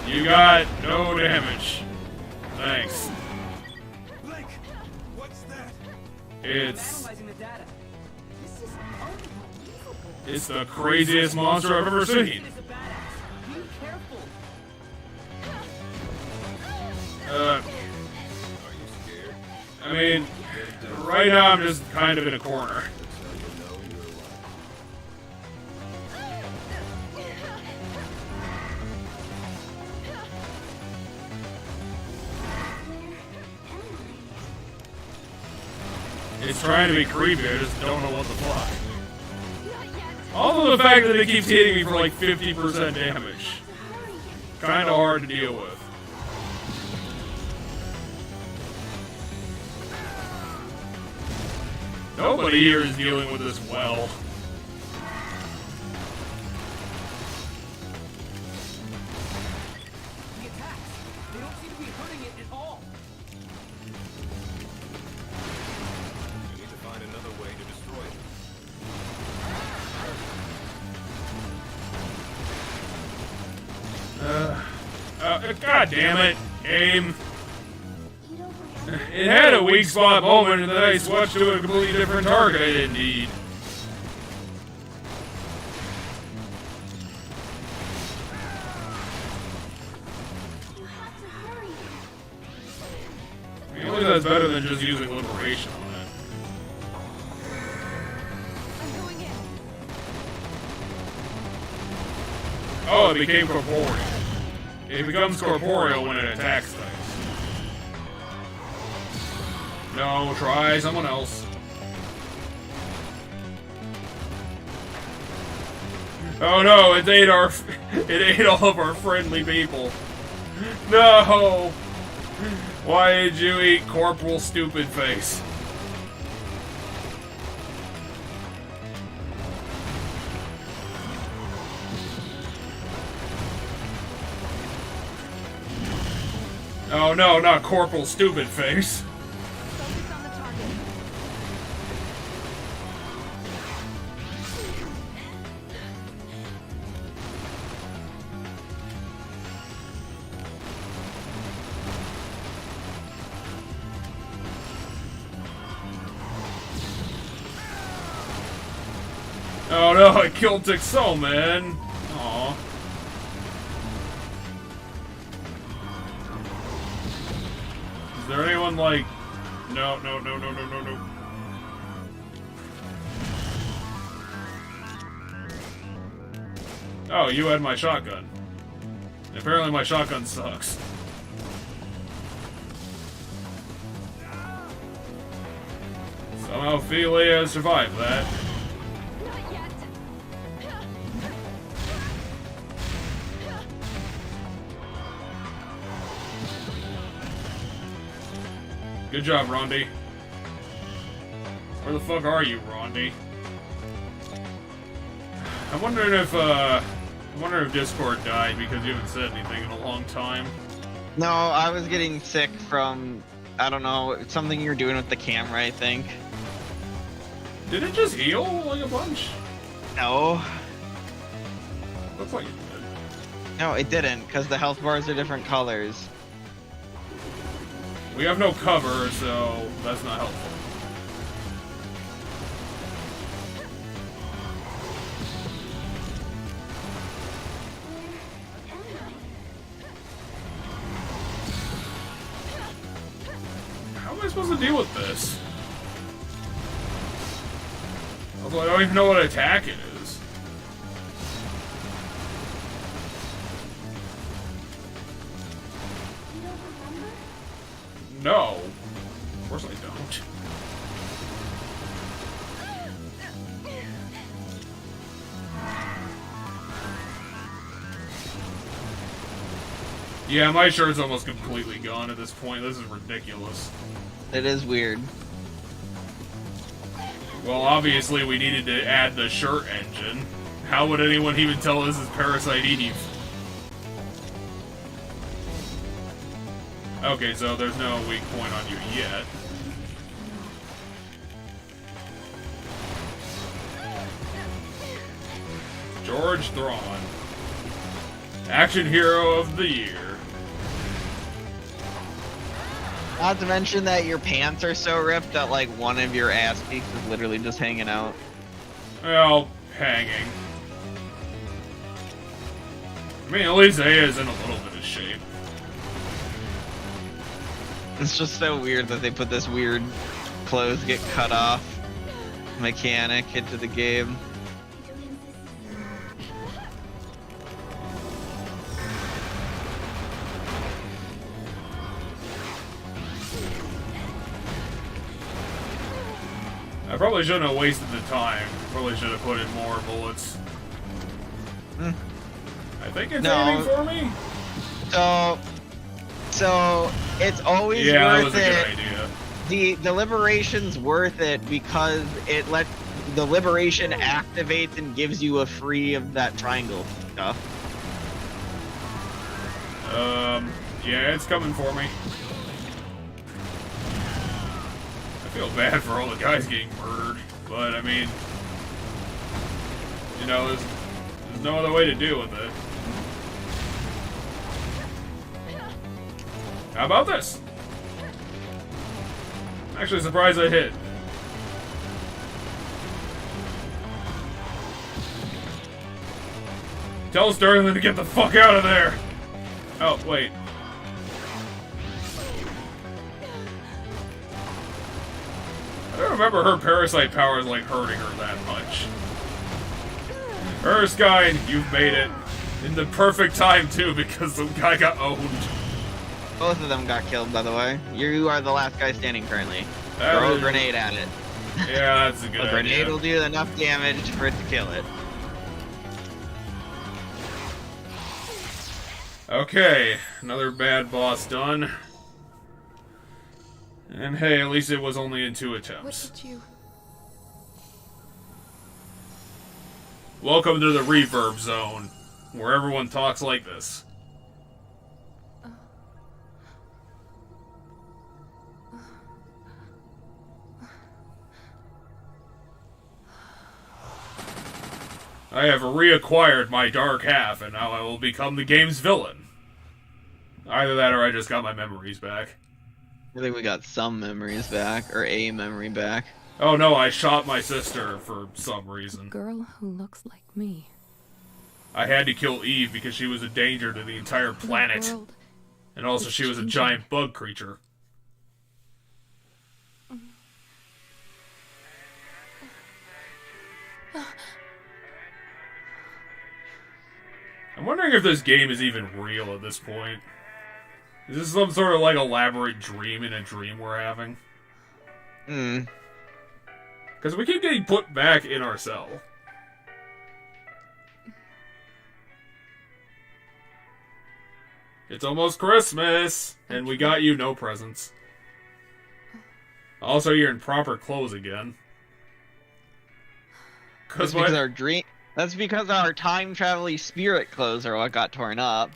You got no damage. Thanks. Blake, what's that? It's Analyzing the data. This is unbelievable. it's the craziest monster I've ever seen. It is a badass. Be careful. Are you scared? I mean, right now I'm just kind of in a corner. That's how you know you're alive. It's trying to be creepy, I just don't know what the fuck. Also the fact that it keeps hitting me for like 50% damage. Kinda hard to deal with. Nobody here is dealing with this well. The attacks. They don't seem to be hurting it at all. You need to find another way to destroy it. God damn it, game. It had a weak spot moment and then I switched to a completely different target indeed. You have to hurry. I mean, at least that's better than just using liberation on it. I'm going in. Oh, it became corporeal. It becomes corporeal when it attacks things. No, try someone else. Oh no, it ate all of our friendly people. No! Why did you eat Corporal Stupid Face? Oh no, not Corporal Stupid Face. Focus on the target. Oh no, I killed Tixel, man. Aw. Is there anyone like... No. Oh, you had my shotgun. Apparently my shotgun sucks. Somehow Ophelia has survived that. Not yet. Good job, Rondi. Where the fuck are you, Rondi? I'm wondering if Discord died because you haven't said anything in a long time. No, I was getting sick from, I don't know, something you were doing with the camera, I think. Did it just heal like a bunch? No. Looks like it did. No, it didn't, because the health bars are different colors. We have no cover, so that's not helpful. How am I supposed to deal with this? Although I don't even know what attack it is. no. Of course I don't. Yeah, my shirt's almost completely gone at this point. This is ridiculous. It is weird. Well, obviously we needed to add the shirt engine. How would anyone even tell this is Parasite Eve? Okay, so there's no weak point on you yet. George Thrawn. Action Hero of the Year. Not to mention that your pants are so ripped that like one of your ass cheeks is literally just hanging out. Well, hanging. I mean, at least Aya's in a little bit of shape. It's just so weird that they put this weird clothes get cut off mechanic into the game. I probably shouldn't have wasted the time. Probably should have put in more bullets. I think it's aiming for me. So it's always Yeah, that worth was a it. good idea. The liberation's worth it because it lets the liberation activates and gives you a free of that triangle stuff. Yeah, it's coming for me. I feel bad for all the guys getting murdered, but I mean, you know, there's no other way to deal with it. How about this? Actually, surprised I hit. Tell Sterling to get the fuck out of there! Oh, wait. I don't remember her parasite powers like hurting her that much. Erskine, you've made it. In the perfect time too, because the guy got owned. Both of them got killed, by the way. You are the last guy standing currently. That Throw a is- grenade at it. Yeah, that's a good A grenade idea. will do enough damage for it to kill it. Okay, another bad boss done. And hey, at least it was only in 2 attempts. What did you... Welcome to the reverb zone, where everyone talks like this. I have reacquired my dark half, and now I will become the game's villain. Either that or I just got my memories back. I think we got some memories back, or a memory back. Oh no, I shot my sister for some reason. Girl who looks like me. I had to kill Eve because she was a danger to the entire planet. The world And also is she was a changing. giant bug creature. I'm wondering if this game is even real at this point. Is this some sort of like elaborate dream in a dream we're having? Because we keep getting put back in our cell. It's almost Christmas, and we got you no presents. Also, you're in proper clothes again. That's because our dream. That's because our time traveling spirit clothes are what got torn up.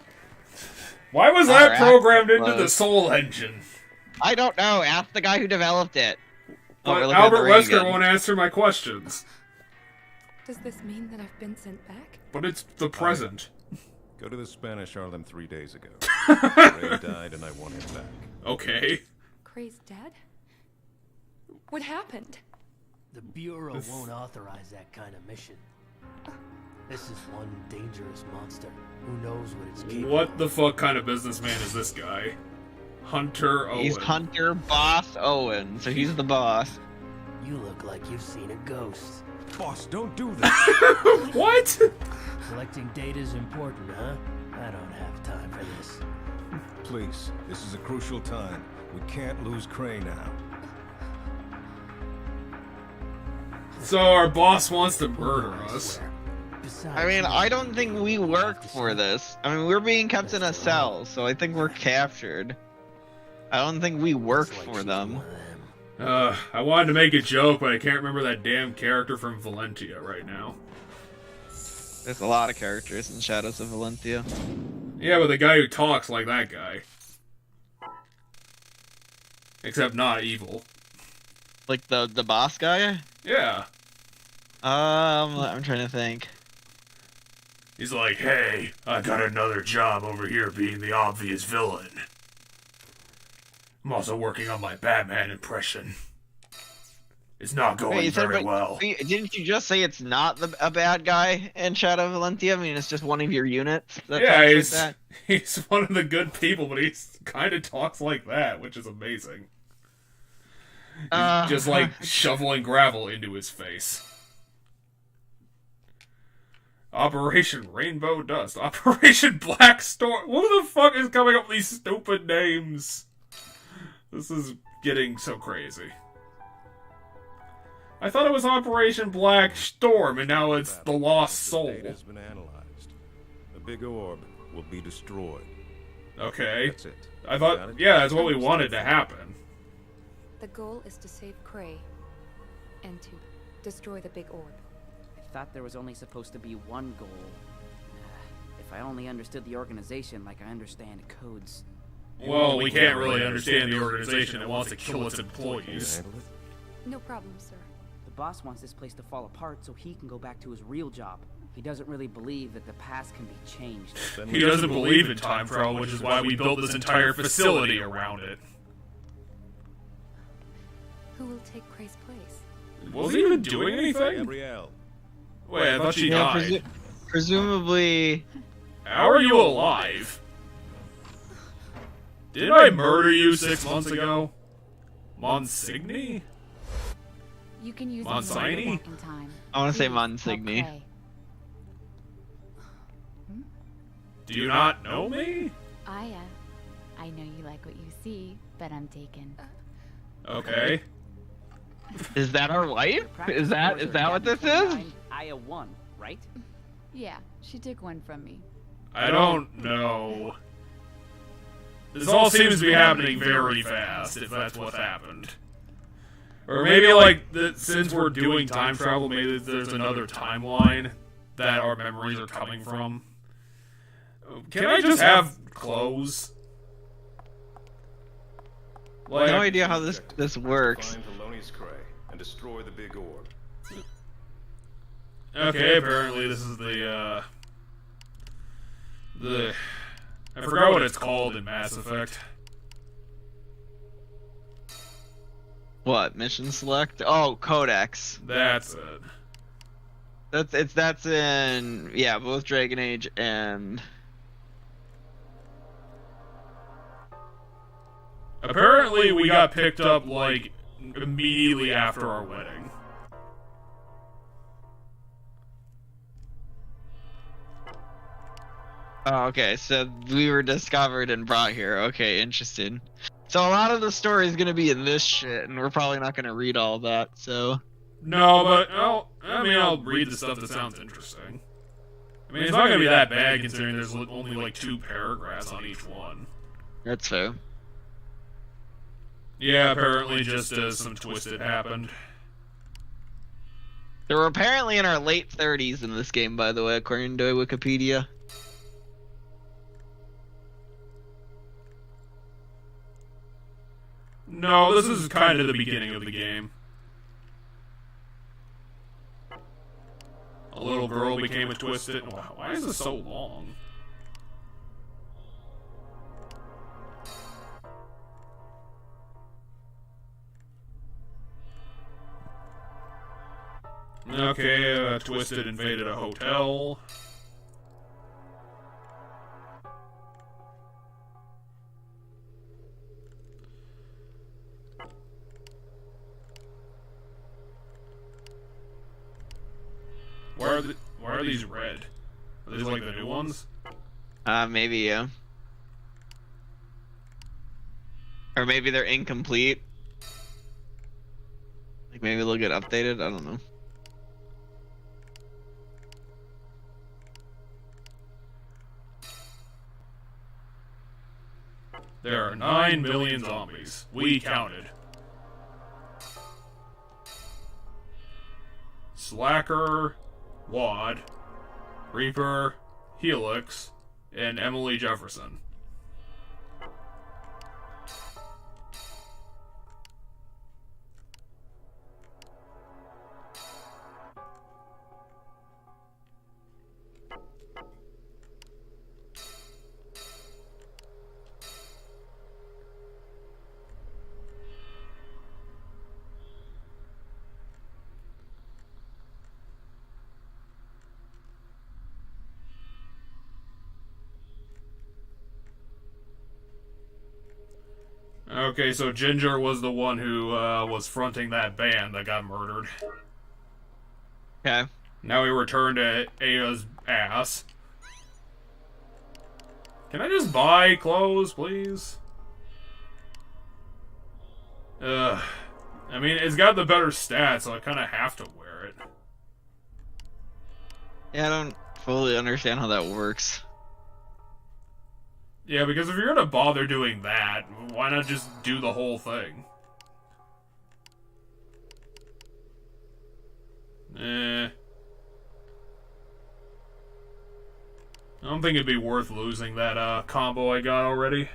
Why was Our that programmed active into the clothes. Soul Engine? I don't know. Ask the guy who developed it. Oh, But we're looking at Albert the ring Wesker again. won't answer my questions. Does this mean that I've been sent back? But it's the present. Go to the Spanish Harlem 3 days ago. Ray died and I want him back. Okay. Crazed dead? What happened? The Bureau won't authorize that kind of mission. This is one dangerous monster. Who knows what it's capable What the fuck kind of businessman is this guy? Hunter Owen. He's Hunter Boss Owen, so he's the boss. of. You look like you've seen a ghost. Boss, don't do that! What? Collecting data's important, huh? I don't have time for this. Please, this is a crucial time. We can't lose Cray now. So our boss wants to murder us. I mean, I don't think we work for this. I mean, we're being kept in a cell, so I think we're captured. I don't think we work for them. I wanted to make a joke, but I can't remember that damn character from Valentia right now. There's a lot of characters in Shadows of Valentia. Yeah, but the guy who talks like that guy. Except not evil. Like the boss guy? Yeah. I'm trying to think. He's like, hey, I got another job over here being the obvious villain. I'm also working on my Batman impression. It's not going very well. Didn't you just say it's not a bad guy in Shadow of Valentia? I mean, it's just one of your units. Yeah, he's one of the good people, but he kind of talks like that, which is amazing. He's just like shoveling gravel into his face. Operation Rainbow Dust. Operation Black Storm. What the fuck is coming up with these stupid names? This is getting so crazy. I thought it was Operation Black Storm, and now it's the Lost Soul. The data has been analyzed. The big orb will be destroyed. Okay. That's it. I thought, yeah, that's what we wanted to happen. The goal is to save Cray and to destroy the big orb. I thought there was only supposed to be one goal. If I only understood the organization like I understand codes. Well, we can't really understand the organization that wants to kill its employees. No problem, sir. The boss wants this place to fall apart so he can go back to his real job. He doesn't really believe that the past can be changed. He doesn't believe in time travel, which is why we built this entire facility around it. Who will take Cray's place? Was he even doing anything? Gabrielle. Wait, I thought she died. Presumably. How are you alive? Didn't I murder you 6 months ago? Monsigny? You can use Monsigny? back in time. I want to say Please, Monsigny. okay. Do you not know me? I know you like what you see, but I'm taken. Okay. Is that our wife? Is that what this is? Aya 1, right? Yeah, she took one from me. I don't know. This all seems to be happening very fast, if that's what's happened. Or maybe, like, since we're doing time travel, maybe there's another timeline that our memories are coming from. Can I just have clothes? Like, no idea how this works. Find Thelonious Cray and destroy the big orb. Okay, apparently this is the I forgot what it's called in Mass Effect. What? Mission select? Oh, Codex. That's it. That's in both Dragon Age and apparently we got picked up like immediately after our wedding. Oh, okay, so we were discovered and brought here. Okay, interesting. So a lot of the story is gonna be in this shit, and we're probably not gonna read all that, so... No, but I'll read the stuff that sounds interesting. I mean, it's not gonna be that bad considering there's only like 2 paragraphs on each one. That's fair. Yeah, apparently just some twisted happened. So we're apparently in our late 30s in this game, by the way, according to Wikipedia. No, this is kind of the beginning of the game. A little girl became a twisted... Why is this so long? Okay, Twisted invaded a hotel. Why are these red? Are these like the new ones? Maybe, yeah. Or maybe they're incomplete. Like maybe they'll get updated. I don't know. There are 9 million zombies. We counted. Slacker, Wad, Reaper, Helix, and Emily Jefferson. Okay, so Ginger was the one who was fronting that band that got murdered. Okay. Now we return to Aya's ass. Can I just buy clothes, please? I mean, it's got the better stats, so I kind of have to wear it. Yeah, I don't fully understand how that works. Yeah, because if you're gonna bother doing that, why not just do the whole thing? I don't think it'd be worth losing that combo I got already.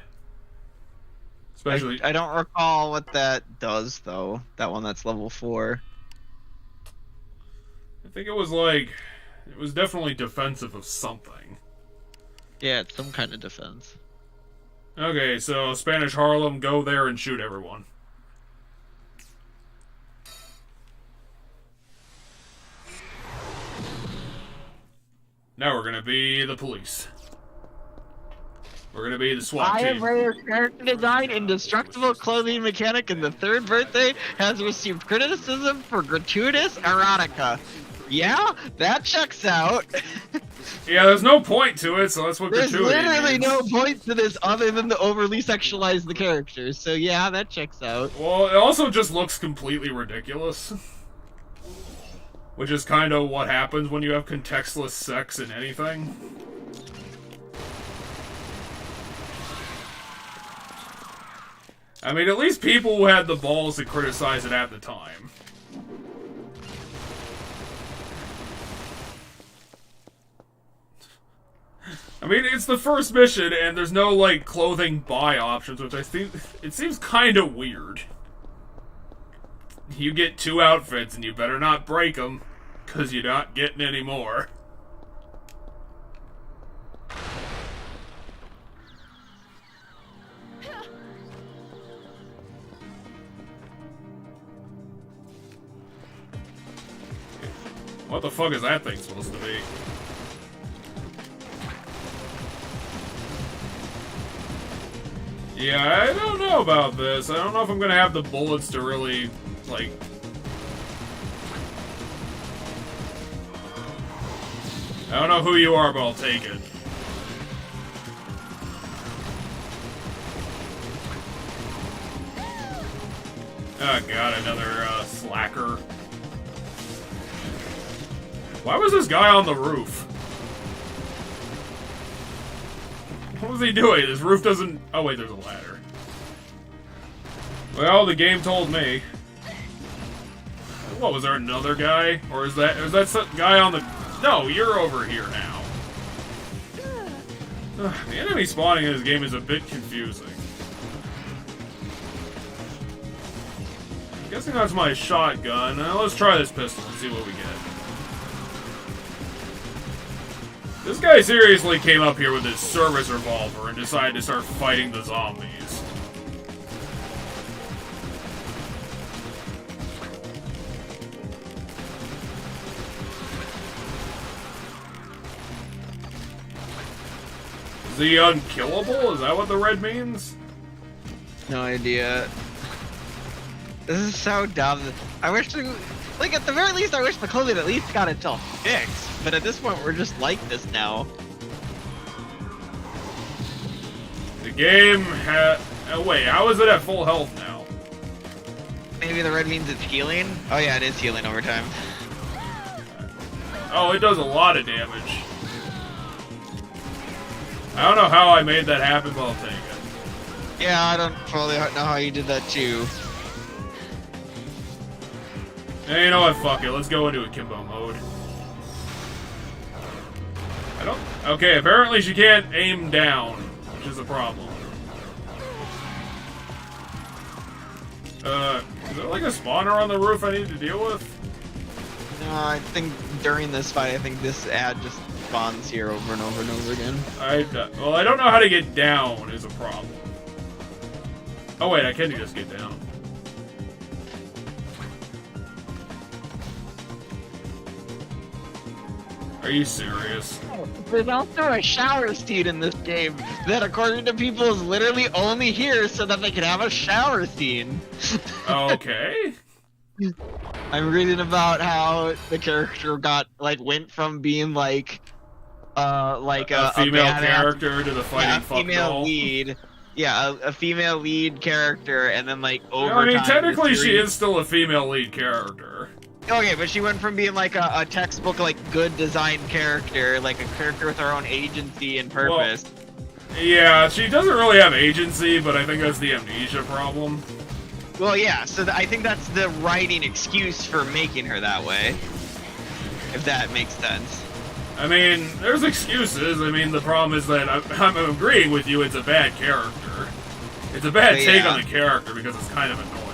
Especially, I don't recall what that does though. That one that's level 4. I think it was definitely defensive of something. Yeah, it's some kind of defense. Okay, so Spanish Harlem, go there and shoot everyone. Now we're gonna be the police. We're gonna be the SWAT team. Rayer's character design, indestructible clothing mechanic, and the 3rd birthday has received criticism for gratuitous erotica. Yeah, that checks out. Yeah, there's no point to it, so that's what There's gratuity literally means. no point to this other than to overly sexualize the characters. So yeah, that checks out. Well, it also just looks completely ridiculous. Which is kind of what happens when you have contextless sex in anything. I mean, at least people who had the balls to criticize it at the time. I mean, it's the first mission, and there's no, like, clothing buy options, which I think, it seems kind of weird. You get 2 outfits, and you better not break them, because you're not getting any more. What the fuck is that thing supposed to be? Yeah, I don't know about this. I don't know if I'm gonna have the bullets to really, like... I don't know who you are, but I'll take it. Oh god, another slacker. Why was this guy on the roof? What was he doing? This roof doesn't... Oh wait, there's a ladder. Well, the game told me. What, was there another guy? Or is that some guy on the... No, you're over here now. The enemy spawning in this game is a bit confusing. I'm guessing that's my shotgun. Now let's try this pistol and see what we get. This guy seriously came up here with his service revolver and decided to start fighting the zombies. Is he unkillable? Is that what the red means? No idea. This is so dumb. I wish we... Like, at the very least, I wish the clothing at least got itself fixed. But at this point, we're just like this now. The game Wait, how is it at full health now? Maybe the red means it's healing? Oh yeah, it is healing over time. Oh, it does a lot of damage. I don't know how I made that happen, but I'll take it. Yeah, I don't fully know how you did that too. Hey, you know what? Fuck it. Let's go into a Kimbo mode. I don't... Okay, apparently she can't aim down, which is a problem. Is there like a spawner on the roof I need to deal with? No, I think during this fight, I think this ad just spawns here over and over and over again. Well, I don't know how to get down is a problem. Oh wait, I can just get down. Are you serious? There's also a shower scene in this game that, according to people, is literally only here so that they can have a shower scene. Okay. I'm reading about how the character went from being like a female character to the fighting fuck female doll. lead. Yeah, a female lead character, and then like over I mean, time, technically she is still a female lead character. Okay, but she went from being like a textbook, like, good design character, like a character with her own agency and purpose. Well, yeah, she doesn't really have agency, but I think that's the amnesia problem. Well, yeah, so I think that's the writing excuse for making her that way. If that makes sense. I mean, there's excuses. I mean, the problem is that I'm agreeing with you, it's a bad character. It's a bad take on the character because it's kind of annoying.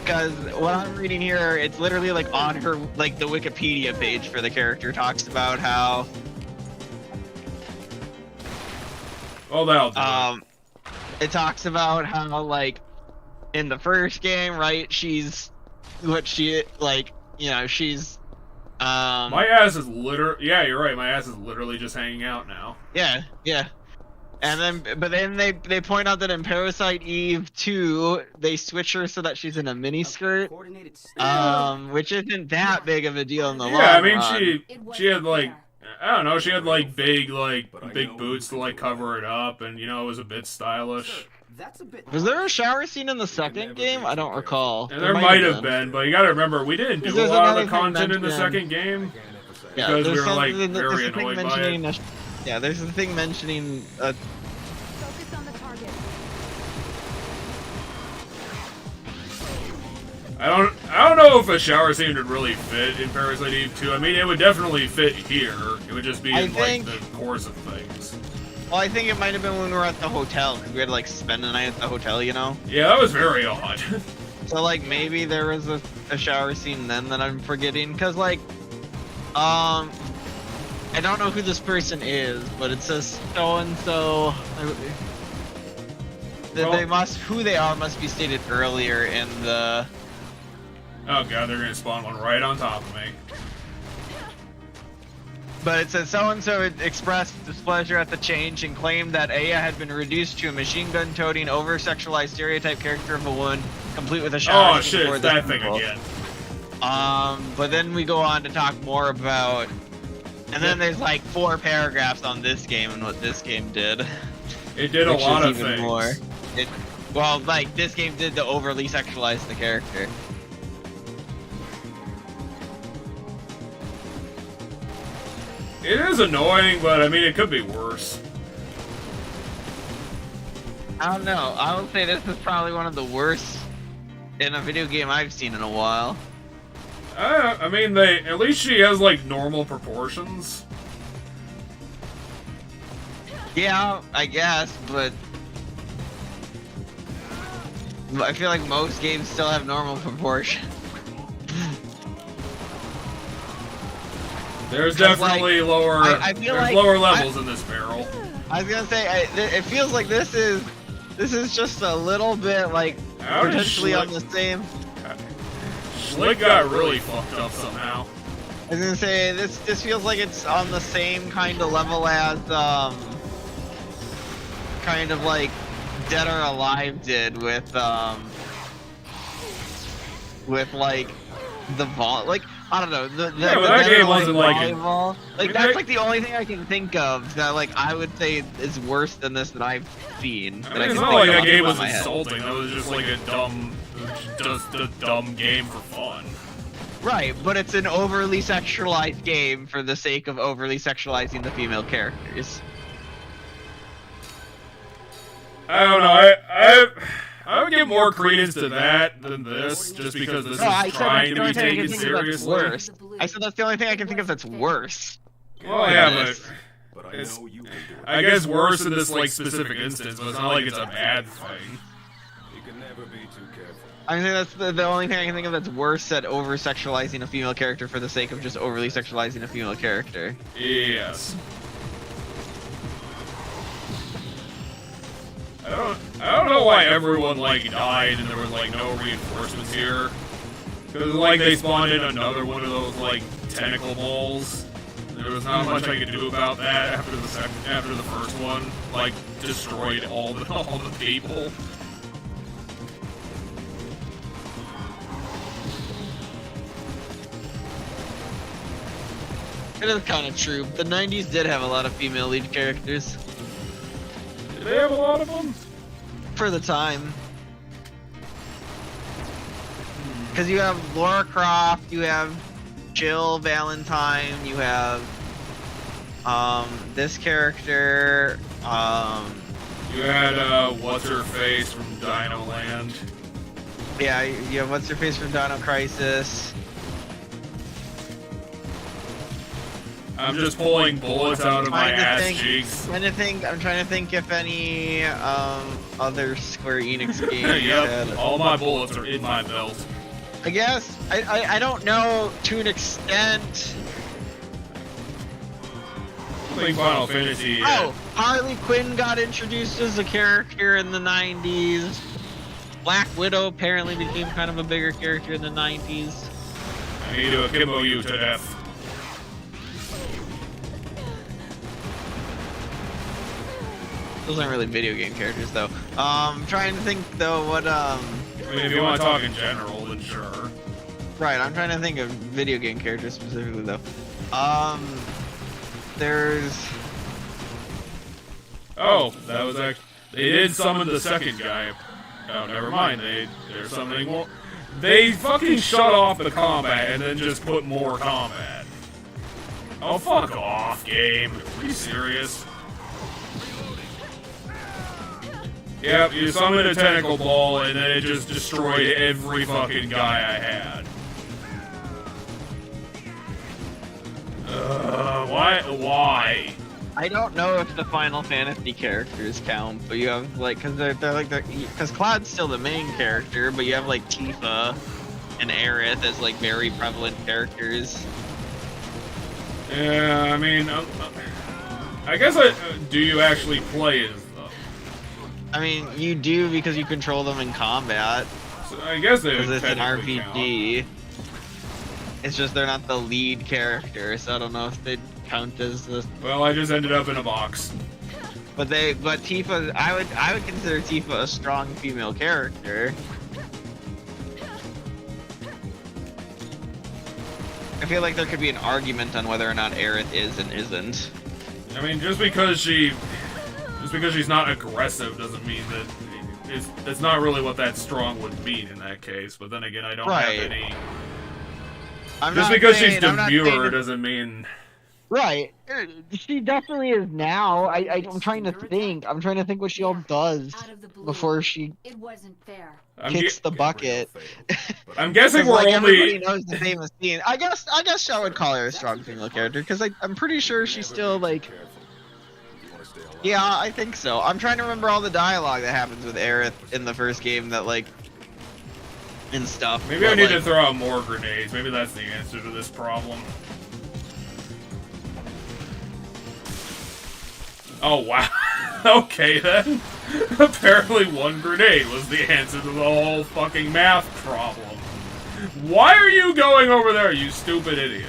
Because what I'm reading here, it's literally like on her, like the Wikipedia page for the character talks about how. Oh, that'll do it talks about how, like, in the first game, right? She's what she like, you know, she's. My ass is yeah, you're right. My ass is literally just hanging out now. Yeah, yeah. And then, but then they point out that in Parasite Eve 2, they switch her so that she's in a miniskirt, which isn't that big of a deal in the long run. Yeah, I mean, she had like, I don't know, she had like big boots to like cover it up, and you know, it was a bit stylish. Was there a shower scene in the second game? I don't recall. And there might have been, but you gotta remember, we didn't do a lot of the content in the second game because we were like very annoyed by it. Yeah, there's a thing mentioning. Focus on the target. I don't know if a shower scene would really fit in Parasite Eve 2. I mean, it would definitely fit here. It would just be in like the course of things. Well, I think it might have been when we were at the hotel because we had to like spend the night at the hotel, you know. Yeah, that was very odd. So like maybe there was a shower scene then that I'm forgetting because like, I don't know who this person is, but it says so and so. Who they are must be stated earlier in the. Oh god, they're gonna spawn one right on top of me. But it says so and so expressed displeasure at the change and claimed that Aya had been reduced to a machine gun toting, over-sexualized stereotype character of a woman, complete with a shower. Oh shit, it's that thing again. But then we go on to talk more about. And then there's like 4 paragraphs on this game and what this game did. It did a lot of things. More. Well, like this game did to overly sexualize the character. It is annoying, but I mean, it could be worse. I don't know. I would say this is probably one of the worst in a video game I've seen in a while. I mean, at least she has like normal proportions. Yeah, I guess, but I feel like most games still have normal proportions. There's definitely like, lower. I feel there's like lower levels in this barrel. I was gonna say, it feels like this is just a little bit like potentially on the same. Schlick got really fucked up somehow. I was gonna say this feels like it's on the same kind of level as kind of like Dead or Alive did with like the vault. Like I don't know. Yeah, but that game wasn't like it. volleyball, like that's like the only thing I can think of that like I would say is worse than this that I've seen. I mean, it's not like that game was insulting. That was just like a dumb game for fun. Right, but it's an overly sexualized game for the sake of overly sexualizing the female characters. I don't know. I would give more credence to that than this, just because this is trying to be taken seriously. Worse. I said that's the only thing I can think of that's worse. Well, yeah, but I guess worse in this like specific instance, but it's not like it's a bad thing. You can never be too careful. I mean, that's the only thing I can think of that's worse at over-sexualizing a female character for the sake of just overly sexualizing a female character. Yes. I don't know why everyone like died and there was like no reinforcements here. Because like they spawned in another one of those like tentacle balls. There was not much I could do about that after the first one. Like destroyed all the people. It is kind of true. The 90s did have a lot of female lead characters. Did they have a lot of them? For the time. Because you have Lara Croft, you have Jill Valentine, you have this character, you had what's-her-face from Dino Land. Yeah, you have what's-her-face from Dino Crisis. I'm just pulling bullets out of my ass cheeks. I'm trying to think if any other Square Enix games. Yep, all my bullets are in my belt. I guess I don't know to an extent. I think Final Fantasy. Oh, Harley Quinn got introduced as a character in the 90s. Black Widow apparently became kind of a bigger character in the 90s. I need to akimbo you to death. Those aren't really video game characters, though. I'm trying to think, though, what, I mean, if you want to talk in general, then sure. Right, I'm trying to think of video game characters specifically, though. There's... Oh, that was actually... They did summon the second guy. Oh, never mind. There's something more... They fucking shut off the combat and then just put more combat. Oh, fuck off, game. Are you serious? Yep, you summoned a tentacle ball and then it just destroyed every fucking guy I had. Why? I don't know if the Final Fantasy characters count, but you have, like, because Cloud's still the main character, but you have, like, Tifa and Aerith as, like, very prevalent characters. Yeah, I mean, I guess do you actually play as them? I mean, you do because you control them in combat. So I guess they would it's an RPG. Count. It's just they're not the lead character, so I don't know if they'd count as the. Well, I just ended up in a box. But Tifa, I would consider Tifa a strong female character. I feel like there could be an argument on whether or not Aerith is and isn't. I mean, just because she's not aggressive doesn't mean that it's not really what that strong would mean in that case. But then again, I don't have any. Just because she's demure doesn't mean. Right. She definitely is now. I'm trying to think. I'm trying to think what she all does before she kicks the bucket. I'm guessing we're like, only. Everybody knows the famous scene. I guess I would call her a strong female character because I'm pretty sure she's still like. Yeah, I think so. I'm trying to remember all the dialogue that happens with Aerith in the first game that like. And stuff. Maybe I need to throw out more grenades. Maybe that's the answer to this problem. Oh, wow. Okay, then. Apparently one grenade was the answer to the whole fucking math problem. Why are you going over there, you stupid idiot?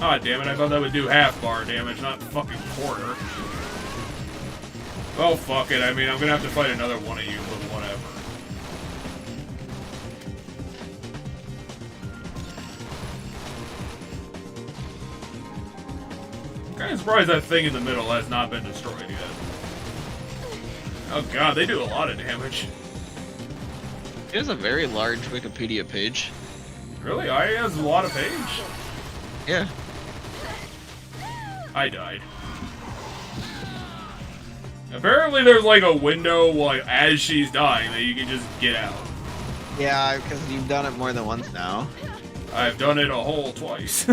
Ah, damn it, I thought that would do half bar damage, not fucking quarter. Well, fuck it. I mean, I'm gonna have to fight another one of you, but whatever. I'm kinda surprised that thing in the middle has not been destroyed yet. Oh god, they do a lot of damage. He has a very large Wikipedia page. Really? I has a lot of page? Yeah. I died. Apparently there's like a window like as she's dying that you can just get out. Yeah, because you've done it more than once now. I've done it a whole twice.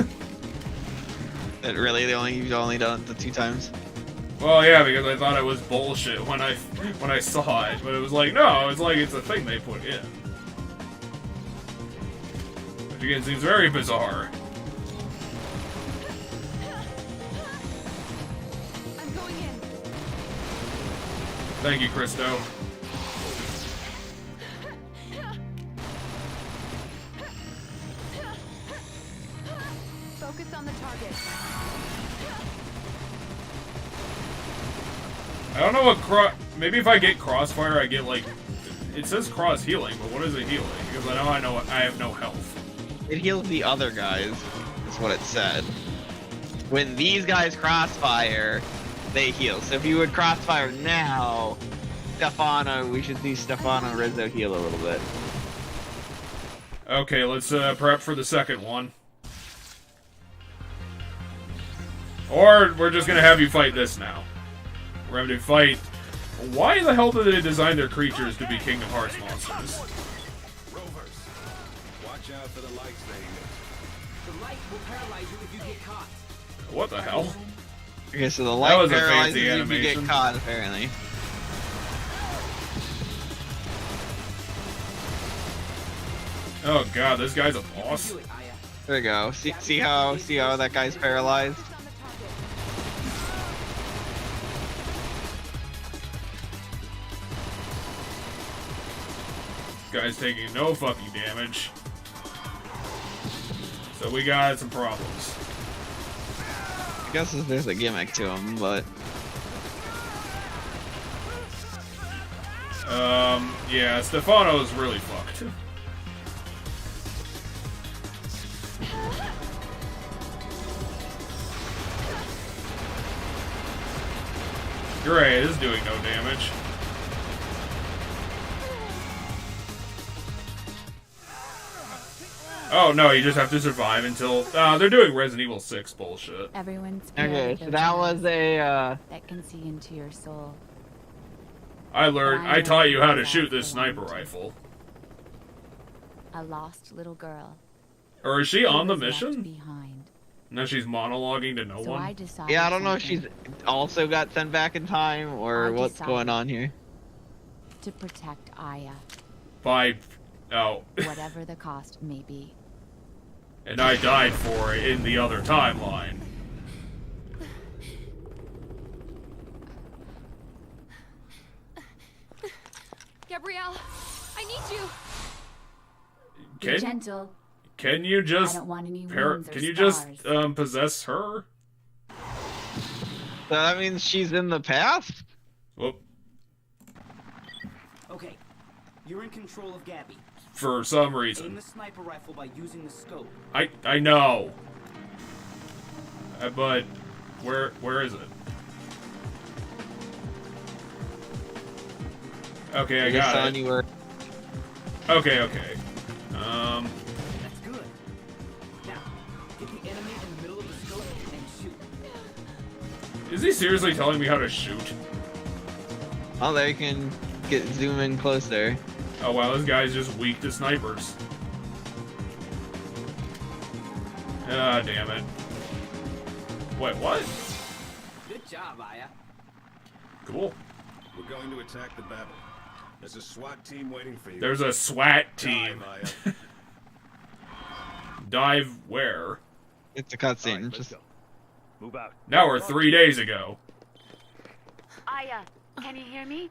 Really? You've only done it the 2 times? Well, yeah, because I thought it was bullshit when I saw it, but it was like, no, it's like it's a thing they put in. Which again seems very bizarre. I'm going in. Thank you, Christo. Focus on the target. I don't know what maybe if I get crossfire, I get like, it says cross healing, but what is it healing? Because I have no health. It heals the other guys, is what it said. When these guys crossfire, they heal. So if you would crossfire now, we should see Stefano Rizzo heal a little bit. Okay, let's prep for the second one. Or we're just gonna have you fight this now. We're having to fight. Why the hell did they design their creatures to be Kingdom Hearts monsters? Rovers, watch out for the lights they emit. The light will paralyze you if you get caught. What the hell? Okay, so the That light was a paralyzes fancy you if you animation. get caught, apparently. Oh god, this guy's a boss. Do it, Aya. There we go. See how that guy's paralyzed? Focus on the target. Guy's taking no fucking damage. So we got some problems. I guess there's a gimmick to him, but Yeah, Stefano's really fucked. Gray is doing no damage. Oh no, you just have to survive until they're doing Resident Evil 6 bullshit. Everyone's okay. So that was a that can see into your soul. I taught you how to shoot this sniper rifle. A lost little girl. Or is she on the Who was left mission? behind. Now she's monologuing to no So I one? decided Yeah, I don't know if she's something also got sent back in time or I what's decided. going on here. to protect Aya, By... Oh. whatever the cost may be. And I died for it in the other timeline. Gabrielle, I need you. Be gentle. Can you just I don't want any wounds or can you just scars. possess her? So that means she's in the past? Whoop. Okay, you're in control of Gabby. For some Aim reason. the sniper rifle by using the scope. I know. But where is it? Okay, I got it. Anywhere. Okay. That's good. Now, get the enemy in the middle of the scope and shoot. Is he seriously telling me how to shoot? Oh, there you can zoom in closer. Oh wow, this guy's just weak to snipers. Ah, damn it. Wait, what? Good job, Aya. Cool. We're going to attack the Babel. There's a SWAT team waiting for you. There's a SWAT team. Dive, Aya. Dive where? It's a All cutscene. right, let's Just go. Move out. Now we're 3 days ago. Aya, can you hear me?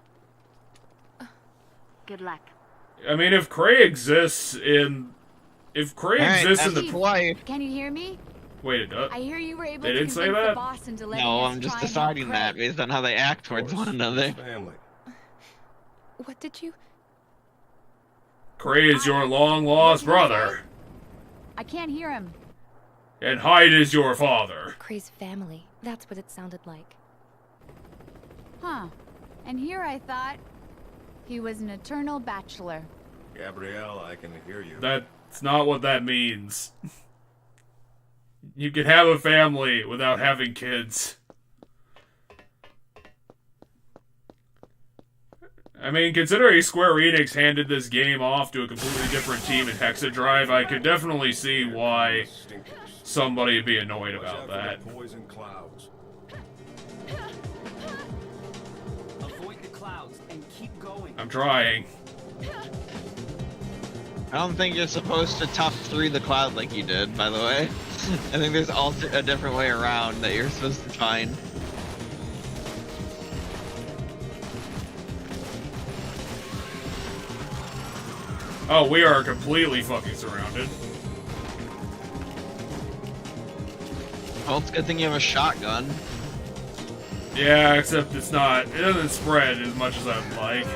Good luck. I mean, if Cray exists in... If Cray Alright, exists in that's the... his wife. Can you hear me? Wait, it does. I hear you were able They to didn't say convince the that? boss into letting No, us I'm just try and deciding help that Craig. based on how they act towards one another. Family. What did you... Cray is your long-lost brother, I can't hear him. and Hyde is your father. Cray's family. That's what it sounded like. Huh. And here I thought he was an eternal bachelor. Gabrielle, I can hear you. That's not what that means. You can have a family without having kids. I mean, considering Square Enix handed this game off to a completely different team in Hexadrive, I could definitely see why somebody would be annoyed about that. Poison clouds. Avoid the clouds and keep going. I'm trying. I don't think you're supposed to tough through the cloud like you did, by the way. I think there's a different way around that you're supposed to find. Oh, we are completely fucking surrounded. Well, it's a good thing you have a shotgun. Yeah, except it doesn't spread as much as I'd like.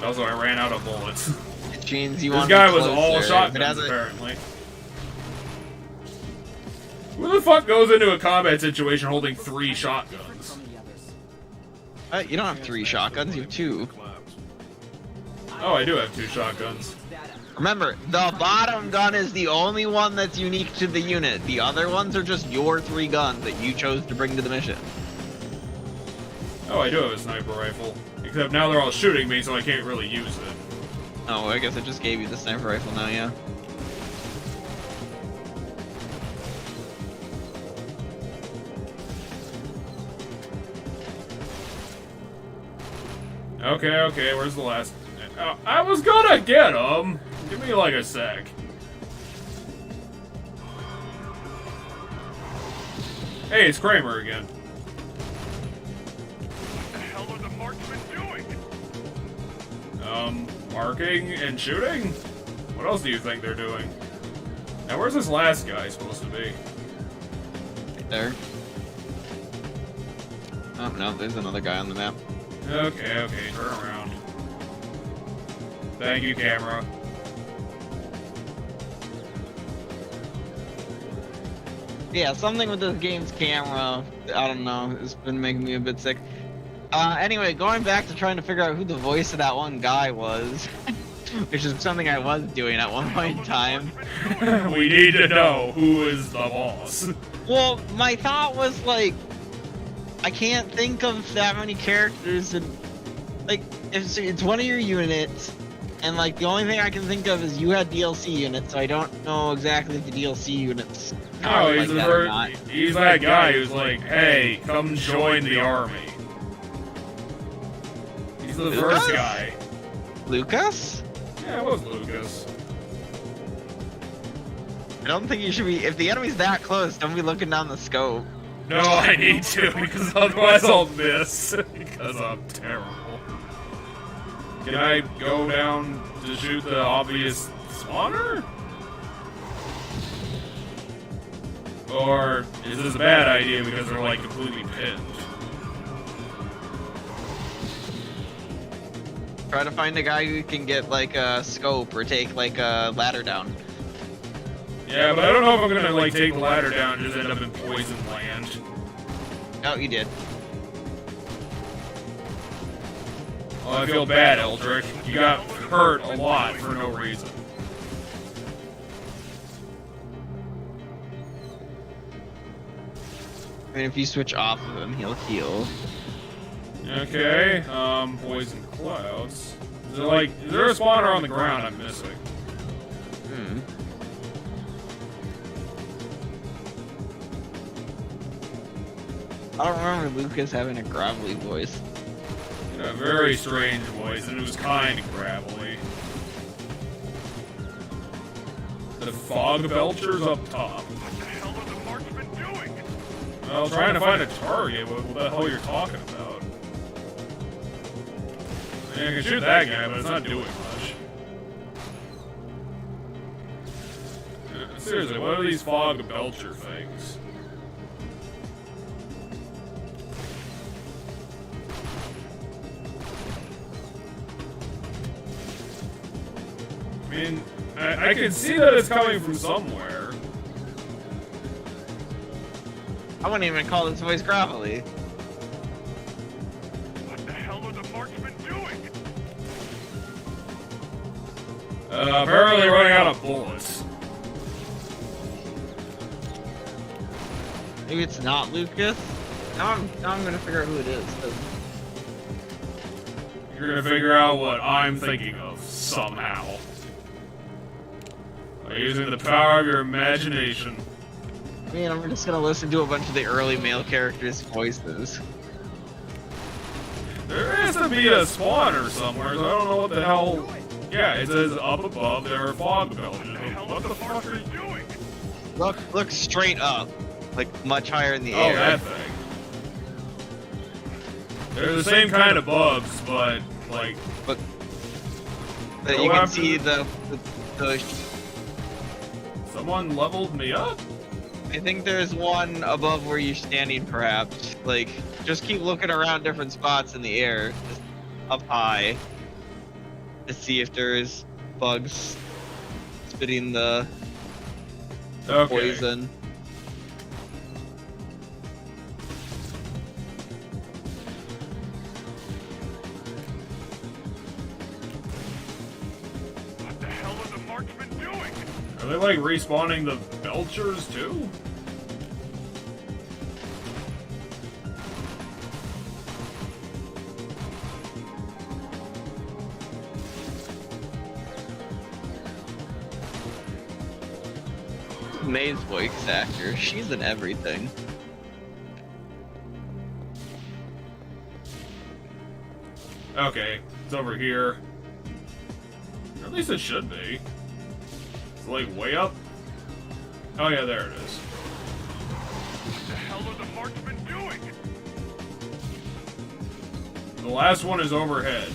Also, I ran out of bullets. It means you This want guy to be was all closer, shotguns, but apparently. Who the fuck goes into a combat situation holding 3 shotguns? You don't have 3 shotguns, you have 2. Oh, I do have 2 shotguns. Remember, the bottom gun is the only one that's unique to the unit. The other ones are just your 3 guns that you chose to bring to the mission. Oh, I do have a sniper rifle. Except now they're all shooting me, so I can't really use it. Oh, I guess I just gave you the sniper rifle now, yeah. Okay, where's the last... I was gonna get him! Give me like a sec. Hey, it's Kramer again. What the hell are the marksmen doing? Marking and shooting? What else do you think they're doing? Now, where's this last guy supposed to be? Right there. Oh, no, there's another guy on the map. Okay, turn around. Thank you, camera. Yeah, something with this game's camera, I don't know, it's been making me a bit sick. Anyway, going back to trying to figure out who the voice of that one guy was, which is something I was doing at one point in time. We need to know who is the boss. Well, my thought was like, I can't think of that many characters, and like, if it's one of your units, and like the only thing I can think of is you had DLC units, so I don't know exactly if the DLC units. Oh, like that or not. he's that guy who's like, hey, come join the army. He's the first guy. Lucas? Yeah, it was Lucas. I don't think you should be. If the enemy's that close, don't be looking down the scope. No, I need to, because otherwise I'll miss. Because I'm terrible. Can I go down to shoot the obvious spawner? Or is this a bad idea because they're like completely pinned? Try to find a guy who can get like a scope or take like a ladder down. Yeah, but I don't know if I'm gonna like take the ladder down and just end up in poison land. Oh, you did. Oh, I feel bad, Eldrick. You got hurt a lot for no reason. I mean, if you switch off of him, he'll heal. Okay, poison clouds. Is there a spawner on the ground I'm missing? I don't remember Lucas having a gravelly voice. A very strange voice, and it was kind of gravelly. The fog belchers up top. What the hell are the marksmen doing? Well, trying to find a target, what the hell you're talking about? I mean, I can shoot that guy, but it's not doing much. Seriously, what are these fog belcher things? I mean, I can see that it's coming from somewhere. I wouldn't even call this voice gravelly. What the hell are the marksmen doing? Apparently running out of bullets. Maybe it's not Lucas. Now I'm gonna figure out who it is. You're gonna figure out what I'm thinking of, somehow. By using the power of your imagination. I mean, I'm just gonna listen to a bunch of the early male characters' voices. There has to be a spawner somewhere, so I don't know what the hell... Yeah, it says up above there are fog belchers. What the fuck are you doing? Look straight up. Like, much higher in the Oh, air. that thing. They're the same kind of bugs, but, like... But you can see the... Someone leveled me up? I think there's one above where you're standing, perhaps. Like, just keep looking around different spots in the air, just up high, to see if there's bugs spitting the poison. What the hell are the marksmen doing? Are they, like, respawning the belchers, too? May's voice actor, she's in everything. Okay, it's over here. Or at least it should be. It's like way up. Oh yeah, there it is. What the hell are the marksmen doing? The last one is overhead.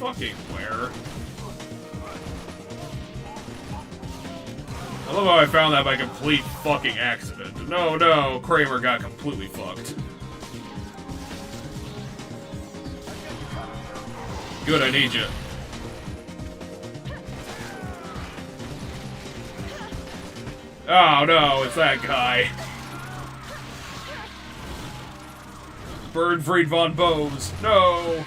Fucking where? I love how I found that by complete fucking accident. No, Kramer got completely fucked. Good, I need you. Oh no, it's that guy. Bernfried von Boves. No!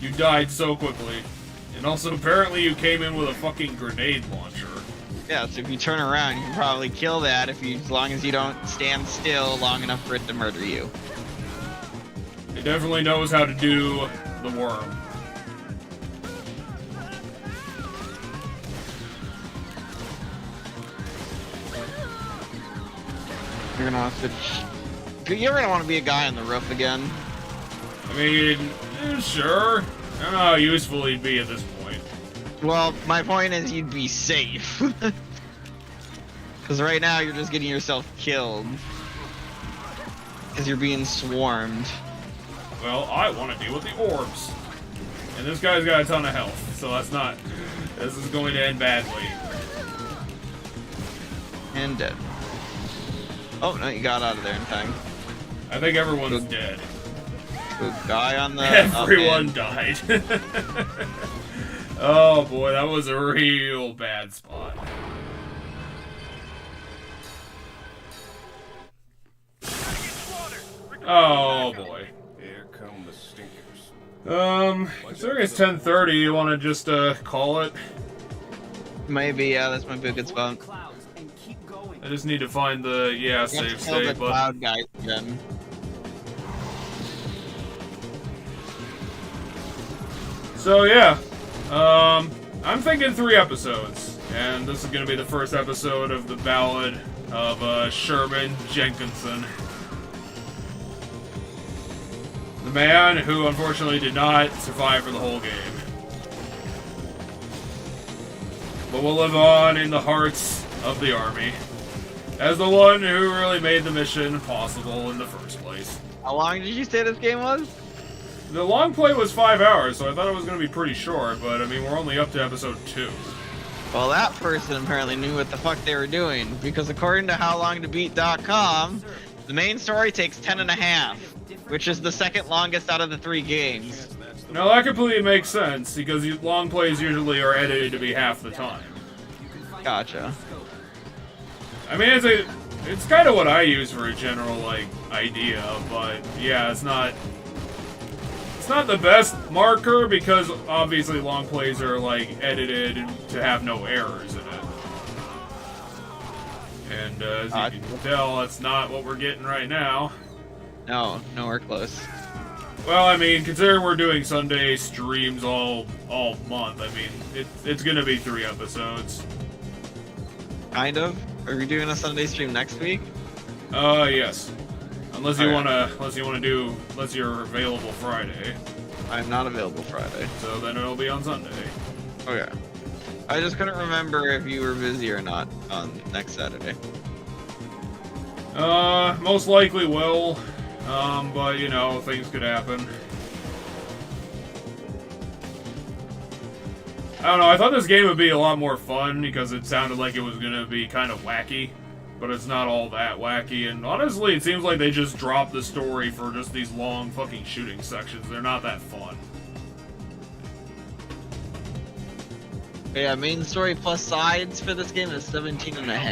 You died so quickly. And also, apparently you came in with a fucking grenade launcher. Yeah, so if you turn around, you can probably kill that as long as you don't stand still long enough for it to murder you. It definitely knows how to do the worm. You're gonna have to... You're gonna want to be a guy on the roof again. I mean, sure. I don't know how useful he'd be at this point. Well, my point is you'd be safe. Because right now you're just getting yourself killed. Because you're being swarmed. Well, I want to deal with the orbs. And this guy's got a ton of health, so that's not... This is going to end badly. And dead. Oh, no, you got out of there in time. I think everyone's dead. Good guy on the... Everyone died. Oh boy, that was a real bad spot. Oh boy. Here come the stinkers. Considering it's 10:30, you want to just call it? Maybe, yeah, this might be a good spot. I just need to find the save Kill the state cloud button. guy again. So yeah, I'm thinking 3 episodes, and this is gonna be the first episode of the Ballad of Sherman Jenkinson, the man who unfortunately did not survive for the whole game, but will live on in the hearts of the army as the one who really made the mission possible in the first place. How long did you say this game was? The long play was 5 hours, so I thought it was going to be pretty short, but I mean, we're only up to episode 2. Well, that person apparently knew what the fuck they were doing, because according to howlongtobeat.com, the main story takes 10.5, which is the second longest out of the 3 games. No, that completely makes sense, because long plays usually are edited to be half the time. Gotcha. I mean, it's kind of what I use for a general, like, idea, but yeah, it's not the best marker, because obviously long plays are, like, edited to have no errors in it. And as you can tell, that's not what we're getting right now. No, nowhere close. Well, I mean, considering we're doing Sunday streams all month, I mean, it's gonna be 3 episodes. Kind of. Are we doing a Sunday stream next week? Yes. Unless you're available Friday. I'm not available Friday. So then it'll be on Sunday. Okay. I just couldn't remember if you were busy or not on next Saturday. Most likely will. But you know, things could happen. I don't know, I thought this game would be a lot more fun because it sounded like it was gonna be kind of wacky. But it's not all that wacky, and honestly, it seems like they just dropped the story for just these long fucking shooting sections. They're not that fun. Yeah, main story plus sides for this game is 17.5. I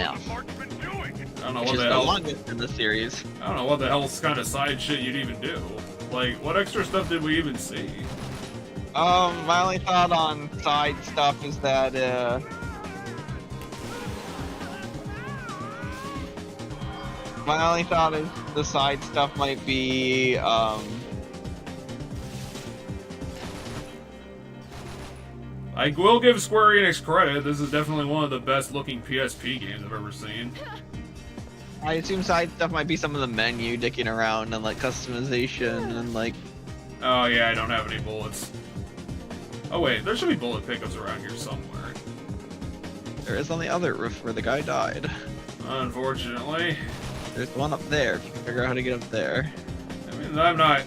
don't know Which what is the the hell. longest in the series. I don't know what the hell's kind of side shit you'd even do. Like, what extra stuff did we even see? My only thought on side stuff is that, my only thought is the side stuff might be, I will give Square Enix credit. This is definitely one of the best looking PSP games I've ever seen. I assume side stuff might be some of the menu dicking around and like customization and like. Oh yeah, I don't have any bullets. Oh wait, there should be bullet pickups around here somewhere. There is on the other roof where the guy died. Unfortunately. There's one up there if you can figure out how to get up there. I mean, I'm not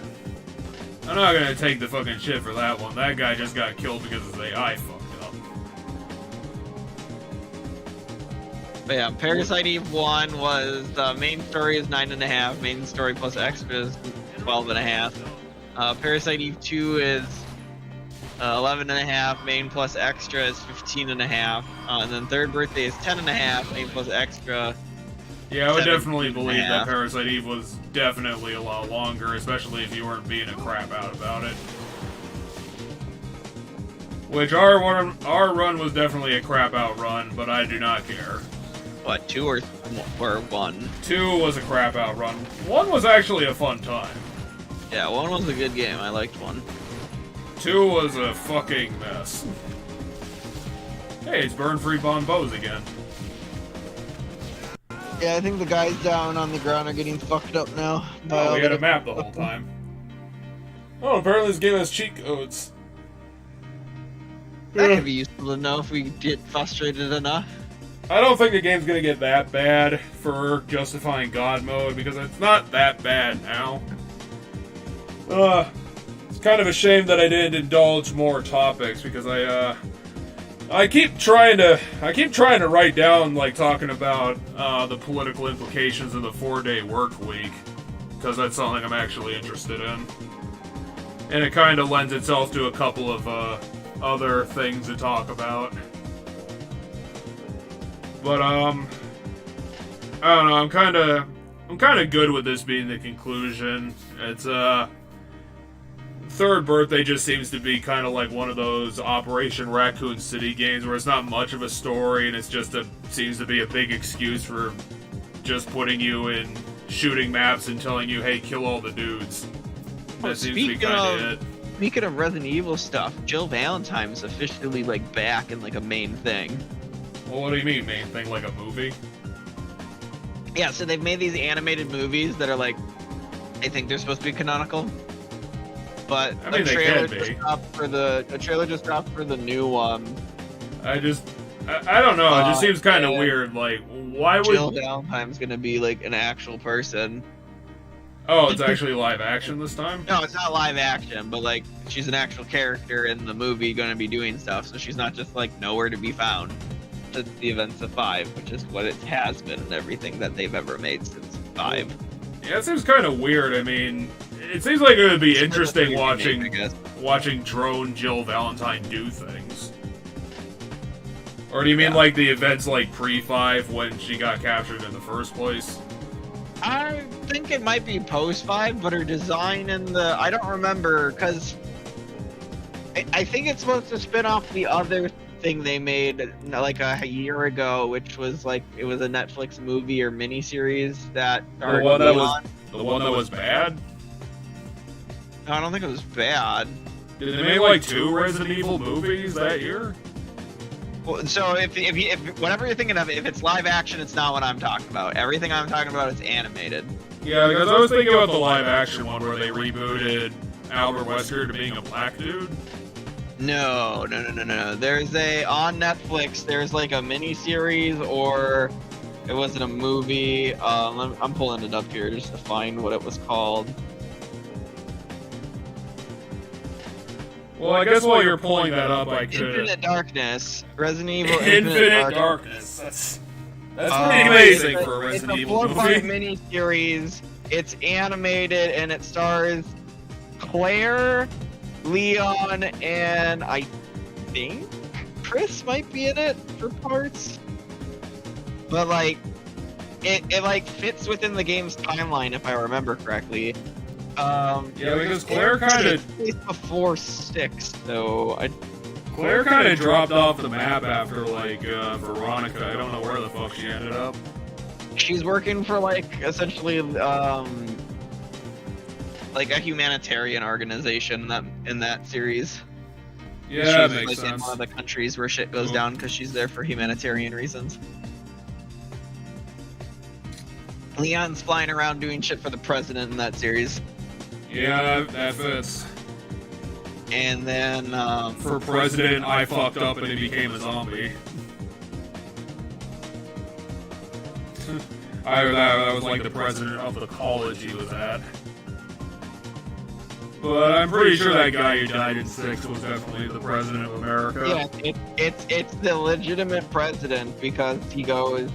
gonna take the fucking shit for that one. That guy just got killed because his AI fucked up. But yeah, Parasite Eve 1 was, the main story is 9.5, main story plus extra is 12.5. Parasite Eve 2 is 11.5, main plus extra is 15.5. And then Third Birthday is 10.5, main plus extra. Yeah, I would definitely believe that 17.5. Parasite Eve was definitely a lot longer, especially if you weren't being a crap out about it. Which our run was definitely a crap out run, but I do not care. What, 2 or 1? 2 was a crap out run. 1 was actually a fun time. Yeah, 1 was a good game. I liked 1. 2 was a fucking mess. Hey, it's Burn Free Bon Bows again. Yeah, I think the guys down on the ground are getting fucked up now. Oh, we had a map the whole time. Oh, apparently this game has cheat codes. That could be useful to know if we get frustrated enough. I don't think the game's gonna get that bad for justifying God mode, because it's not that bad now. It's kind of a shame that I didn't indulge more topics, because I keep trying to write down, like, talking about the political implications of the 4-day work week, because that's something I'm actually interested in. And it kind of lends itself to a couple of other things to talk about. But I don't know, I'm kind of good with this being the conclusion. It's Third Birthday just seems to be kind of like one of those Operation Raccoon City games where it's not much of a story and it's just seems to be a big excuse for just putting you in shooting maps and telling you, hey, kill all the dudes. That seems to be kind of it. Speaking of Resident Evil stuff, Jill Valentine's officially like back in like a main thing. Well, what do you mean, main thing? Like a movie? Yeah, so they've made these animated movies that are like, I think they're supposed to be canonical. But I mean, a they trailer can just be. dropped for the new one. I don't know. It just seems kind of weird. Like, why would Jill Valentine's gonna be like an actual person? Oh, it's actually live action this time? No, it's not live action, but like she's an actual character in the movie, gonna be doing stuff. So she's not just like nowhere to be found. to the events of 5, which is what it has been in everything that they've ever made since 5. Yeah, it seems kind of weird. I mean, it seems like it would be interesting watching Drone Jill Valentine do things. Or do you mean like the events like pre-5 when she got captured in the first place? I think it might be post 5, but her design and the... I don't remember, because... I think it's supposed to spin off the other thing they made like a year ago, which was like... It was a Netflix movie or miniseries that... The one that was bad? No, I don't think it was bad. Did they make like 2 Resident Evil movies that year? Well, so if whatever you're thinking of, if it's live action, it's not what I'm talking about. Everything I'm talking about is animated. Yeah, because I was thinking about the live action one where they rebooted Albert Wesker to being a black dude. No. There's on Netflix, there's like a mini series, or it wasn't a movie. I'm pulling it up here just to find what it was called. Well, I guess while you're pulling that up, I could... Infinite Darkness. Resident Evil Infinite Darkness. That's pretty amazing for a Resident Evil movie. It's a 4-part mini-series. It's animated, and it stars Claire, Leon, and I think Chris might be in it for parts. But, like, it like, fits within the game's timeline, if I remember correctly. Yeah, because Claire kind of before 6, so Claire kind of dropped off the map after like Veronica. I don't know where the fuck she ended up. She's working for like essentially like a humanitarian organization in that series. Yeah, that she's makes like sense. in one of the countries where shit goes down because she's there for humanitarian reasons. Leon's flying around doing shit for the president in that series. Yeah, that fits. And then, for president, I fucked up and he became a zombie. That was like the president of the college he was at. But I'm pretty sure that guy who died in 6 was definitely the president of America. Yeah, it's the legitimate president because he goes,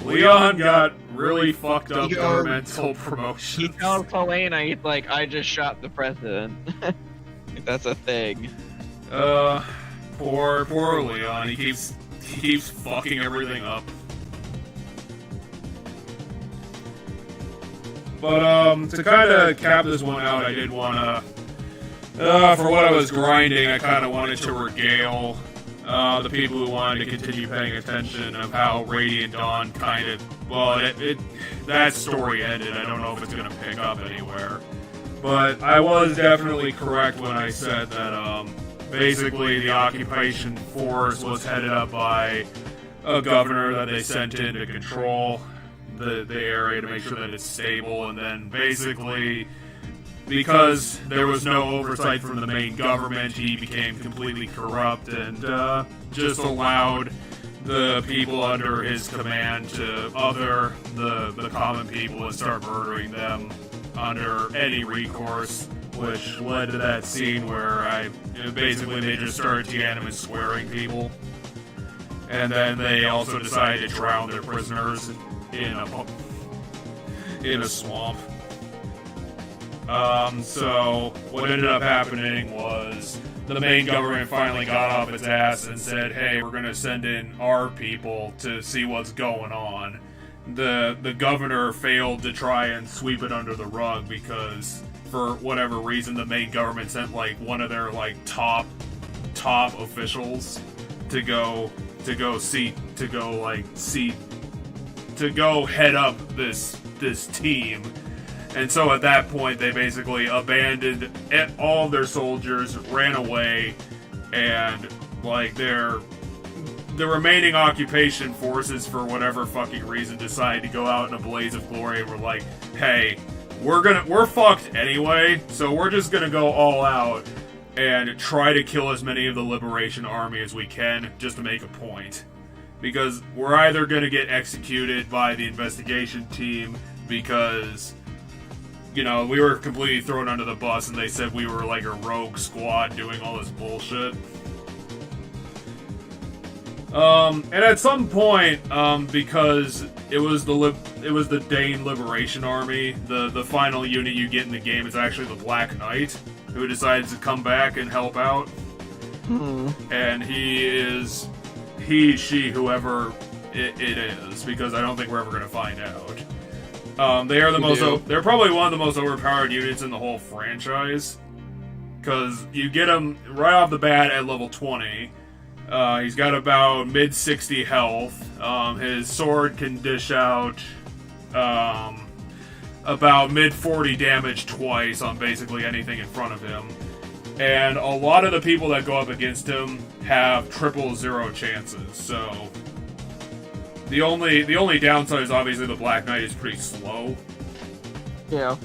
Leon got really fucked up governmental promotions. He tells Helena, he's like, I just shot the president. Like, that's a thing. Poor Leon. He keeps fucking everything up. But, to kind of cap this one out, I did want to, for what I was grinding, I kind of wanted to regale the people who wanted to continue paying attention of how Radiant Dawn kind of, well, that story ended. I don't know if it's going to pick up anywhere. But I was definitely correct when I said that, basically the occupation force was headed up by a governor that they sent in to control the area to make sure that it's stable, and then basically, because there was no oversight from the main government, he became completely corrupt and just allowed the people under his command to other the common people and start murdering them under any recourse, which led to that scene where basically they just started Tiananmen squaring people. And then they also decided to drown their prisoners in a swamp. So what ended up happening was the main government finally got off its ass and said, hey, we're going to send in our people to see what's going on. The governor failed to try and sweep it under the rug because for whatever reason the main government sent like one of their like top officials to go head up this team. And so at that point, they basically abandoned all of their soldiers, ran away, and like the remaining occupation forces, for whatever fucking reason, decided to go out in a blaze of glory and were like, hey, we're fucked anyway, so we're just gonna go all out and try to kill as many of the Liberation Army as we can, just to make a point. Because we're either gonna get executed by the investigation team because, you know, we were completely thrown under the bus and they said we were like a rogue squad doing all this bullshit. And at some point, because it was the Dane Liberation Army, the final unit you get in the game is actually the Black Knight, who decides to come back and help out. And she, whoever it is, because I don't think we're ever going to find out. They are they're probably one of the most overpowered units in the whole franchise, because you get them right off the bat at level 20. He's got about mid-60 health. His sword can dish out about mid-40 damage twice on basically anything in front of him. And a lot of the people that go up against him have 000 chances, so the only downside is obviously the Black Knight is pretty slow. Yeah.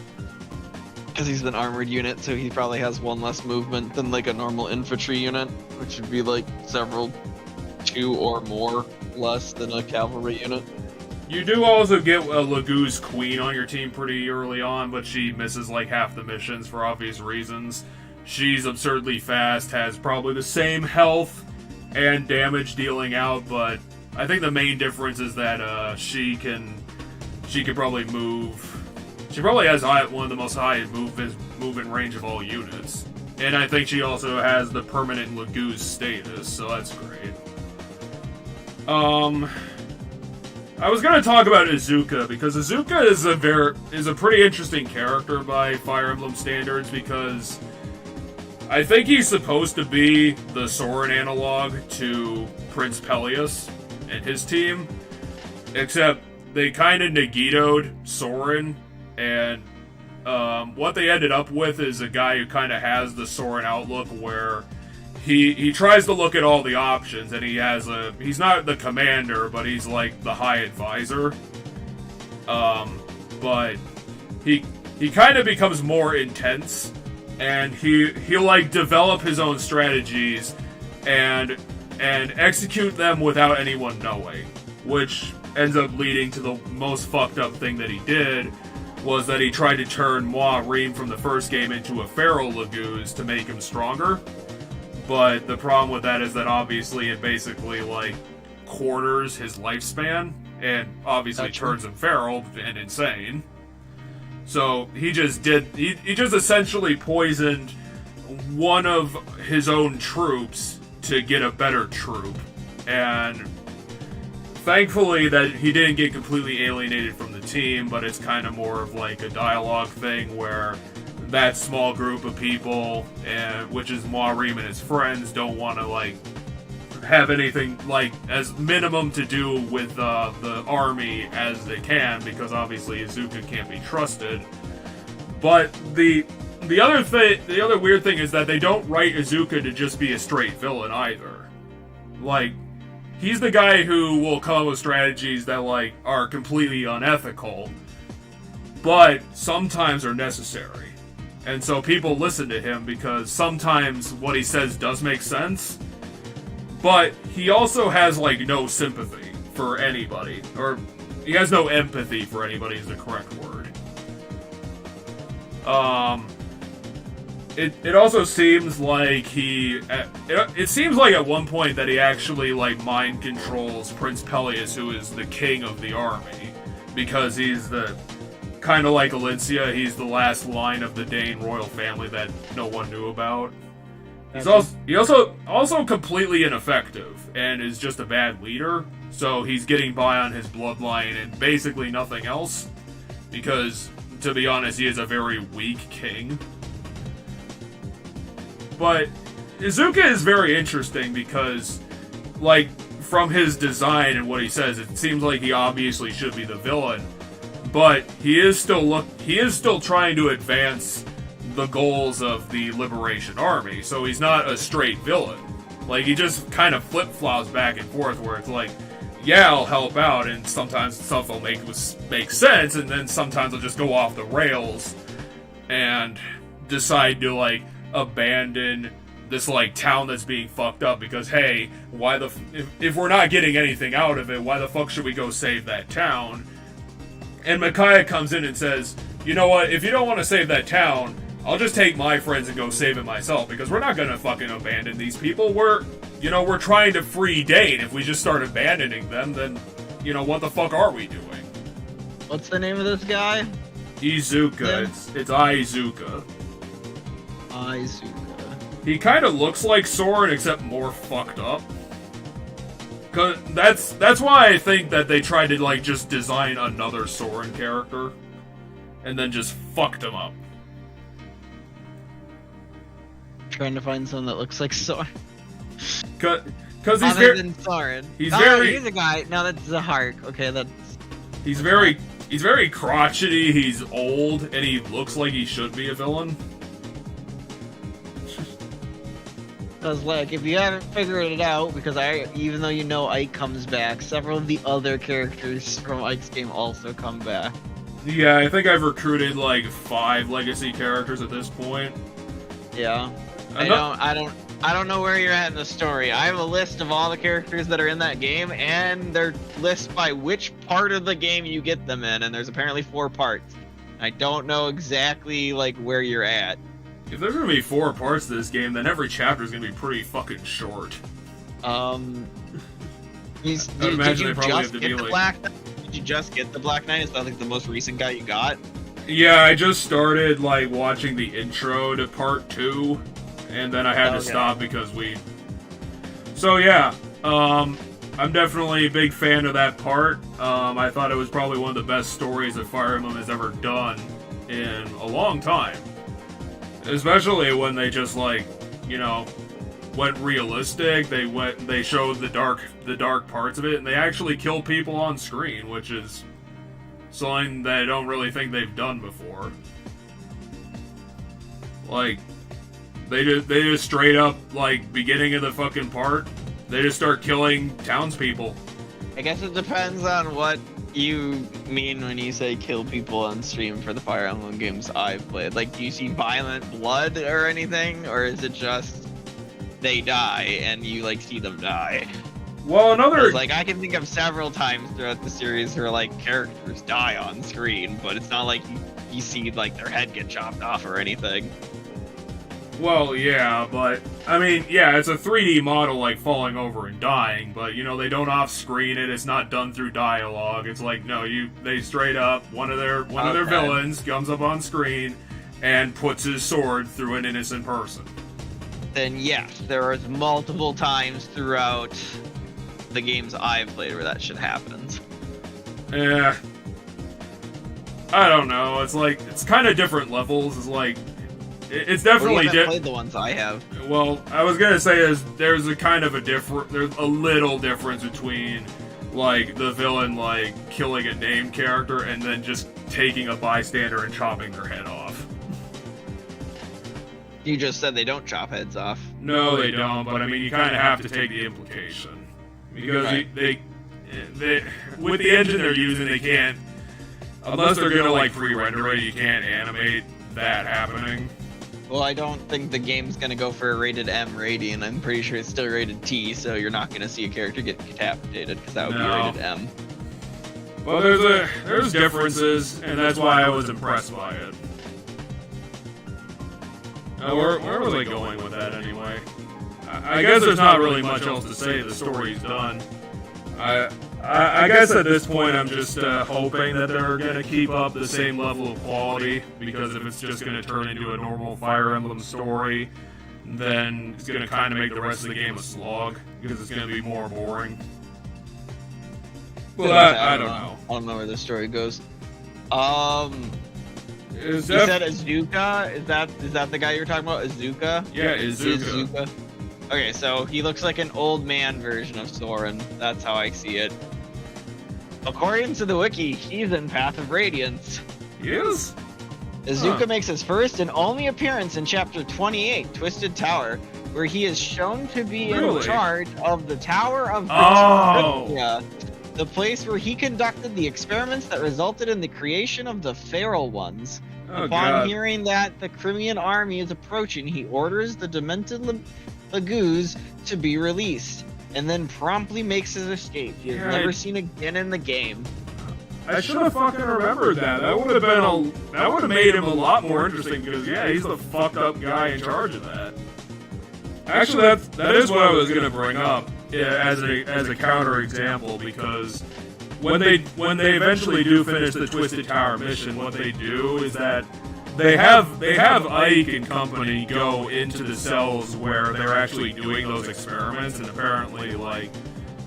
Because he's an armored unit, so he probably has one less movement than like a normal infantry unit, which would be like two or more less than a cavalry unit. You do also get a Lagoo's Queen on your team pretty early on, but she misses like half the missions for obvious reasons. She's absurdly fast, has probably the same health and damage dealing out, but I think the main difference is that she can probably move. She probably has one of the most high movement range of all units. And I think she also has the permanent Lagoo's status, so that's great. I was gonna talk about Izuka, because Izuka is a pretty interesting character by Fire Emblem standards, because I think he's supposed to be the Soren analog to Prince Peleus and his team, except they kind of negatoed Soren, and what they ended up with is a guy who kind of has the Soren outlook, where he tries to look at all the options, and he's not the commander, but he's like the high advisor. But he kind of becomes more intense, and he'll like develop his own strategies and execute them without anyone knowing, which ends up leading to the most fucked up thing that he did, was that he tried to turn Moirine from the first game into a feral Lagoo's to make him stronger. But the problem with that is that obviously it basically like quarters his lifespan, and obviously turns him feral and insane. So he just essentially poisoned one of his own troops to get a better troop. And thankfully that he didn't get completely alienated from the team, but it's kind of more of like a dialogue thing where that small group of people, which is Moirine and his friends, don't want to like have anything like as minimum to do with the army as they can, because obviously Izuka can't be trusted. But the other weird thing is that they don't write Izuka to just be a straight villain either. Like, he's the guy who will come up with strategies that like are completely unethical, but sometimes are necessary. And so people listen to him because sometimes what he says does make sense, but he also has like no sympathy for anybody, or he has no empathy for anybody is the correct word. It also seems like it seems like at one point that he actually like mind controls Prince Peleus, who is the king of the army, because he's the kind of like Alicia, he's the last line of the Dane royal family that no one knew about. He's also completely ineffective and is just a bad leader, so he's getting by on his bloodline and basically nothing else, because to be honest, he is a very weak king. But Izuka is very interesting because, like, from his design and what he says, it seems like he obviously should be the villain, but he is still trying to advance the goals of the Liberation Army, so he's not a straight villain. Like, he just kind of flip-flops back and forth, where it's like, yeah, I'll help out, and sometimes stuff will make sense, and then sometimes I'll just go off the rails and decide to, like, abandon this, like, town that's being fucked up because, hey, if we're not getting anything out of it, why the fuck should we go save that town? And Micaiah comes in and says, you know what, if you don't want to save that town, I'll just take my friends and go save it myself, because we're not gonna fucking abandon these people. you know, we're trying to free Dane. If we just start abandoning them, then, you know, what the fuck are we doing? What's the name of this guy? Izuka. Yeah. It's Izuka. Izuka. He kind of looks like Soren, except more fucked up. Cause that's why I think that they tried to, like, just design another Soren character. And then just fucked him up. Trying to find someone that looks like Soren. Cause he's Other very... than Soren. He's Oh, very... He's a guy. No, that's Zahark. Okay, that's... He's very crotchety, he's old, and he looks like he should be a villain. Because, like, if you haven't figured it out, because even though you know Ike comes back, several of the other characters from Ike's game also come back. Yeah, I think I've recruited, like, 5 legacy characters at this point. Yeah. I don't know where you're at in the story. I have a list of all the characters that are in that game, and they're listed by which part of the game you get them in, and there's apparently 4 parts. I don't know exactly, like, where you're at. If there's gonna be 4 parts to this game, then every chapter is gonna be pretty fucking short. Did you just get the Black Knight? Did you just get the Black Knight? Is that, like, the most recent guy you got? Yeah, I just started, like, watching the intro to part 2, and then I had to stop because So, yeah, I'm definitely a big fan of that part. I thought it was probably one of the best stories that Fire Emblem has ever done in a long time. Especially when they just, like, you know, went realistic. They showed the dark parts of it, and they actually kill people on screen, which is something that I don't really think they've done before. Like, they just straight up, like, beginning of the fucking part, they just start killing townspeople. I guess it depends on what you mean when you say kill people on stream for the Fire Emblem games I've played. Like, do you see violent blood or anything, or is it just they die and you, like, see them die? Well, Like, I can think of several times throughout the series where, like, characters die on screen, but it's not like you see, like, their head get chopped off or anything. Well, yeah, but, I mean, yeah, it's a 3D model, like, falling over and dying, but, you know, they don't off-screen it, it's not done through dialogue, it's like, no, they straight up, one of their villains comes up on screen and puts his sword through an innocent person. Then, yes, there was multiple times throughout the games I've played where that shit happens. Yeah. I don't know, it's like, it's kind of different levels, it's like, it's definitely different. Played the ones I have. Well, I was gonna say there's a kind of there's a little difference between, like, the villain, like, killing a named character and then just taking a bystander and chopping their head off. You just said they don't chop heads off. No, they don't. But I mean, you kind of have to take the implication because they with the engine they're using, they can't, unless they're gonna, like, pre-render it, you can't animate that happening. Well, I don't think the game's gonna go for a rated M rating, and I'm pretty sure it's still rated T, so you're not gonna see a character get decapitated, because that would be rated M. Well, there's differences, and that's why I was impressed by it. Where was I going with that, anyway? I guess there's not really much else to say, the story's done. I guess at this point I'm just hoping that they're going to keep up the same level of quality, because if it's just going to turn into a normal Fire Emblem story, then it's going to kind of make the rest of the game a slog, because it's going to be more boring. Well, I don't know. I don't know where the story goes. You said Izuka? Is that the guy you were talking about? Izuka? Yeah, Izuka. Okay, so he looks like an old man version of Soren. That's how I see it. According to the wiki, he's in Path of Radiance. He is? Izuka makes his first and only appearance in Chapter 28, Twisted Tower, where he is shown to be in charge of the Tower of Desciprtion, the place where he conducted the experiments that resulted in the creation of the Feral Ones. Upon hearing that the Crimean army is approaching, he orders the demented Lagoos to be released, and then promptly makes his escape. He is never seen again in the game. I should have fucking remembered that. That would have made him a lot more interesting, because yeah, he's the fucked up guy in charge of that. Actually, that is what I was gonna bring up as a counter example, because when they eventually do finish the Twisted Tower mission, what they do is that they have Ike and company go into the cells where they're actually doing those experiments, and apparently, like,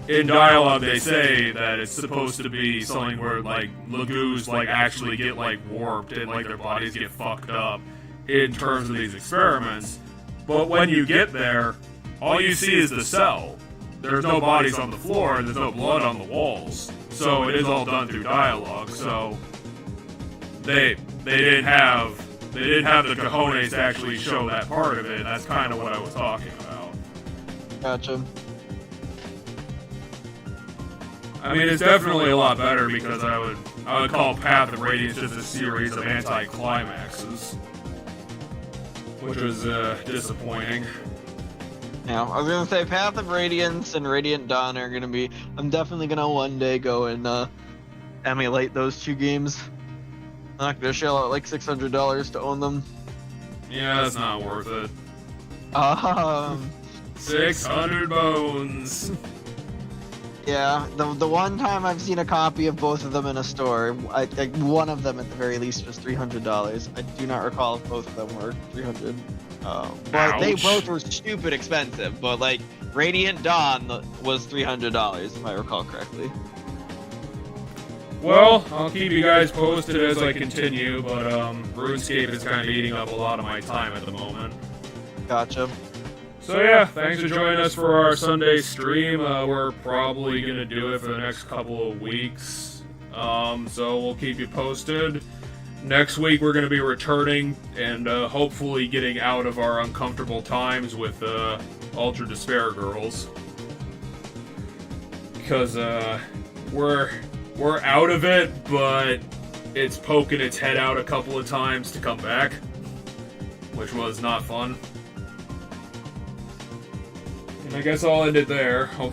in dialogue they say that it's supposed to be something where, like, Lagoos, like, actually get, like, warped and, like, their bodies get fucked up in terms of these experiments. But when you get there, all you see is the cell. There's no bodies on the floor and there's no blood on the walls. So it is all done through dialogue. So they didn't have the cojones to actually show that part of it. That's kind of what I was talking about. Gotcha. I mean, it's definitely a lot better, because I would call Path of Radiance just a series of anti-climaxes, which was disappointing. Yeah, I was gonna say Path of Radiance and Radiant Dawn are gonna be. I'm definitely gonna one day go and emulate those two games. I'm not gonna shell out like $600 to own them. Yeah, that's not worth it. 600 bones. Yeah, the one time I've seen a copy of both of them in a store, one of them at the very least was $300. I do not recall if both of them were $300. But they both were stupid expensive. But like Radiant Dawn was $300 if I recall correctly. Well, I'll keep you guys posted as I continue, but RuneScape is kind of eating up a lot of my time at the moment. Gotcha. So yeah, thanks for joining us for our Sunday stream. We're probably going to do it for the next couple of weeks. So we'll keep you posted. Next week we're going to be returning and hopefully getting out of our uncomfortable times with Ultra Despair Girls. Because we're out of it, but it's poking its head out a couple of times to come back, which was not fun. And I guess I'll end it there. Hopefully